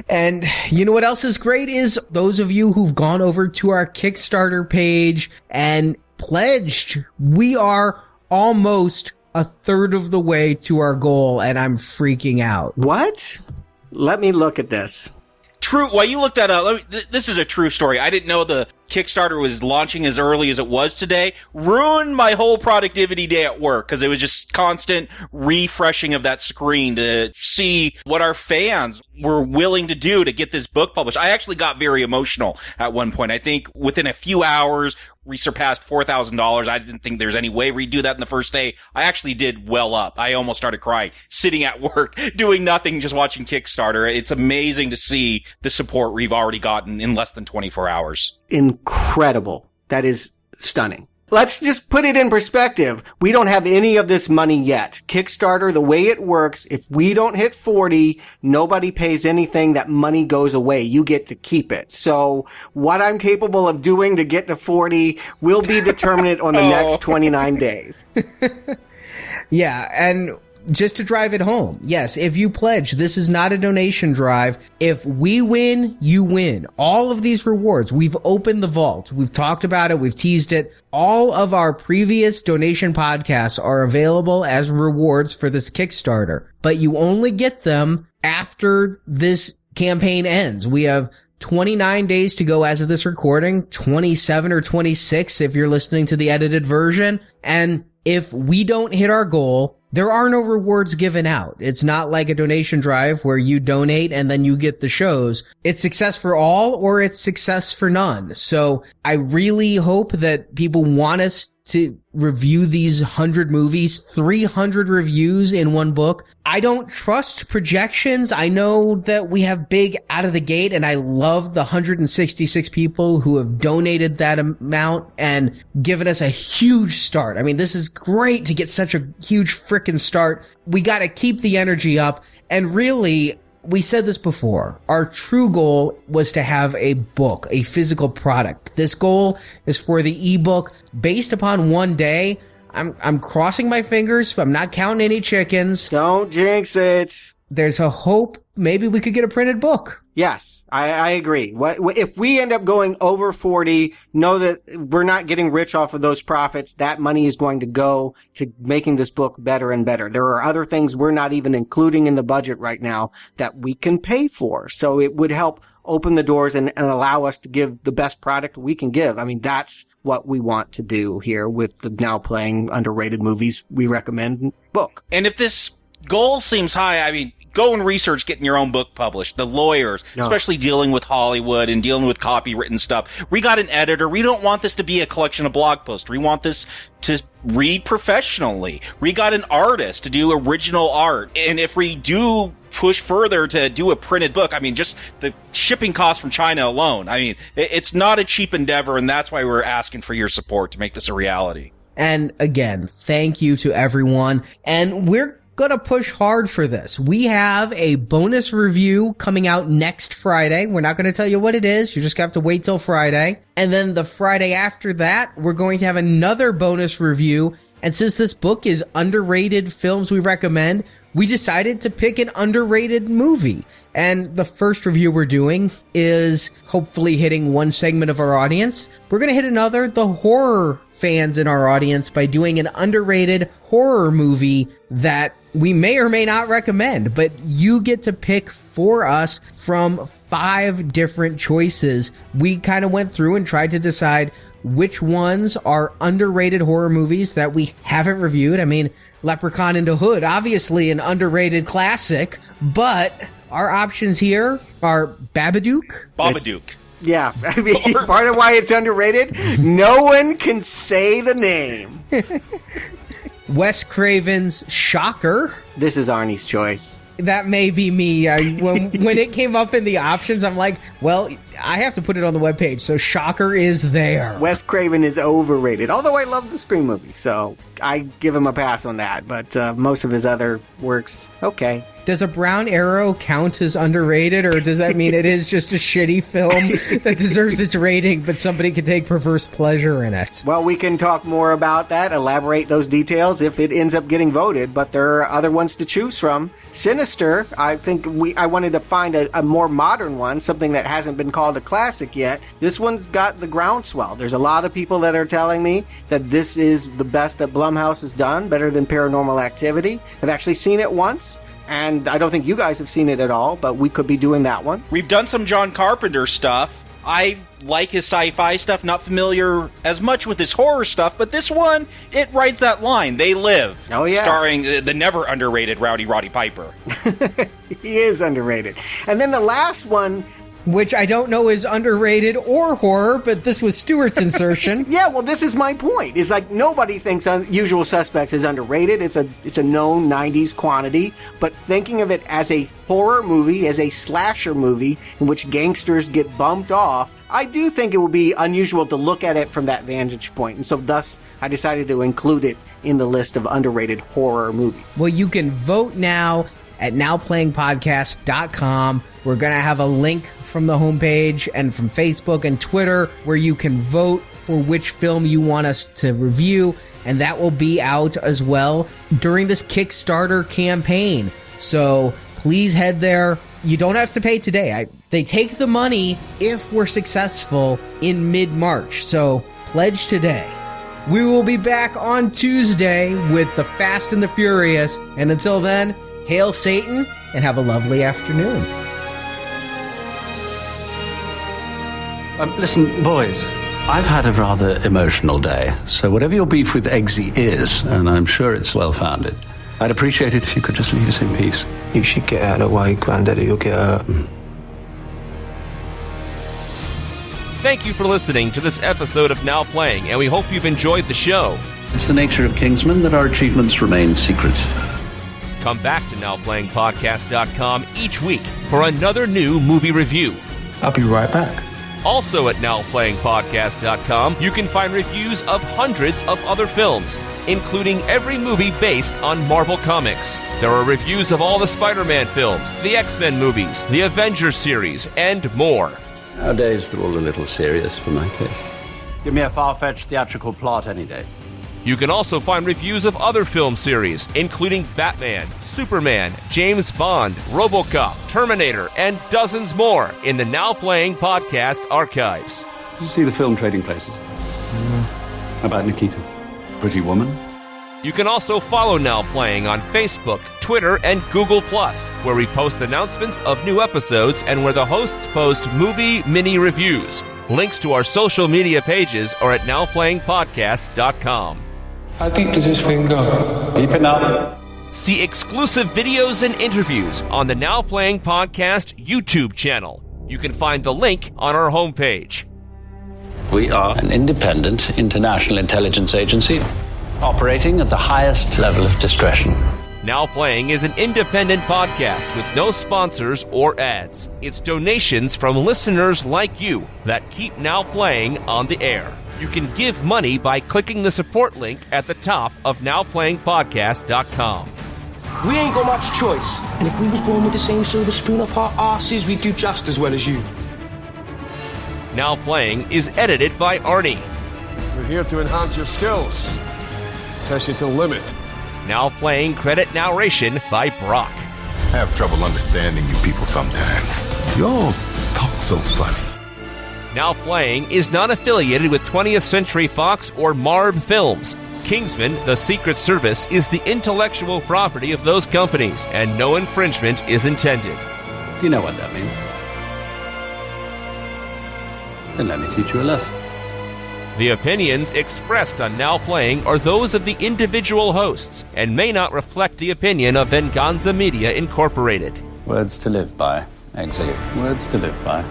And you know what else is great is those of you who've gone over to our Kickstarter page and pledged. We are almost a third of the way to our goal, and I'm freaking out. What? Let me look at this. True. While you looked that up, this is a true story. I didn't know the Kickstarter was launching as early as it was today. Ruined my whole productivity day at work because it was just constant refreshing of that screen to see what our fans were willing to do to get this book published. I actually got very emotional at one point. I think within a few hours, we surpassed $4,000. I didn't think there's any way we'd do that in the first day. I actually did well up. I almost started crying, sitting at work, doing nothing, just watching Kickstarter. It's amazing to see the support we've already gotten in less than 24 hours. Incredible. That is stunning. Let's just put it in perspective. We don't have any of this money yet. Kickstarter, the way it works, if we don't hit 40, nobody pays anything. That money goes away. You get to keep it. So what I'm capable of doing to get to 40 will be determined on the next 29 days. Yeah, and just to drive it home, yes, if you pledge, this is not a donation drive. If we win, you win. All of these rewards, we've opened the vault. We've talked about it. We've teased it. All of our previous donation podcasts are available as rewards for this Kickstarter, but you only get them after this campaign ends. We have 29 days to go as of this recording, 27 or 26 if you're listening to the edited version. And if we don't hit our goal, there are no rewards given out. It's not like a donation drive where you donate and then you get the shows. It's success for all or it's success for none. So I really hope that people want us to review these 100 movies, 300 reviews in one book. I don't trust projections. I know that we have big out of the gate, and I love the 166 people who have donated that amount and given us a huge start. I mean, this is great to get such a huge frickin' start. We got to keep the energy up, and really, we said this before. Our true goal was to have a book, a physical product. This goal is for the ebook based upon one day. I'm crossing my fingers, but I'm not counting any chickens. Don't jinx it. There's a hope. Maybe we could get a printed book. Yes, I agree. If we end up going over 40, know that we're not getting rich off of those profits. That money is going to go to making this book better and better. There are other things we're not even including in the budget right now that we can pay for. So it would help open the doors and allow us to give the best product we can give. I mean, that's what we want to do here with the Now Playing Underrated Movies We Recommend book. And if this goal seems high, I mean, go and research getting your own book published. The lawyers, especially dealing with Hollywood and dealing with copywritten stuff. We got an editor. We don't want this to be a collection of blog posts. We want this to read professionally. We got an artist to do original art. And if we do push further to do a printed book, I mean, just the shipping costs from China alone. I mean, it's not a cheap endeavor, and that's why we're asking for your support to make this a reality. And again, thank you to everyone. And we're gonna push hard for this. We have a bonus review coming out next Friday. We're not gonna tell you what it is. You just have to wait till Friday. And then the Friday after that, we're going to have another bonus review. And since this book is underrated films we recommend, we decided to pick an underrated movie. And the first review we're doing is hopefully hitting one segment of our audience. We're going to hit another, the horror fans in our audience, by doing an underrated horror movie that we may or may not recommend, but you get to pick for us from 5 different choices. We kind of went through and tried to decide which ones are underrated horror movies that we haven't reviewed. I mean, Leprechaun in the Hood, obviously an underrated classic, but our options here are Babadook. Yeah, I mean, part of why it's underrated, no one can say the name. Wes Craven's Shocker. This is Arnie's choice. That may be me. When it came up in the options, I'm like, well, I have to put it on the webpage, so Shocker is there. Wes Craven is overrated, although I love the Scream movies, so I give him a pass on that, but most of his other works, okay. Does A Brown Arrow count as underrated, or does that mean it is just a shitty film that deserves its rating, but somebody can take perverse pleasure in it? Well, we can talk more about that, elaborate those details if it ends up getting voted, but there are other ones to choose from. Sinister, I think I wanted to find a more modern one, something that hasn't been called a classic yet. This one's got the groundswell. There's a lot of people that are telling me that this is the best that Blumhouse has done, better than Paranormal Activity. I've actually seen it once. And I don't think you guys have seen it at all, but we could be doing that one. We've done some John Carpenter stuff. I like his sci-fi stuff, not familiar as much with his horror stuff, but this one, it rides that line. They Live. Oh, yeah. Starring the never underrated Roddy Piper. He is underrated. And then the last one, which I don't know is underrated or horror, but this was Stuart's insertion. Yeah, well, this is my point. It's like nobody thinks Usual Suspects is underrated. It's a known 90s quantity, but thinking of it as a horror movie, as a slasher movie in which gangsters get bumped off, I do think it would be unusual to look at it from that vantage point. And so thus, I decided to include it in the list of underrated horror movies. Well, you can vote now at nowplayingpodcast.com. We're going to have a link from the homepage and from Facebook and Twitter where you can vote for which film you want us to review, and that will be out as well during this Kickstarter campaign. So please head there. You don't have to pay today. They take the money if we're successful in mid-March, so pledge today. We will be back on Tuesday with The Fast and the Furious, and until then, hail Satan and have a lovely afternoon. Listen, boys, I've had a rather emotional day, so whatever your beef with Eggsy is, and I'm sure it's well-founded, I'd appreciate it if you could just leave us in peace. You should get out of the way, Granddaddy, you'll get hurt. Thank you for listening to this episode of Now Playing, and we hope you've enjoyed the show. It's the nature of Kingsman that our achievements remain secret. Come back to NowPlayingPodcast.com each week for another new movie review. I'll be right back. Also at NowPlayingPodcast.com, you can find reviews of hundreds of other films, including every movie based on Marvel Comics. There are reviews of all the Spider-Man films, the X-Men movies, the Avengers series, and more. Nowadays, they're all a little serious for my case. Give me a far-fetched theatrical plot any day. You can also find reviews of other film series, including Batman, Superman, James Bond, RoboCop, Terminator, and dozens more in the Now Playing Podcast archives. Did you see the film Trading Places? How about Nikita? Pretty Woman? You can also follow Now Playing on Facebook, Twitter, and Google+, where we post announcements of new episodes and where the hosts post movie mini-reviews. Links to our social media pages are at NowPlayingPodcast.com. How deep does this thing go? Deep enough. See exclusive videos and interviews on the Now Playing Podcast YouTube channel. You can find the link on our homepage. We are an independent international intelligence agency operating at the highest level of discretion. Now Playing is an independent podcast with no sponsors or ads. It's donations from listeners like you that keep Now Playing on the air. You can give money by clicking the support link at the top of NowPlayingPodcast.com. We ain't got much choice, and if we was born with the same silver spoon up our arses, we'd do just as well as you. Now Playing is edited by Arnie. We're here to enhance your skills, test you to the limit. Now Playing credit narration by Brock. I have trouble understanding you people sometimes. You all talk so funny. Now Playing is not affiliated with 20th Century Fox or Marv Films. Kingsman, the Secret Service, is the intellectual property of those companies, and no infringement is intended. You know what that means. Then let me teach you a lesson. The opinions expressed on Now Playing are those of the individual hosts and may not reflect the opinion of Venganza Media Incorporated. Words to live by, Eggsy. Words to live by.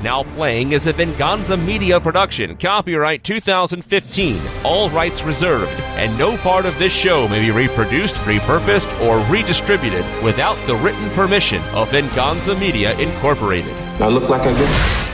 Now Playing is a Venganza Media production, copyright 2015, all rights reserved, and no part of this show may be reproduced, repurposed, or redistributed without the written permission of Venganza Media Incorporated. I look like I get.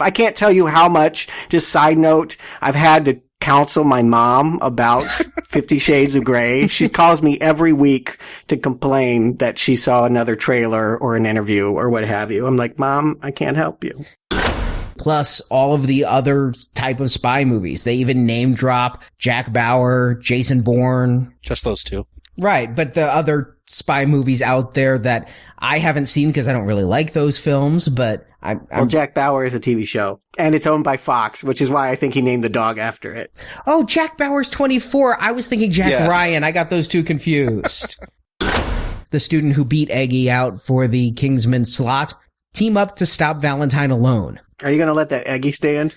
I can't tell you how much, just side note, I've had to counsel my mom about 50 Shades of Grey. She calls me every week to complain that she saw another trailer or an interview or what have you. I'm like, Mom, I can't help you. Plus all of the other type of spy movies. They even name drop Jack Bauer, Jason Bourne. Just those two. Right, but the other spy movies out there that I haven't seen because I don't really like those films, but Well, Jack Bauer is a TV show, and it's owned by Fox, which is why I think he named the dog after it. Oh, Jack Bauer's 24. I was thinking Jack Ryan. I got those two confused. The student who beat Eggy out for the Kingsman slot team up to stop Valentine alone. Are you going to let that Eggy stand?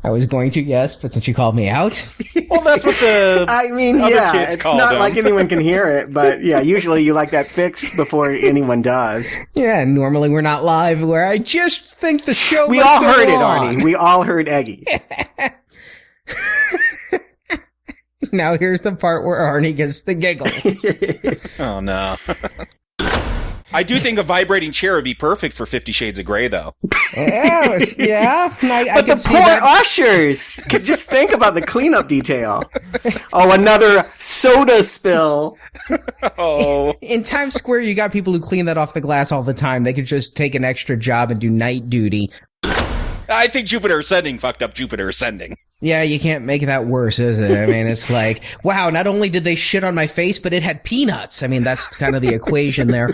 I was going to, yes, but since you called me out. Well, that's what the I mean, other yeah, kids it's call not them. like anyone can hear it, but yeah, usually you like that fixed before anyone does. Yeah, normally we're not live where I just think the show We must all go heard it, on. Arnie. We all heard Eggy. Now here's the part where Arnie gets the giggles. Oh, no. I do think a vibrating chair would be perfect for 50 Shades of Grey, though. Yeah. I But the can see poor that. ushers! Just think about the cleanup detail. Oh, another soda spill. Oh. In Times Square, you got people who clean that off the glass all the time. They could just take an extra job and do night duty. I think Jupiter Ascending fucked up Jupiter Ascending. Yeah, you can't make that worse, is it? I mean, it's like, wow, not only did they shit on my face, but it had peanuts. I mean, that's kind of the equation there.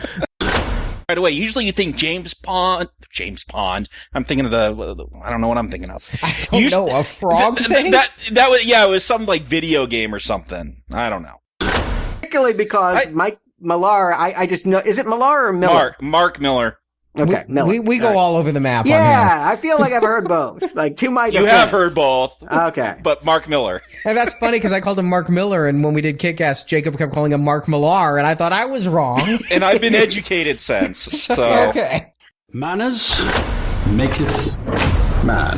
Right away, usually you think James Pond. I'm thinking of the I don't know what I'm thinking of. I don't know, a frog thing? That was, yeah, it was some like video game or something. I don't know. Particularly because Mike Millar, I just know, is it Millar or Miller? Mark Millar. Okay, Miller. We go all over the map on Yeah, him. I feel like I've heard both. Like, to my defense. You have heard both. Okay. But Mark Millar. And that's funny because I called him Mark Miller, and when we did Kick-Ass, Jacob kept calling him Mark Millar, and I thought I was wrong. And I've been educated since. So Okay. Manners maketh man.